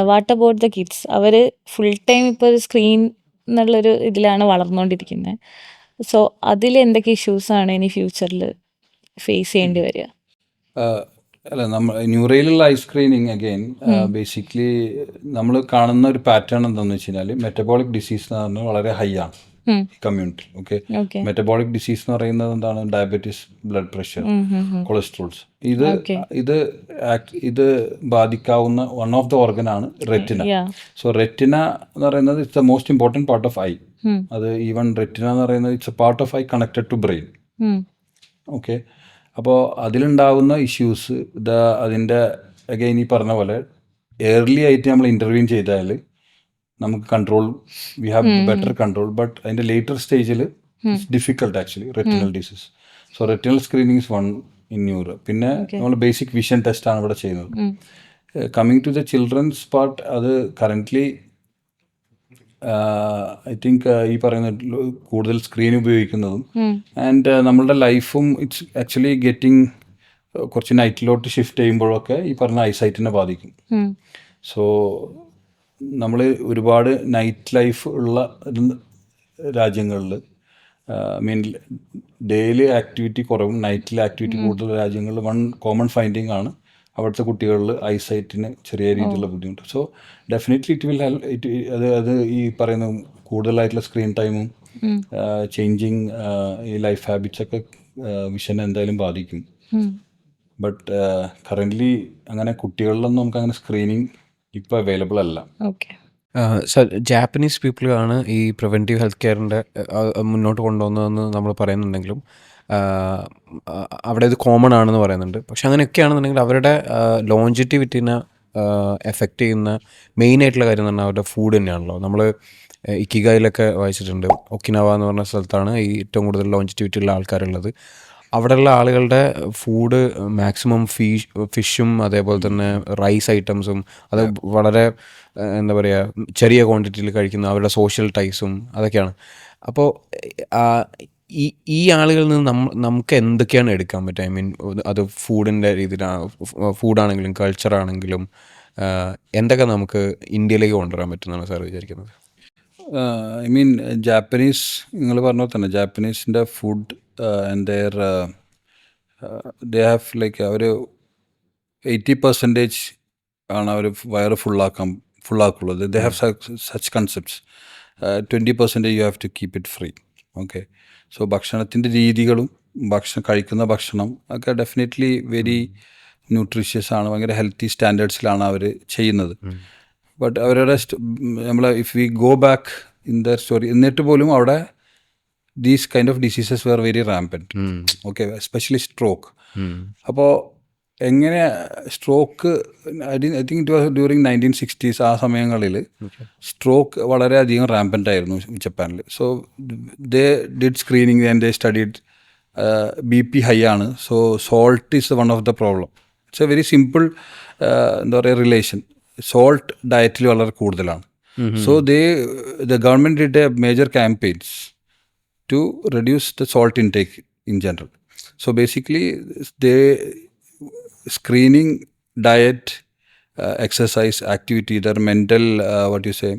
What about the kids? അവർ ഫുൾ ടൈം ഇപ്പോൾ ഒരു സ്ക്രീൻ എന്നുള്ളൊരു ഇതിലാണ് വളർന്നുകൊണ്ടിരിക്കുന്നത്. സോ അതിൽ എന്തൊക്കെ ഇഷ്യൂസാണ് ഇനി ഫ്യൂച്ചറിൽ ഫേസ് ചെയ്യേണ്ടി വരിക? അല്ല, നമ്മൾ ന്യൂറയിലുള്ള ഐ സ്ക്രീനിങ് അഗെയിൻ ബേസിക്കലി നമ്മൾ കാണുന്ന ഒരു പാറ്റേൺ എന്താണെന്ന് വെച്ച് കഴിഞ്ഞാൽ മെറ്റബോളിക് ഡിസീസ് എന്ന് പറഞ്ഞാൽ വളരെ ഹൈ ആണ് ഈ കമ്മ്യൂണിറ്റി. ഓക്കെ, മെറ്റബോളിക് ഡിസീസ് എന്ന് പറയുന്നത് എന്താണ്? Diabetes, blood pressure, cholesterols. ഇത് ബാധിക്കാവുന്ന വൺ ഓഫ് ദ ഓർഗൻ ആണ് റെറ്റിന. സോ റെറ്റിന എന്ന് പറയുന്നത് it's the most important part of eye. അത് ഈവൻ റെറ്റിന എന്ന് പറയുന്നത് it's a part of eye connected to brain. Okay, അപ്പോൾ അതിലുണ്ടാകുന്ന ഇഷ്യൂസ് അതിൻ്റെ അഗെയിൻ ഈ പറഞ്ഞ പോലെ ഏർലി ആയിട്ട് നമ്മൾ ഇൻ്റർവ്യൂൻ ചെയ്താൽ നമുക്ക് control, we have better control. But അതിൻ്റെ ലേറ്റർ സ്റ്റേജിൽ it's difficult actually retinal disease. So retinal screening is one in Neura. പിന്നെ നമ്മൾ ബേസിക് വിഷൻ ടെസ്റ്റാണ് ഇവിടെ ചെയ്യുന്നത്. Coming to the children's part, അത് കറൻ്റ്ലി ഐ തിങ്ക് ഈ പറയുന്ന കൂടുതൽ സ്ക്രീൻ ഉപയോഗിക്കുന്നതും ആൻഡ് നമ്മളുടെ ലൈഫും ഇറ്റ്സ് ആക്ച്വലി ഗെറ്റിംഗ് കുറച്ച് നൈറ്റിലോട്ട് ഷിഫ്റ്റ് ചെയ്യുമ്പോഴൊക്കെ ഈ പറഞ്ഞ ഐസൈറ്റിനെ ബാധിക്കും. സോ നമ്മൾ ഒരുപാട് നൈറ്റ് ലൈഫ് ഉള്ള രാജ്യങ്ങളിൽ മീൻ ഡെയിലി ആക്ടിവിറ്റി കുറവും നൈറ്റിൽ ആക്ടിവിറ്റി കൂടുതൽ രാജ്യങ്ങളിൽ വൺ കോമൺ ഫൈൻഡിങ് ആണ് അവിടുത്തെ കുട്ടികളിൽ ഐസൈറ്റിന് ചെറിയ രീതിയിലുള്ള ബുദ്ധിമുട്ട്. സോ ഡെഫിനറ്റ്ലി ഇറ്റ് വിൽ അത് ഈ പറയുന്ന കൂടുതലായിട്ടുള്ള സ്ക്രീൻ ടൈമും ചേഞ്ചിങ് ഈ ലൈഫ് ഹാബിറ്റ്സ് ഒക്കെ വിഷനെ എന്തായാലും ബാധിക്കും. ബട്ട് കറൻ്റ്ലി അങ്ങനെ കുട്ടികളിലൊന്നും നമുക്ക് അങ്ങനെ സ്ക്രീനിങ് ഇപ്പോൾ അവൈലബിൾ അല്ല. ജാപ്പനീസ് പീപ്പിളാണ് ഈ പ്രിവെൻറ്റീവ് ഹെൽത്ത് കെയറിൻ്റെ മുന്നോട്ട് കൊണ്ടുവന്നതെന്ന് നമ്മൾ പറയുന്നുണ്ടെങ്കിലും അവിടെ ഇത് കോമൺ ആണെന്ന് പറയുന്നുണ്ട്. പക്ഷെ അങ്ങനെയൊക്കെയാണെന്നുണ്ടെങ്കിൽ അവരുടെ ലോഞ്ചിറ്റിവിറ്റിനെ എഫക്റ്റ് ചെയ്യുന്ന മെയിനായിട്ടുള്ള കാര്യം എന്ന് പറഞ്ഞാൽ അവരുടെ ഫുഡ് തന്നെയാണല്ലോ. നമ്മൾ ഇക്കിഗായിലൊക്കെ വായിച്ചിട്ടുണ്ട്, ഒക്കിനാവ എന്ന് പറഞ്ഞ സ്ഥലത്താണ് ഈ ഏറ്റവും കൂടുതൽ ലോഞ്ചിറ്റിവിറ്റി ഉള്ള ആൾക്കാരുള്ളത്. അവിടെയുള്ള ആളുകളുടെ ഫുഡ് മാക്സിമം ഫിഷും അതേപോലെ തന്നെ റൈസ് ഐറ്റംസും അത് വളരെ എന്താ പറയുക ചെറിയ ക്വാണ്ടിറ്റിയിൽ കഴിക്കുന്ന അവരുടെ സോഷ്യൽ ടൈസും അതൊക്കെയാണ്. അപ്പോൾ ഈ ആളുകളിൽ നിന്ന് നമുക്ക് എന്തൊക്കെയാണ് എടുക്കാൻ പറ്റുക? ഐ മീൻ അത് ഫുഡിൻ്റെ രീതിയിലാണ്, ഫുഡാണെങ്കിലും കൾച്ചറാണെങ്കിലും എന്തൊക്കെ നമുക്ക് ഇന്ത്യയിലേക്ക് കൊണ്ടുവരാൻ പറ്റുമെന്നാണ് സാർ വിചാരിക്കുന്നത്? ഐ മീൻ ജാപ്പനീസ്, നിങ്ങൾ പറഞ്ഞ പോലെ തന്നെ ജാപ്പനീസിൻ്റെ food and their they have like അവർ 80% ആണ് അവർ വയറ് ഫുള്ളാക്കുള്ളത്. They have such concepts. 20% you have to keep it free. Okay, so ഭക്ഷണത്തിൻ്റെ രീതികളും കഴിക്കുന്ന ഭക്ഷണം ഒക്കെ ഡെഫിനറ്റ്ലി വെരി ന്യൂട്രീഷ്യസ് ആണ്, ഭയങ്കര ഹെൽത്തി സ്റ്റാൻഡേർഡ്സിലാണ് അവർ ചെയ്യുന്നത്. ബട്ട് അവരുടെ നമ്മൾ if we go back in their story, എന്നിട്ട് പോലും അവിടെ these kind of diseases were very rampant. Okay, especially stroke. അപ്പോൾ എങ്ങനെ stroke, I think it was during 1960s ആ സമയങ്ങളിൽ സ്ട്രോക്ക് വളരെയധികം റാമ്പൻ്റ് ആയിരുന്നു ജപ്പാനിൽ. So they did screening and they studied BP high ആണ്. So salt is one of the problem. It's a very simple എന്താ പറയുക റിലേഷൻ. സോൾട്ട് ഡയറ്റിൽ വളരെ കൂടുതലാണ്. So the government did a major campaigns to reduce the salt intake in general. So basically they screening, diet, exercise, activity, their mental, what you say,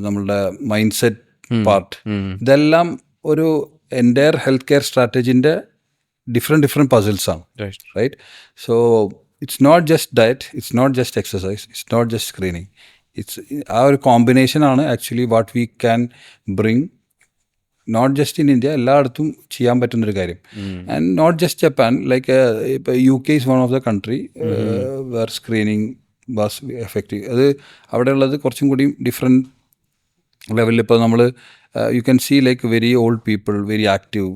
നമ്മളുടെ mindset part, ഇതെല്ലാം ഒരു entire health care സ്ട്രാറ്റജിൻ്റെ different പസിൽസാണ്. Right? So it's not just diet, it's not just exercise, it's not just screening. ആ ഒരു കോമ്പിനേഷനാണ് actually what we can bring not just in India, എല്ലായിടത്തും ചെയ്യാൻ പറ്റുന്നൊരു കാര്യം. And not just Japan, like ഇപ്പോൾ UK is one of the country where screening was effective. അത് അവിടെയുള്ളത് കുറച്ചും കൂടി ഡിഫറെൻറ്റ് ലെവലിൽ. ഇപ്പോൾ നമ്മൾ U can see like very old people, very active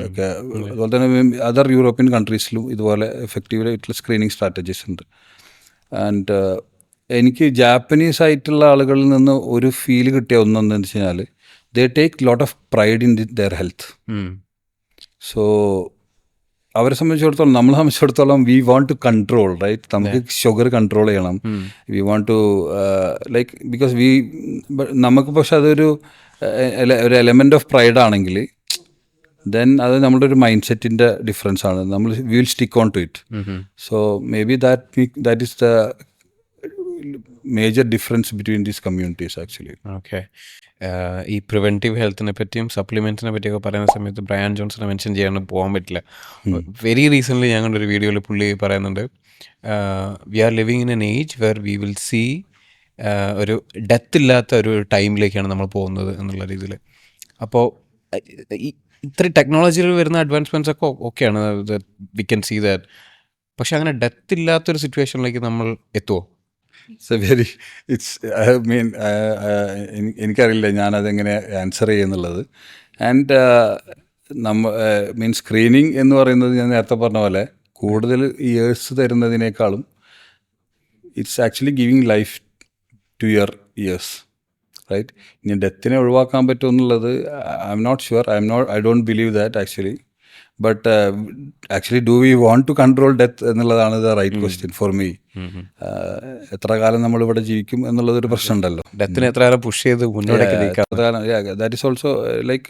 ഒക്കെ. അതുപോലെ തന്നെ അതർ യൂറോപ്യൻ കൺട്രീസിലും ഇതുപോലെ എഫക്റ്റീവായിട്ടുള്ള സ്ക്രീനിങ് സ്ട്രാറ്റജീസ് ഉണ്ട്. ആൻഡ് എനിക്ക് ജാപ്പനീസ് ആയിട്ടുള്ള ആളുകളിൽ നിന്ന് ഒരു ഫീൽ കിട്ടിയ ഒന്നെന്ന് വെച്ച് കഴിഞ്ഞാൽ they take lot of pride in their health. So അവരെ സംബന്ധിച്ചിടത്തോളം, നമ്മളെ സംബന്ധിച്ചിടത്തോളം we want to control, right? നമുക്ക് ഷുഗർ കൺട്രോൾ ചെയ്യണം. We want to like because നമുക്ക് പക്ഷെ അതൊരു എലമെൻറ്റ് ഓഫ് പ്രൈഡ് ആണെങ്കിൽ ദെൻ അത് നമ്മുടെ ഒരു മൈൻഡ് സെറ്റിൻ്റെ ഡിഫറൻസ് ആണ്. നമ്മൾ we will stick on to it. So may be that is the major difference between these communities actually. Okay, ഈ പ്രിവെൻറ്റീവ് ഹെൽത്തിനെ പറ്റിയും സപ്ലിമെൻറ്റ്സിനെ പറ്റിയൊക്കെ പറയുന്ന സമയത്ത് ബ്രയാൻ ജോൺസനെ മെൻഷൻ ചെയ്യാണ്ട് പോകാൻ പറ്റില്ല. വെരി റീസെൻ്റ്ലി ഞാൻ കണ്ടൊരു വീഡിയോയിൽ പുള്ളി പറയുന്നുണ്ട്, we are living in an age where we will see ഒരു ഡെത്ത് ഇല്ലാത്ത ഒരു ടൈമിലേക്കാണ് നമ്മൾ പോകുന്നത് എന്നുള്ള രീതിയിൽ. അപ്പോൾ ഇത്ര ടെക്നോളജിയിൽ വരുന്ന അഡ്വാൻസ്മെൻറ്റ്സ് ഒക്കെ ഓക്കെയാണ്, വി ക്യാൻ സീ ദാറ്റ്. പക്ഷെ അങ്ങനെ ഡെത്ത് ഇല്ലാത്തൊരു സിറ്റുവേഷനിലേക്ക് നമ്മൾ എത്തുമോ? എനിക്കറിയില്ല ഞാനതെങ്ങനെ ആൻസർ ചെയ്യുന്നുള്ളത്. ആൻഡ് സ്ക്രീനിങ് എന്ന് പറയുന്നത് ഞാൻ നേരത്തെ പറഞ്ഞ പോലെ കൂടുതൽ ഇയേഴ്സ് തരുന്നതിനേക്കാളും it's actually giving life to your years, right? ഇനി ഡെത്തിനെ ഒഴിവാക്കാൻ പറ്റുമെന്നുള്ളത് I M not sure. I don't believe that actually. But actually do we want to control death എന്നുള്ളതാണ് the right question for me. എത്ര കാലം നമ്മളിവിടെ ജീവിക്കും എന്നുള്ളതൊരു പ്രശ്നമുണ്ടല്ലോ. ഡെത്തിനെ എത്ര കാലം പുഷ് ചെയ്ത് മുന്നോട്ടേക്ക് that is also like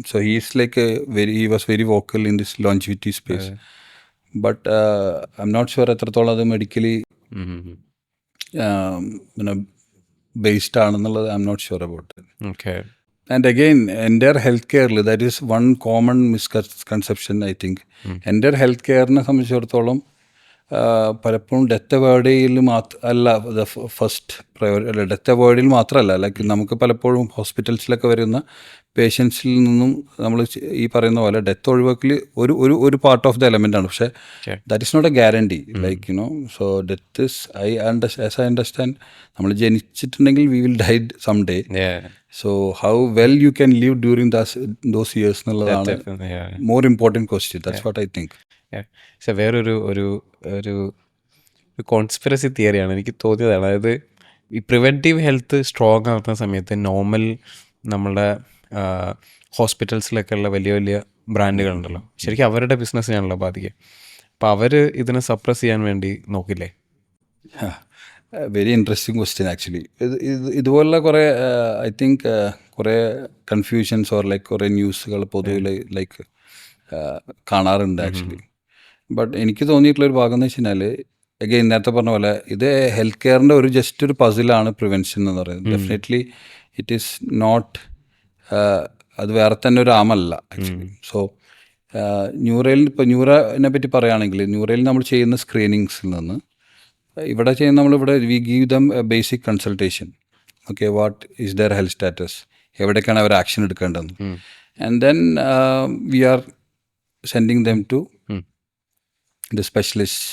so he is like he was very vocal in this longevity space. But I'm not sure എത്രത്തോളം അത് മെഡിക്കലി based ആണെന്നുള്ളത് I'm not sure about it. Okay. And again, entire healthcare, that is one common misconception I think. Entire healthcare-നെ സംബന്ധിച്ചിടത്തോളം പലപ്പോഴും death അവോയ്ഡിൽ അല്ല the first priority. അല്ല, death അവോയ്ഡിൽ മാത്രമല്ല, like നമുക്ക് പലപ്പോഴും ഹോസ്പിറ്റൽസിലൊക്കെ വരുന്ന പേഷ്യൻസിൽ നിന്നും നമ്മൾ ഈ പറയുന്ന പോലെ ഡെത്ത് ഒഴിവാക്കൽ ഒരു പാർട്ട് ഓഫ് ദ എലമെൻ്റ് ആണ്. പക്ഷേ that is not a guarantee, like you know. So death is as I understand, നമ്മൾ ജനിച്ചിട്ടുണ്ടെങ്കിൽ we will die some day. So how well you can live during those years എന്നുള്ളതാണ് more important question. That's what I think. പക്ഷെ വേറൊരു ഒരു ഒരു conspiracy തിയറിയാണ് എനിക്ക് തോന്നിയത്. അതായത് ഈ പ്രിവെൻറ്റീവ് ഹെൽത്ത് സ്ട്രോങ് ആകുന്ന സമയത്ത് നോർമൽ നമ്മളുടെ ഹോസ്പിറ്റൽസിലൊക്കെ ഉള്ള വലിയ വലിയ ബ്രാൻഡുകളുണ്ടല്ലോ, ശരിക്കും അവരുടെ ബിസിനസ്സിനാണല്ലോ ബാധിക്കുക. അപ്പോൾ അവർ ഇതിനെ സപ്രസ് ചെയ്യാൻ വേണ്ടി നോക്കില്ലേ? Very interesting question actually. ഇതുപോലുള്ള കുറേ ഐ തിങ്ക് കുറേ കൺഫ്യൂഷൻസ് ഓർ ലൈക്ക് കുറേ ന്യൂസുകൾ പൊതുവിൽ ലൈക്ക് കാണാറുണ്ട് ആക്ച്വലി. ബട്ട് എനിക്ക് തോന്നിയിട്ടുള്ളൊരു ഭാഗം എന്ന് വെച്ച് കഴിഞ്ഞാൽ, അഗെയിൻ നേരത്തെ പറഞ്ഞ പോലെ ഇത് ഹെൽത്ത് കെയറിൻ്റെ ഒരു ജസ്റ്റ് ഒരു പസിലാണ് പ്രിവെൻഷൻ എന്ന് പറയുന്നത്. ഡെഫിനറ്റ്ലി ഇറ്റ് ഈസ് നോട്ട്, അത് വേറെ തന്നെ ഒരു ആമല്ല ആക്ച്വലി. സോ ന്യൂറയിൽ ഇപ്പോൾ ന്യൂറോനെ പറ്റി പറയുകയാണെങ്കിൽ, ന്യൂറയിൽ നമ്മൾ ചെയ്യുന്ന സ്ക്രീനിങ്സിൽ നിന്ന് ഇവിടെ ചെയ്യുന്ന നമ്മളിവിടെ we give them basic consultation. Okay, what is their health status, എവിടേക്കാണ് അവർ ആക്ഷൻ എടുക്കേണ്ടതെന്ന്. And then we are sending them to the specialist.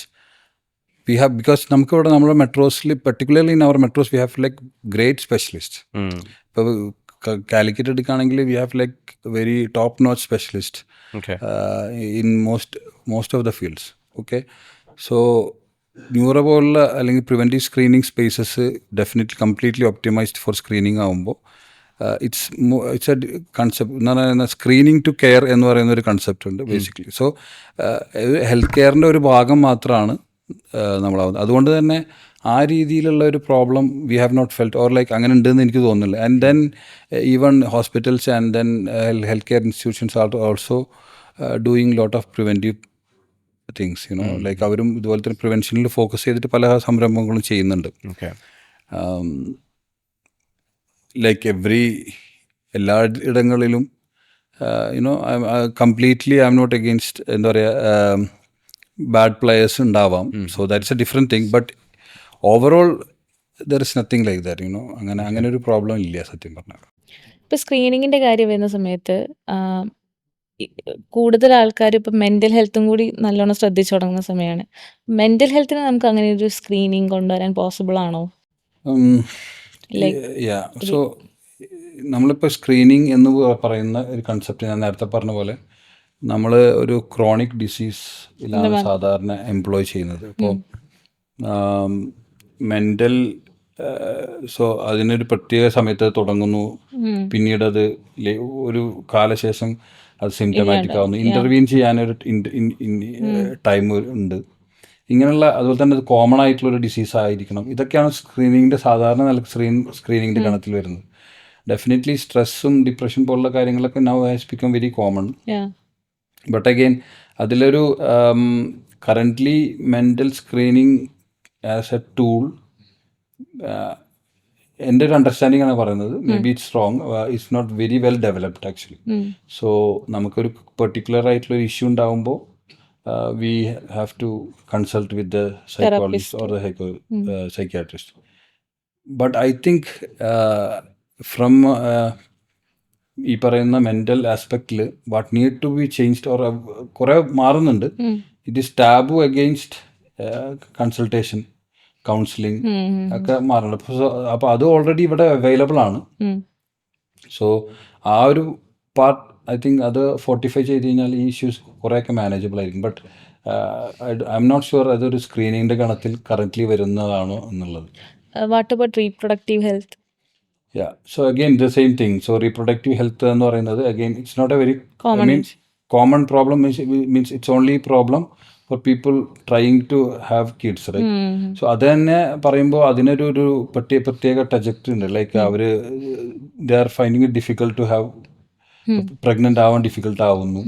We have, because നമുക്കിവിടെ നമ്മുടെ മെട്രോസിൽ, particularly in our metros we have like great specialist. ഇപ്പോൾ കാലിക്കറ്റ് എടുക്കുകയാണെങ്കിൽ we have like very top notch specialist in most of the fields. Okay, so neuro പോലുള്ള അല്ലെങ്കിൽ preventive screening spaces definitely completely optimised for screening ആകുമ്പോൾ it's A concept എന്ന് പറയുന്ന screening to care എന്ന് പറയുന്ന ഒരു കൺസെപ്റ്റ് ഉണ്ട് ബേസിക്കലി. സോ ഹെൽത്ത് കെയറിൻ്റെ ഒരു ഭാഗം മാത്രമാണ് നമ്മളാവുന്നത്. അതുകൊണ്ട് തന്നെ ആ രീതിയിലുള്ള ഒരു problem we have not felt or like അങ്ങനെ ഉണ്ടെന്ന് എനിക്ക് തോന്നുന്നില്ല. And then even hospitals and then health care institutions are also doing lot of preventive things, you know like അവരും ഇതുപോലെ തന്നെ പ്രിവെൻഷനിൽ ഫോക്കസ് ചെയ്തിട്ട് പല സംരംഭങ്ങളും ചെയ്യുന്നുണ്ട്. ലൈക്ക് എല്ലാ ഇടങ്ങളിലും you know completely I M not against എന്താ പറയുക ബാഡ് പ്ലേയേഴ്സ് ഉണ്ടാവാം. So that's a different thing. But overall there is nothing like that, you know അങ്ങനെ ഒരു പ്രോബ്ലം ഇല്ല സത്യം പറഞ്ഞാൽ. ഇപ്പോൾ സ്ക്രീനിങ്ങിൻ്റെ കാര്യം വരുന്ന സമയത്ത് കൂടുതൽ ആൾക്കാർ ഇപ്പോൾ മെൻ്റൽ ഹെൽത്തും കൂടി നല്ലോണം ശ്രദ്ധിച്ചു തുടങ്ങുന്ന സമയമാണ്. മെൻ്റൽ ഹെൽത്തിന് നമുക്ക് അങ്ങനെ ഒരു സ്ക്രീനിങ് കൊണ്ടുവരാൻ പോസിബിൾ ആണോ? സോ നമ്മളിപ്പോൾ സ്ക്രീനിങ് എന്ന് പറയുന്ന ഒരു കൺസെപ്റ്റ് ഞാൻ നേരത്തെ പറഞ്ഞ പോലെ നമ്മൾ ഒരു ക്രോണിക് ഡിസീസ് ഇല്ലാതെ സാധാരണ എംപ്ലോയ് ചെയ്യുന്നത്. ഇപ്പോൾ മെൻ്റൽ, സോ അതിനൊരു പ്രത്യേക സമയത്ത് തുടങ്ങുന്നു, പിന്നീട് അത് ഒരു കാലശേഷം അത് സിംറ്റമാറ്റിക് ആവുന്നു, ഇൻ്റർവ്യൂൻ ചെയ്യാനൊരു ടൈം ഉണ്ട്. ഇങ്ങനെയുള്ള, അതുപോലെ തന്നെ അത് കോമൺ ആയിട്ടുള്ളൊരു ഡിസീസ് ആയിരിക്കണം. ഇതൊക്കെയാണ് സ്ക്രീനിങ്ങിൻ്റെ സാധാരണ നില സ്ക്രീനിങ്ങിൻ്റെ ഗണത്തിൽ വരുന്നത്. ഡെഫിനറ്റ്ലി സ്ട്രെസ്സും ഡിപ്രഷൻ പോലുള്ള കാര്യങ്ങളൊക്കെ now has become very common. But again അതിലൊരു currently mental screening as a tool, എൻ്റെ ഒരു അണ്ടർസ്റ്റാൻഡിംഗ് ആണ് പറയുന്നത്, maybe it's wrong, it's not very well developed actually. So നമുക്കൊരു പെർട്ടിക്കുലർ ആയിട്ടുള്ളൊരു ഇഷ്യൂ ഉണ്ടാകുമ്പോൾ we have to consult with the psychologist or the psychiatrist. But I think from ഈ പറയുന്ന mental ആസ്പെക്റ്റിൽ what need to be changed or കുറേ മാറുന്നുണ്ട്. It is taboo against consultation, counselling ഒക്കെ മാറുന്നുണ്ട്. അപ്പോൾ അത് ഓൾറെഡി ഇവിടെ അവൈലബിൾ ആണ്. സോ ആ ഒരു പാർട്ട് ഐ തിങ്ക് അത് ഫോർട്ടിഫൈ ചെയ്ത് കഴിഞ്ഞാൽ ഈ ഇഷ്യൂസ് കുറേയൊക്കെ മാനേജബിൾ ആയിരിക്കും. But I M not sure അതൊരു സ്ക്രീനിങ്ങിൻ്റെ ഗണത്തിൽ കറൻ്റ്ലി വരുന്നതാണോ എന്നുള്ളത്. What about reproductive health? So again the same thing. So reproductive health എന്ന് പറയുന്നത് again it's not a very common problem, means it's only problem for people trying to have kids, right? So അത് തന്നെ പറയുമ്പോൾ അതിനൊരു പ്രത്യേക trajectory ഉണ്ട്. Like അവർ they are finding it difficult to have pregnant ആവാൻ ഡിഫിക്കൽട്ട് ആവുന്നു.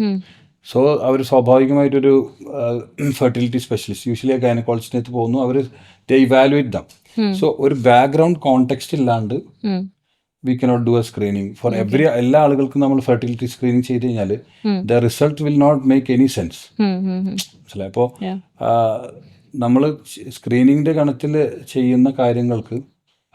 സോ അവർ സ്വാഭാവികമായിട്ടൊരു ഫെർട്ടിലിറ്റി സ്പെഷ്യലിസ്റ്റ്, യൂഷ്വലി ഗൈനക്കോളജിസ്റ്റിനകത്ത് പോകുന്നു. അവർ they evaluate them. സോ ഒരു ബാക്ക്ഗ്രൗണ്ട് കോണ്ടെക്സ്റ്റ് ഇല്ലാണ്ട് we cannot do a screening for every. എല്ലാ ആളുകൾക്കും നമ്മൾ ഫെർട്ടിലിറ്റി സ്ക്രീനിങ് ചെയ്ത് കഴിഞ്ഞാൽ the result will not make any sense. മനസ്സിലായി? അപ്പോൾ നമ്മൾ സ്ക്രീനിങ്ങിൻ്റെ ഗണത്തിൽ ചെയ്യുന്ന കാര്യങ്ങൾക്ക്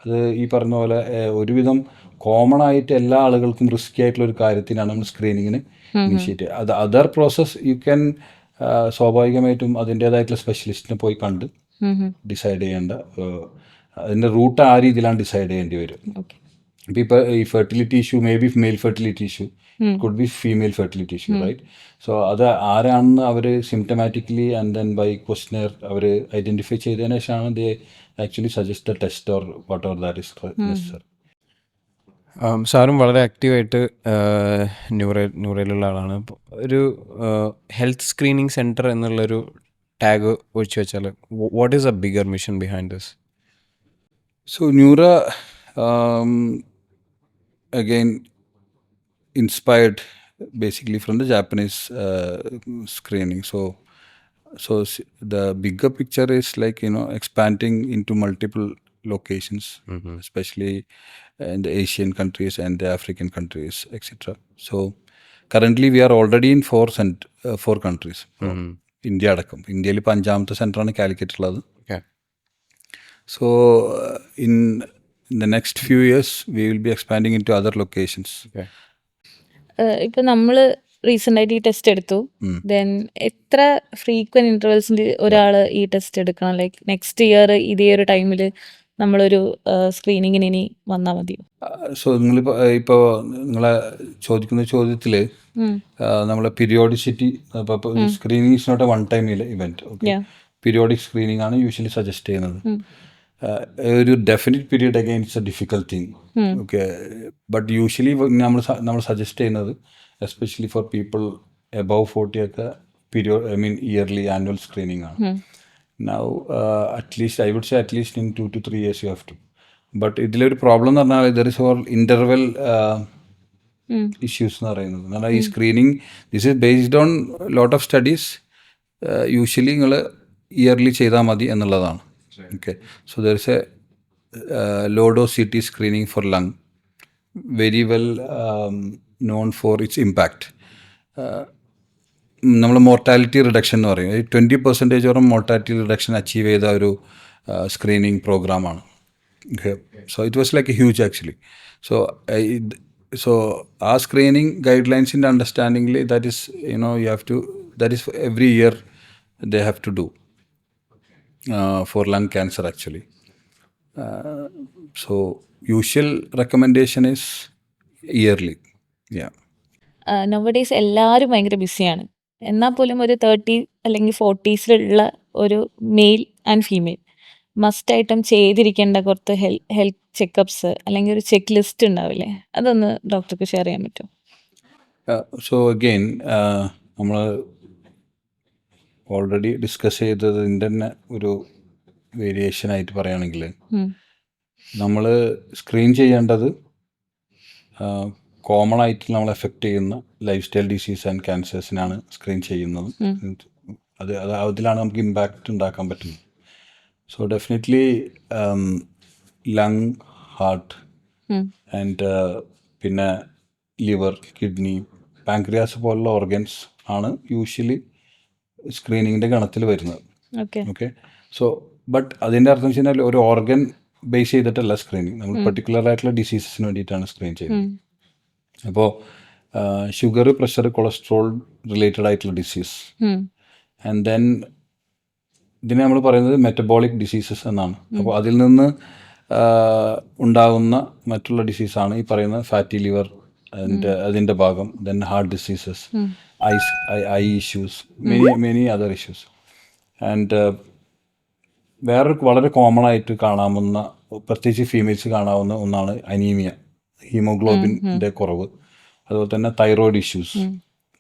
അത് ഈ പറഞ്ഞ പോലെ ഒരുവിധം കോമൺ ആയിട്ട് എല്ലാ ആളുകൾക്കും റിസ്കി ആയിട്ടുള്ള ഒരു കാര്യത്തിനാണ് നമ്മൾ സ്ക്രീനിങ്ങിന് ഇനിഷ്യേറ്റ് ചെയ്യുക. അത് അതർ പ്രോസസ് യു ക്യാൻ സ്വാഭാവികമായിട്ടും അതിൻ്റേതായിട്ടുള്ള സ്പെഷ്യലിസ്റ്റിനെ പോയി കണ്ട് ഡിസൈഡ് ചെയ്യേണ്ട, അതിൻ്റെ റൂട്ട് ആ രീതിയിലാണ് ഡിസൈഡ് ചെയ്യേണ്ടി വരും. ഇപ്പോൾ ഈ fertility issue may be male fertility issue, could be female fertility issue, right? So അത് ആരാണെന്ന് അവർ symptomatically and then by questionnaire അവർ ഐഡൻറ്റിഫൈ ചെയ്തതിനു ശേഷമാണ് they actually suggest a test or whatever that is necessary. സാറും വളരെ ആക്റ്റീവായിട്ട് ന്യൂറയിലുള്ള ആളാണ്. അപ്പോൾ ഒരു ഹെൽത്ത് സ്ക്രീനിങ് സെൻറ്റർ എന്നുള്ളൊരു ടാഗ് ഒഴിച്ചു വെച്ചാൽ what is a bigger mission behind this? So Neura, um, again, inspired basically from the Japanese screening. The bigger picture is like, expanding into multiple locations, especially in the Asian countries and the African countries, etc. So currently we are already in four countries. India അടക്കം. ഇന്ത്യയിൽ ഇപ്പോൾ 5ാമത്തെ സെൻ്ററാണ് കാലിക്കറ്റ് ഉള്ളത്. Okay. So in the next few years we will be expanding into other locations. Okay. ഇപ്പം നമ്മൾ recent ആയിട്ട് ഈ test എടുത്തു. Then എത്ര ഫ്രീക്വൻറ്റ് ഇൻ്റർവെൽസിൽ ഒരാൾ ഈ ടെസ്റ്റ് എടുക്കണം? ലൈക്ക് നെക്സ്റ്റ് ഇയർ ഇതേ ഒരു ടൈമിൽ നമ്മളൊരു സ്ക്രീനിങ്ങിന് ഇനി വന്നാൽ മതിയോ? സോ ഇപ്പോൾ നിങ്ങളെ ചോദിക്കുന്ന ചോദ്യത്തിൽ നമ്മളെ periodicity, screening is not a one time event. Okay, periodic screening ആണ് യൂഷ്വലി സജസ്റ്റ് ചെയ്യുന്നത്. ഒരു definite period again it's a difficult thing. Okay, but usually നമ്മൾ സജസ്റ്റ് ചെയ്യുന്നത് എസ്പെഷ്യലി ഫോർ പീപ്പിൾ എബവ് 40 ഒക്കെ ഇയർലി ആനുവൽ സ്ക്രീനിങ് ആണ്. Now at least I would say at least in 2 to 3 years you have to. But ഇതിലൊരു problem എന്ന് പറഞ്ഞാൽ there is all interval issues എന്ന് പറയുന്നത്. എന്നാൽ ഈ screening this is based on lot of studies. Usually നിങ്ങൾ yearly ചെയ്താൽ മതി എന്നുള്ളതാണ്. Okay, so there is A low dose CT screening for lung, very well known for its impact. നമ്മൾ mortality reduction എന്ന് പറയും. 20% മോർട്ടാലിറ്റി റിഡക്ഷൻ അച്ചീവ് ചെയ്ത ഒരു screening പ്രോഗ്രാമാണ്. So it was like a huge actually. So ആ screening ഗൈഡ് ലൈൻസിൻ്റെ അണ്ടർസ്റ്റാൻഡിങ്ങിൽ that is you have to, that is every year they have to do for lung cancer actually. So usual recommendation is yearly. Nowadays എല്ലാവരും ഭയങ്കര ബിസിയാണ്. എന്നാൽ പോലും ഒരു 30 അല്ലെങ്കിൽ 40s ഒരു മെയിൽ ആൻഡ് ഫീമെയിൽ മസ്റ്റായിട്ടും ചെയ്തിരിക്കേണ്ട കുറച്ച് ഹെൽത്ത് ചെക്കപ്സ് അല്ലെങ്കിൽ ഒരു ചെക്ക് ലിസ്റ്റ് ഉണ്ടാവില്ലേ? അതൊന്ന് ഡോക്ടർക്ക് ഷെയർ ചെയ്യാൻ പറ്റുമോ? സോ അഗെയിൻ നമ്മൾ ഓൾറെഡി ഡിസ്കസ് ചെയ്തതിൻ്റെ തന്നെ ഒരു വേരിയേഷൻ ആയിട്ട് പറയുകയാണെങ്കിൽ നമ്മൾ സ്ക്രീൻ ചെയ്യേണ്ടത് കോമൺ ആയിട്ട് നമ്മൾ എഫക്റ്റ് ചെയ്യുന്ന ലൈഫ് സ്റ്റൈൽ ഡിസീസ് ആൻഡ് ക്യാൻസേഴ്സിനാണ് സ്ക്രീൻ ചെയ്യുന്നത്. അതിലാണ് നമുക്ക് ഇമ്പാക്റ്റ് ഉണ്ടാക്കാൻ പറ്റുന്നത്. So definitely lung, heart and പിന്നെ ലിവർ, കിഡ്നി, പാൻക്രിയാസ് പോലുള്ള ഓർഗൻസ് ആണ് യൂഷ്വലി സ്ക്രീനിങ്ങിൻ്റെ ഗണത്തിൽ വരുന്നത്. ഓക്കെ, സോ ബട്ട് അതിൻ്റെ അർത്ഥം വെച്ച് കഴിഞ്ഞാൽ ഒരു ഓർഗൻ ബേസ് ചെയ്തിട്ടല്ല സ്ക്രീനിങ്. നമ്മൾ പെർട്ടിക്കുലർ ആയിട്ടുള്ള ഡിസീസസിന് വേണ്ടിയിട്ടാണ് സ്ക്രീൻ ചെയ്യുന്നത്. അപ്പോൾ ഷുഗർ, പ്രഷർ, കൊളസ്ട്രോൾ റിലേറ്റഡ് ആയിട്ടുള്ള ഡിസീസ്, ആൻഡ് ദെൻ ഇതിനെ നമ്മൾ പറയുന്നത് മെറ്റബോളിക് ഡിസീസസ് എന്നാണ്. അപ്പോൾ അതിൽ നിന്ന് ഉണ്ടാകുന്ന മറ്റുള്ള ഡിസീസാണ് ഈ പറയുന്ന ഫാറ്റി ലിവർ ആൻഡ് അതിൻ്റെ ഭാഗം, then heart diseases, I issues, many other issues. And വേറൊരു വളരെ കോമൺ ആയിട്ട് കാണാവുന്ന, പ്രത്യേകിച്ച് ഫീമെയിൽസ് കാണാവുന്ന ഒന്നാണ് അനീമിയ, ഹീമോഗ്ലോബിൻ്റെ കുറവ്, അതുപോലെ തന്നെ തൈറോയ്ഡ് ഇഷ്യൂസ്.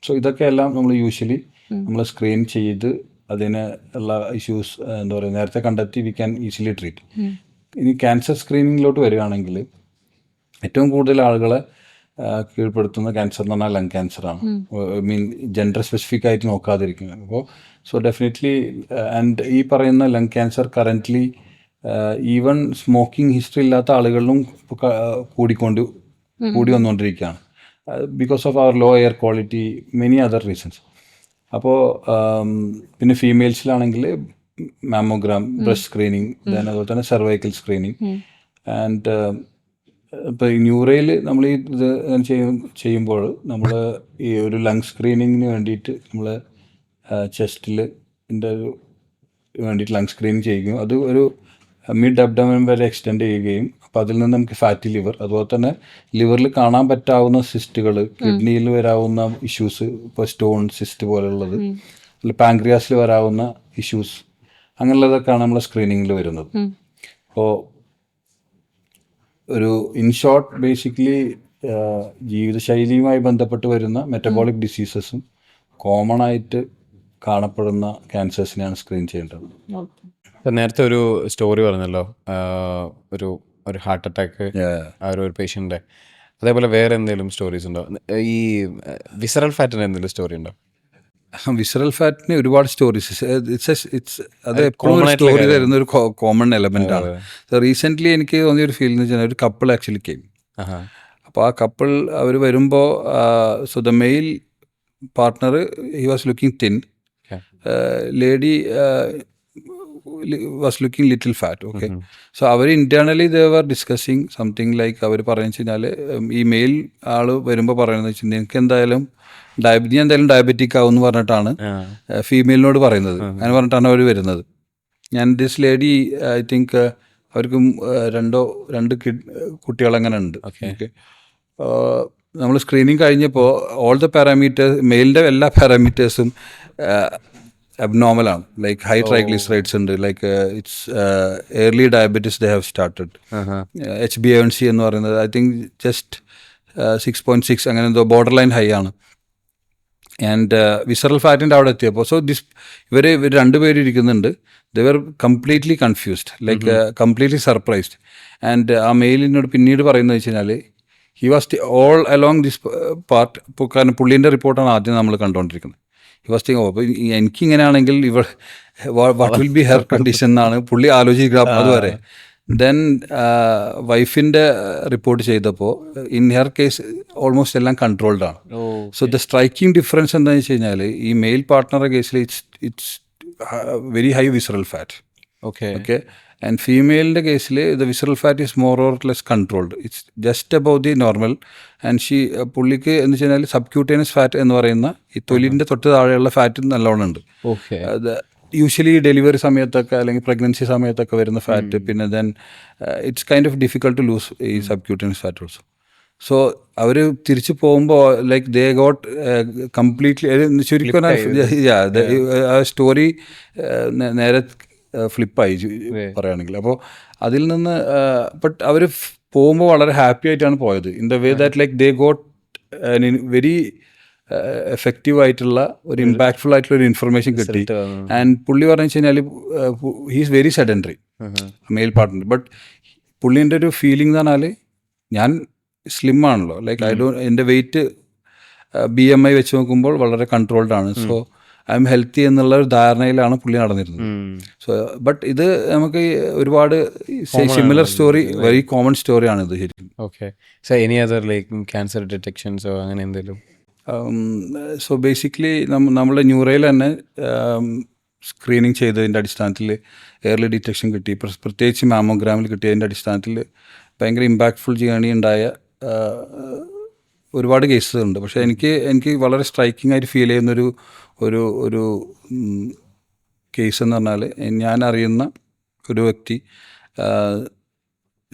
സോ ഇതൊക്കെ എല്ലാം നമ്മൾ യൂഷ്വലി നമ്മൾ സ്ക്രീൻ ചെയ്ത് അതിന് ഉള്ള ഇഷ്യൂസ് എന്താ പറയുക നേരത്തെ കണ്ടെത്തി വി ക്യാൻ ഈസിലി ട്രീറ്റ്. ഇനി ക്യാൻസർ സ്ക്രീനിങ്ങിലോട്ട് വരികയാണെങ്കിൽ ഏറ്റവും കൂടുതൽ ആളുകളെ കീഴ്പ്പെടുത്തുന്ന ക്യാൻസർ എന്ന് പറഞ്ഞാൽ ലങ് ക്യാൻസറാണ്. ജെൻഡർ സ്പെസിഫിക് ആയിട്ട് നോക്കാതിരിക്കുന്നത്. അപ്പോൾ സോ ഡെഫിനറ്റ്ലി ആൻഡ് ഈ പറയുന്ന lung cancer currently even smoking history ഇല്ലാത്ത ആളുകളിലും കൂടി വന്നുകൊണ്ടിരിക്കുകയാണ്. Because of our low air quality, many other reasons. അപ്പോൾ പിന്നെ ഫീമെയിൽസിലാണെങ്കിൽ മാമോഗ്രാം, ബ്രസ്റ്റ് സ്ക്രീനിങ്, അതുപോലെ തന്നെ സെർവൈക്കൽ സ്ക്രീനിങ്. ആൻഡ് ഇപ്പോൾ ന്യൂറയിൽ നമ്മൾ ഈ ഇത് ചെയ്യുമ്പോൾ നമ്മൾ ഈ ഒരു ലങ് സ്ക്രീനിങ്ങിന് വേണ്ടിയിട്ട് നമ്മൾ ചെസ്റ്റിൽ വേണ്ടിയിട്ട് ലങ് സ്ക്രീനിങ് ചെയ്യുകയും അത് ഒരു മിഡ് അബ്ഡോമൻ വരെ എക്സ്റ്റെൻഡ് ചെയ്യുകയും അപ്പോൾ അതിൽ നിന്ന് നമുക്ക് ഫാറ്റി ലിവർ, അതുപോലെ തന്നെ ലിവറിൽ കാണാൻ പറ്റാവുന്ന സിസ്റ്റുകൾ, കിഡ്നിയിൽ വരാവുന്ന ഇഷ്യൂസ്, ഇപ്പോൾ സ്റ്റോൺ സിസ്റ്റ് പോലുള്ളത്, അല്ല പാൻക്രിയാസിൽ വരാവുന്ന ഇഷ്യൂസ്, അങ്ങനെയുള്ളതൊക്കെയാണ് നമ്മൾ സ്ക്രീനിങ്ങിൽ വരുന്നത്. അപ്പോൾ ഒരു ഇൻ ഷോർട്ട് ബേസിക്കലി ജീവിതശൈലിയുമായി ബന്ധപ്പെട്ട് വരുന്ന മെറ്റബോളിക് ഡിസീസസും കോമൺ ആയിട്ട് കാണപ്പെടുന്ന ക്യാൻസേഴ്സിനെയാണ് സ്ക്രീൻ ചെയ്യേണ്ടത്. ഇപ്പം നേരത്തെ ഒരു സ്റ്റോറി പറഞ്ഞല്ലോ, ഒരു ഹാർട്ട് അറ്റാക്ക് ഒരു പേഷ്യൻ്റെ, അതേപോലെ വേറെ എന്തെങ്കിലും സ്റ്റോറീസ് ഉണ്ടോ? ഈ വിസറൽ ഫാറ്റിന് എന്തെങ്കിലും സ്റ്റോറി ഉണ്ടോ? വിസറൽ ഫാറ്റിന് ഒരുപാട് സ്റ്റോറീസ് അത് എപ്പോഴും സ്റ്റോറി തരുന്ന ഒരു കോമൺ എലമെന്റ് ആണ്. റീസെൻ്റ്ലി എനിക്ക് തോന്നിയൊരു ഫീൽ എന്ന് വെച്ചാൽ ഒരു കപ്പിൾ ആക്ച്വലി കെയിം. അപ്പോൾ ആ കപ്പിൾ അവർ വരുമ്പോൾ so the male partner he was looking thin, lady was looking little fat. Okay, so അവർ internally they were discussing something like അവർ പറഞ്ഞു വെച്ചാൽ ഈ മെയിൽ ആൾ വരുമ്പോൾ പറയുന്നത് വെച്ചാൽ നിനക്ക് എന്തായാലും നീ എന്തായാലും ഡയബറ്റിക് ആവും എന്ന് പറഞ്ഞിട്ടാണ് ഫീമെയിലിനോട് പറയുന്നത്. അങ്ങനെ പറഞ്ഞിട്ടാണ് അവർ വരുന്നത്. ഞാൻ ദിസ് ലേഡി ഐ തിങ്ക് അവർക്കും രണ്ട് കുട്ടികളങ്ങനെ ഉണ്ട്. ഓക്കെ, നമ്മൾ സ്ക്രീനിങ് കഴിഞ്ഞപ്പോൾ ഓൾ ദ പാരാമീറ്റേഴ്സ്, മെയിലിൻ്റെ എല്ലാ പാരാമീറ്റേഴ്സും അബ്നോർമലാണ്. ലൈക്ക് ഹൈ ട്രൈഗ്ലിസറൈഡ്സ് ഉണ്ട്, like it's early diabetes they have started. HbA1c എന്ന് പറയുന്നത് ഐ തിങ്ക് ജസ്റ്റ് 6.6 അങ്ങനെ എന്തോ ബോർഡർ ലൈൻ ഹൈ ആണ്. ആൻഡ് വിസറൽ ഫാറ്റിൻ്റെ അവിടെ എത്തിയപ്പോൾ സോ ഇവർ രണ്ടുപേരും ഇരിക്കുന്നുണ്ട്. They were completely confused, like completely surprised. And ആ മെയിലിനോട് പിന്നീട് പറയുന്നത് വെച്ച് കഴിഞ്ഞാൽ he was all along this part. ഇപ്പോൾ കാരണം പുള്ളീൻ്റെ റിപ്പോർട്ടാണ് ആദ്യം നമ്മൾ കണ്ടുകൊണ്ടിരിക്കുന്നത്. ഹി വാസ് തിങ്ക് അപ്പോൾ എനിക്കിങ്ങനെയാണെങ്കിൽ what will be her condition എന്നാണ് പുള്ളി ആലോചിക്കുക അതുവരെ. ദെൻ വൈഫിൻ്റെ റിപ്പോർട്ട് ചെയ്തപ്പോൾ ഇൻ ഹെർ കേസ് ഓൾമോസ്റ്റ് എല്ലാം കൺട്രോൾഡ് ആണ്. സോ ദ സ്ട്രൈക്കിംഗ് ഡിഫറൻസ് എന്താണെന്ന് വെച്ച് കഴിഞ്ഞാൽ ഈ മെയിൽ പാർട്ട്ണറുടെ കേസിൽ it's very high visceral fat. Okay, and ഫീമെയിലിൻ്റെ കേസിൽ the visceral fat is more or less controlled. It's just above the normal. And പുള്ളിക്ക് എന്ന് വെച്ച് കഴിഞ്ഞാൽ സബ്ക്യൂട്ടേനിയസ് ഫാറ്റ് എന്ന് പറയുന്ന ഈ തൊലിൻ്റെ തൊട്ട് താഴെയുള്ള ഫാറ്റ് നല്ലോണം ഉണ്ട്. യൂഷ്വലി ഡെലിവറി സമയത്തൊക്കെ അല്ലെങ്കിൽ പ്രഗ്നൻസി സമയത്തൊക്കെ വരുന്ന ഫാറ്റ്. പിന്നെ then it's kind of difficult to lose ഈ സബ്ക്യൂട്ടേനിയസ് ഫാറ്റ് ഓൾസോ. സോ അവർ തിരിച്ചു പോകുമ്പോൾ ലൈക്ക് ദേ ഗോട്ട് കംപ്ലീറ്റ്ലി ശരിക്കും ആ സ്റ്റോറി നേരെ ഫ്ലിപ്പായി പറയുകയാണെങ്കിൽ. അപ്പോൾ അതിൽ നിന്ന് ബട്ട് അവർ പോകുമ്പോൾ വളരെ ഹാപ്പി ആയിട്ടാണ് പോയത്. In the way that like they got very effective ആയിട്ടുള്ള ഒരു ഇമ്പാക്ട്ഫുൾ ആയിട്ടുള്ള ഒരു ഇൻഫർമേഷൻ കിട്ടി. ആൻഡ് പുള്ളി പറഞ്ഞു വെച്ച് കഴിഞ്ഞാൽ he's very sedentary male partner. But പുള്ളീൻ്റെ ഒരു ഫീലിംഗ് എന്ന് പറഞ്ഞാൽ ഞാൻ സ്ലിം ആണല്ലോ, ലൈക്ക് എൻ്റെ വെയിറ്റ് BMI വെച്ച് നോക്കുമ്പോൾ വളരെ കൺട്രോൾഡ് ആണ്. സോ ഐ എം ഹെൽത്തി എന്നുള്ള ഒരു ധാരണയിലാണ് പുള്ളി നടന്നിരുന്നത്. സോ ബട്ട് ഇത് നമുക്ക് ഒരുപാട് സിമിലർ സ്റ്റോറി, വെരി കോമൺ സ്റ്റോറിയാണ് ഇത് ശരിക്കും. Okay, so any other like cancer ഡിറ്റക്ഷൻസോ അങ്ങനെ എന്തെങ്കിലും? സോ ബേസിക്കലി നമ്മുടെ ന്യൂറയിൽ തന്നെ സ്ക്രീനിങ് ചെയ്തതിൻ്റെ അടിസ്ഥാനത്തിൽ ഏർലി ഡിറ്റക്ഷൻ കിട്ടി. പ്രത്യേകിച്ച് മാമോഗ്രാമിൽ കിട്ടിയതിൻ്റെ അടിസ്ഥാനത്തിൽ ഭയങ്കര ഇമ്പാക്ട്ഫുൾ ജേണി ഉണ്ടായ ഒരുപാട് കേസസ് ഉണ്ട്. പക്ഷേ എനിക്ക് വളരെ സ്ട്രൈക്കിംഗ് ആയിട്ട് ഫീൽ ചെയ്യുന്നൊരു ഒരു കേസ് എന്ന് പറഞ്ഞാൽ ഞാൻ അറിയുന്ന ഒരു വ്യക്തി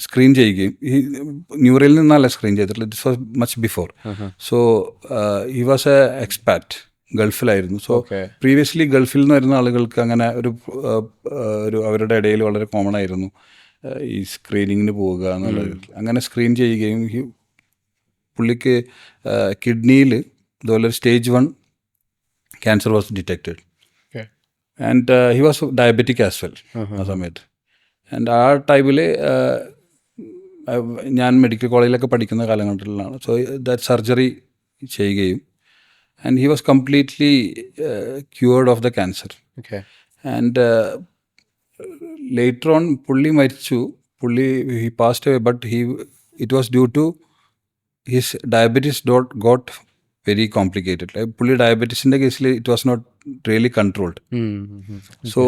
സ്ക്രീൻ ചെയ്യുകയും ഈ ന്യൂറയിൽ നിന്നല്ല സ്ക്രീൻ ചെയ്തിട്ടുള്ളത്, this was much before. So he was a expat, ഗൾഫിലായിരുന്നു. സോ പ്രീവിയസ്ലി ഗൾഫിൽ നിന്ന് വരുന്ന ആളുകൾക്ക് അങ്ങനെ ഒരു അവരുടെ ഇടയിൽ വളരെ കോമൺ ആയിരുന്നു ഈ സ്ക്രീനിങ്ങിന് പോവുക എന്നുള്ളത്. അങ്ങനെ സ്ക്രീൻ ചെയ്യുകയും പുള്ളിക്ക് കിഡ്നിയിൽ ഇതുപോലെ stage 1 cancer was detected. And he was diabetic as well ആ സമയത്ത്. ആൻഡ് ആ ടൈമിൽ ഞാൻ മെഡിക്കൽ കോളേജിലൊക്കെ പഠിക്കുന്ന കാലഘട്ടത്തിലാണ്. സോ ദാറ്റ് സർജറി ചെയ്യുകയും and he was completely cured of the cancer. And later on പുള്ളി മരിച്ചു. He passed away, but it was due to his diabetes got very complicated. പുള്ളി ഡയബറ്റീസിൻ്റെ കേസിൽ it was not really controlled. So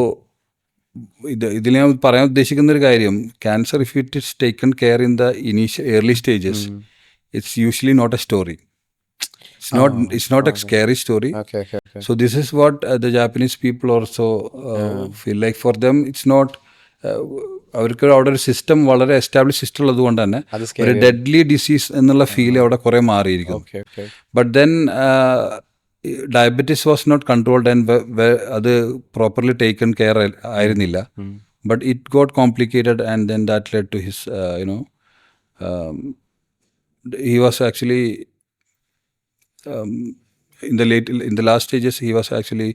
ഇതിൽ ഞാൻ പറയാൻ ഉദ്ദേശിക്കുന്ന ഒരു കാര്യം, cancer if it is taken care in the early stages, it's usually not a story. It's not a scary story. Okay. So this is what the Japanese people also feel like. For them it's not അവർക്ക് അവിടെ ഒരു system വളരെ establish system ഉള്ളത് കൊണ്ട് തന്നെ ഒരു deadly disease എന്നുള്ള feel അവിടെ കുറേ മാറിയിരിക്കും. But then diabetes was not controlled and അത് പ്രോപ്പർലി ടേക്കൺ കെയർ ആയിരുന്നില്ല. But it got complicated and then that led to his He was actually in the last stages he was actually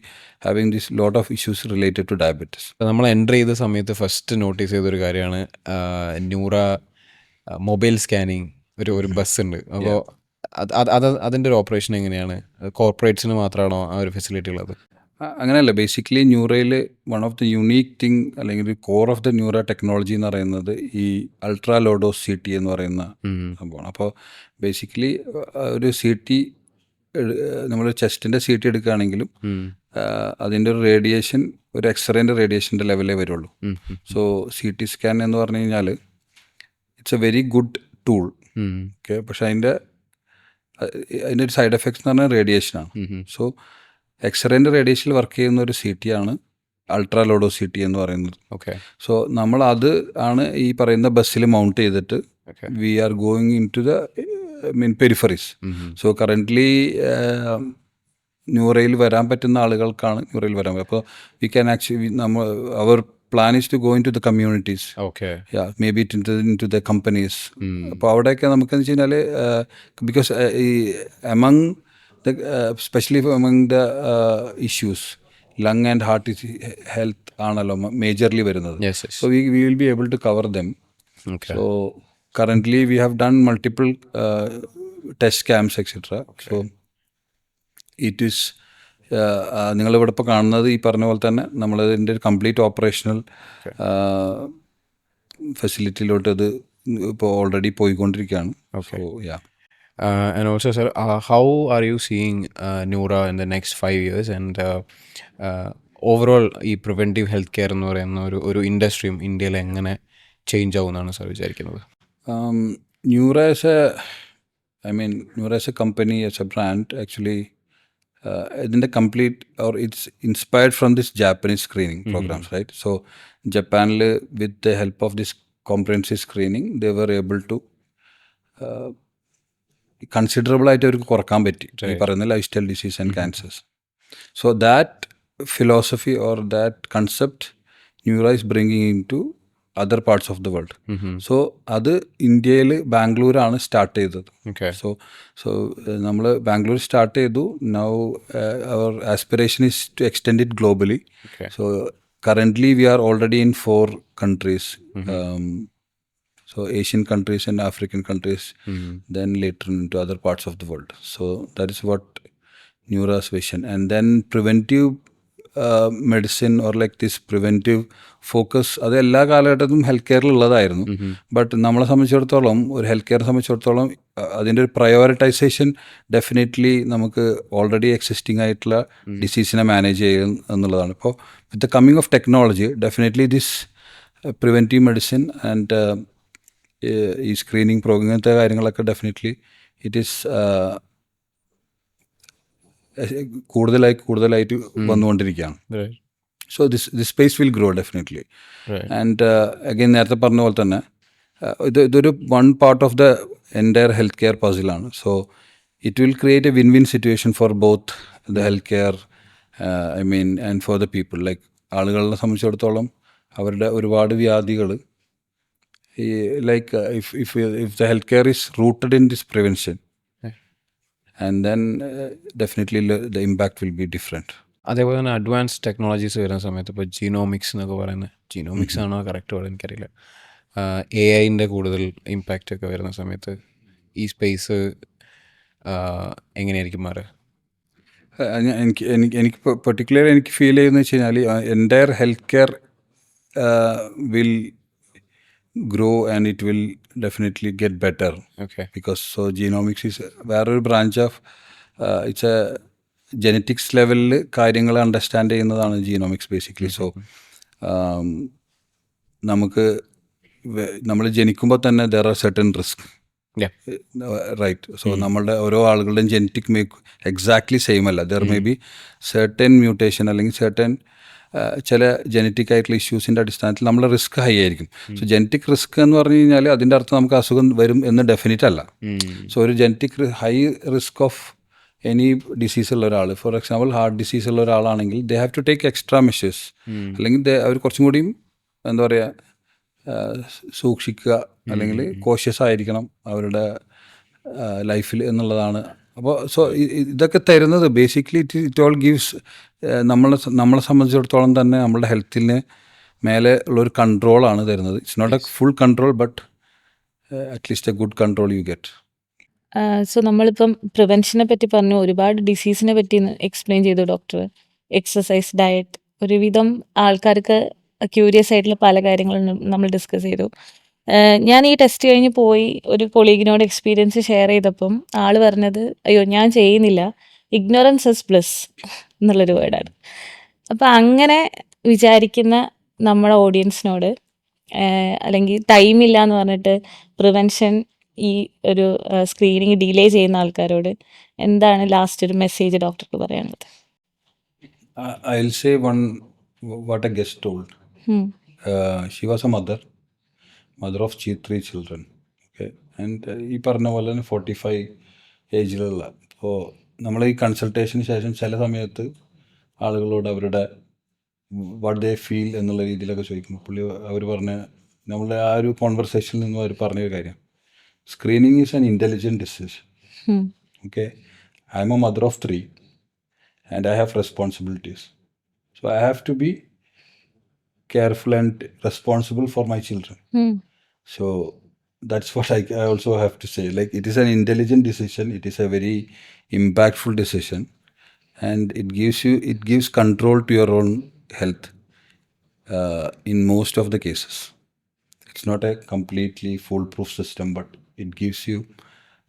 having this lot of issues related to diabetes. നമ്മൾ enter ചെയ്ത സമയത്ത് first notice ചെയ്തൊരു കാര്യമാണ് Noora mobile scanning ഒരു bus ഉണ്ട്. അപ്പോൾ അതിൻ്റെ ഒരു ഓപ്പറേഷൻ എങ്ങനെയാണ്? കോർപ്പറേറ്റ്സിന് മാത്രമാണോ ആ ഒരു ഫെസിലിറ്റി ഉള്ളത്? അങ്ങനെയല്ല, ബേസിക്കലി ന്യൂറയിൽ one of the unique thing അല്ലെങ്കിൽ core of the Neura technology എന്ന് പറയുന്നത് ഈ അൾട്രാ ലോഡോസ് CT എന്ന് പറയുന്ന സംഭവമാണ്. അപ്പോൾ ബേസിക്കലി ഒരു CT നമ്മൾ ചെസ്റ്റിൻ്റെ CT എടുക്കുകയാണെങ്കിലും അതിൻ്റെ ഒരു റേഡിയേഷൻ ഒരു എക്സ്റേൻ്റെ റേഡിയേഷൻ്റെ ലെവലേ വരുള്ളൂ. സോ CT സ്കാൻ എന്ന് പറഞ്ഞു കഴിഞ്ഞാൽ it's a very good tool. Okay, പക്ഷെ അതിൻ്റെ ഒരു സൈഡ് എഫക്ട്സ് എന്ന് പറഞ്ഞാൽ റേഡിയേഷനാണ്. സോ എക്സ്റേൻ്റെ റേഡിയേഷനിൽ വർക്ക് ചെയ്യുന്ന ഒരു CT ആണ് അൾട്രാ ലോഡോ CT എന്ന് പറയുന്നത്. ഓക്കെ, സോ നമ്മൾ അത് ആണ് ഈ പറയുന്ന ബസ്സിൽ മൗണ്ട് ചെയ്തിട്ട് we are going into the peripheries. So currently ന്യൂറയിൽ വരാൻ പറ്റുന്ന ആളുകൾക്കാണ് ന്യൂറയിൽ വരാൻ പറ്റും. അപ്പോൾ we can actually our plan is to go into the communities, maybe into the companies. അപ്പോൾ അവിടെയൊക്കെ നമുക്കെന്ന് വെച്ച് കഴിഞ്ഞാൽ ബിക്കോസ് ഈ among especially among the issues, lung and heart health ആണല്ലോ മേജർലി വരുന്നത്. So we will be able to cover them. So currently we have done multiple test camps etc. So it is നിങ്ങളിവിടെ ഇപ്പോൾ കാണുന്നത് ഈ പറഞ്ഞ പോലെ തന്നെ നമ്മളതിൻ്റെ ഒരു കംപ്ലീറ്റ് ഓപ്പറേഷണൽ ഫെസിലിറ്റിയിലോട്ട് ഇത് ഇപ്പോൾ ഓൾറെഡി പോയിക്കൊണ്ടിരിക്കുകയാണ്. So yeah. And also, sir, how are you seeing Neura in the next 5 years? And overall, ഈ പ്രിവെൻറ്റീവ് ഹെൽത്ത് കെയർ എന്ന് പറയുന്ന ഒരു ഇൻഡസ്ട്രിയും ഇന്ത്യയിൽ എങ്ങനെ ചേഞ്ച് ആവുമെന്നാണ് സാർ വിചാരിക്കുന്നത്? Neura as a company, as a brand, actually, ഇതിൻ്റെ complete or it's inspired from this Japanese screening programs, right? So, Japanil, with the help of this comprehensive screening, they were able to considerable ആയിട്ട് അവർക്ക് കുറക്കാൻ പറ്റി ഈ പറയുന്ന lifestyle disease and cancers. So that philosophy or that concept Neura is bringing in to other parts of the world. So അത് ഇന്ത്യയിൽ ബാംഗ്ലൂരാണ് start ചെയ്തത്. സോ നമ്മൾ ബാംഗ്ലൂർ സ്റ്റാർട്ട് ചെയ്തു. Now our aspiration is to extend it globally. So currently we are already in 4 countries. So Asian countries and African countries, then later into other parts of the world. So that is what Neura's vision. And then preventive medicine or like this preventive focus, അത് എല്ലാ കാലഘട്ടത്തിലും health കെയറിൽ ഉള്ളതായിരുന്നു. But നമ്മളെ സംബന്ധിച്ചിടത്തോളം ഒരു health കെയറെ സംബന്ധിച്ചിടത്തോളം അതിൻ്റെ ഒരു പ്രയോറിറ്റൈസേഷൻ ഡെഫിനറ്റ്ലി നമുക്ക് ഓൾറെഡി എക്സിസ്റ്റിംഗ് ആയിട്ടുള്ള ഡിസീസിനെ മാനേജ് ചെയ്യുക എന്നുള്ളതാണ്. ഇപ്പോൾ with the coming of technology definitely this preventive medicine and ഈ സ്ക്രീനിങ് പ്രോഗ്രാം ഇങ്ങനത്തെ കാര്യങ്ങളൊക്കെ ഡെഫിനറ്റ്ലി ഇറ്റ് ഈസ് കൂടുതലായിട്ട് വന്നുകൊണ്ടിരിക്കുകയാണ്. So this space will grow definitely. And again നേരത്തെ പറഞ്ഞ പോലെ തന്നെ ഇതൊരു one part of the entire health care പസിലാണ്. So it will create a win situation for both the health care and for the people. Like ആളുകളെ സംബന്ധിച്ചിടത്തോളം അവരുടെ ഒരുപാട് വ്യാധികൾ like if the healthcare is rooted in this prevention, and then definitely the impact will be different. അതേപോലെ തന്നെ advance technologies വരുന്ന സമയത്ത് ഇപ്പോൾ genomics എന്നൊക്കെ പറയുന്നത്, ജീനോമിക്സ് ആണോ കറക്റ്റ് വേർഡ് എനിക്കറിയില്ല, AI-ൻ്റെ കൂടുതൽ ഇമ്പാക്റ്റ് ഒക്കെ വരുന്ന സമയത്ത് ഈ സ്പേസ് എങ്ങനെയായിരിക്കും മാറുക? എനിക്ക് പെർട്ടിക്കുലർ എനിക്ക് ഫീൽ ചെയ്യുന്നത് വെച്ച് കഴിഞ്ഞാൽ entire health care will grow and it will definitely get better. Because so genomics is വേറൊരു branch of its A genetics ലെവലിൽ കാര്യങ്ങൾ അണ്ടർസ്റ്റാൻഡ് ചെയ്യുന്നതാണ് ജീനോമിക്സ് ബേസിക്കലി. സോ നമ്മൾ ജനിക്കുമ്പോൾ തന്നെ there are certain risk, right? So നമ്മളുടെ ഓരോ ആളുകളുടെയും ജെനറ്റിക് മേക്ക് എക്സാക്ട്ലി സെയിം അല്ല. There may be certain mutation അല്ലെങ്കിൽ സർട്ടൻ ചില ജനറ്റിക് ആയിട്ടുള്ള ഇഷ്യൂസിൻ്റെ അടിസ്ഥാനത്തിൽ നമ്മളെ റിസ്ക് ഹൈ ആയിരിക്കും. സോ ജനറ്റിക് റിസ്ക് എന്ന് പറഞ്ഞു കഴിഞ്ഞാൽ അതിൻ്റെ അർത്ഥം നമുക്ക് അസുഖം വരും എന്ന് ഡെഫിനിറ്റ് അല്ല. സോ ഒരു genetic high risk of any disease ഉള്ള ഒരാൾ, ഫോർ എക്സാമ്പിൾ ഹാർട്ട് ഡിസീസ് ഉള്ള ഒരാളാണെങ്കിൽ they have to take extra measures. അല്ലെങ്കിൽ അവർ കുറച്ചും കൂടിയും എന്താ പറയുക സൂക്ഷിക്കുക അല്ലെങ്കിൽ കോഷ്യസ് ആയിരിക്കണം അവരുടെ ലൈഫിൽ എന്നുള്ളതാണ്. അപ്പോൾ ഇതൊക്കെ തരുന്നത് ബേസിക്കലി ഇറ്റ് ഓൾ ഗീവ്സ് നമ്മളെ സംബന്ധിച്ചിടത്തോളം തന്നെ നമ്മളുടെ ഹെൽത്തിന് മേലെ ഉള്ളൊരു കൺട്രോളാണ് തരുന്നത്. It's not a full control but at least a good control you get. So നമ്മളിപ്പം പ്രിവെൻഷനെ പറ്റി പറഞ്ഞു, ഒരുപാട് ഡിസീസിനെ പറ്റി എക്സ്പ്ലെയിൻ ചെയ്തു ഡോക്ടർ. എക്സസൈസ്, ഡയറ്റ്, ഒരുവിധം ആൾക്കാർക്ക് ക്യൂരിയസ് ആയിട്ടുള്ള പല കാര്യങ്ങളും നമ്മൾ ഡിസ്കസ് ചെയ്തു. ഞാൻ ഈ ടെസ്റ്റ് കഴിഞ്ഞ് പോയി ഒരു കൊളീഗിനോട് എക്സ്പീരിയൻസ് ഷെയർ ചെയ്തപ്പം ആൾ പറഞ്ഞത്, അയ്യോ ഞാൻ ചെയ്യുന്നില്ല, ഇഗ്നോറൻസ് ഇസ് ബ്ലിസ് എന്നുള്ളൊരു വേർഡാണ്. അപ്പം അങ്ങനെ വിചാരിക്കുന്ന നമ്മുടെ ഓഡിയൻസിനോട് അല്ലെങ്കിൽ ടൈമില്ല എന്ന് പറഞ്ഞിട്ട് പ്രിവെൻഷൻ ഈ ഒരു സ്ക്രീനിങ് ഡിലേ ചെയ്യുന്ന ആൾക്കാരോട് എന്താണ് ലാസ്റ്റ് ഒരു മെസ്സേജ് ഡോക്ടർക്ക് പറയാനുള്ളത്? I'll say what a guest told. She was a mother of 3 children. Okay, and ഈ പറഞ്ഞ പോലെ തന്നെ 45 ഏജിലുള്ള. അപ്പോൾ നമ്മൾ ഈ കൺസൾട്ടേഷന് ശേഷം ചില സമയത്ത് ആളുകളോട് അവരുടെ വാട്ട് ദേ ഫീൽ എന്നുള്ള രീതിയിലൊക്കെ ചോദിക്കുമ്പോൾ അവർ പറഞ്ഞ നമ്മളുടെ ആ ഒരു കോൺവെർസേഷനിൽ നിന്നും അവർ പറഞ്ഞൊരു കാര്യം, screening is an intelligent decision. Okay, I am a mother of 3 and I have responsibilities. So I have to be careful and responsible for my children. So that's what I also have to say. Like, it is an intelligent decision. It is a very impactful decision, and it gives control to your own health in most of the cases. It's not a completely foolproof system, but it gives you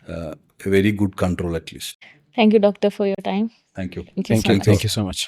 a very good control at least. Thank you, doctor, for your time. Thank you. Thank you so much. Thank you so much.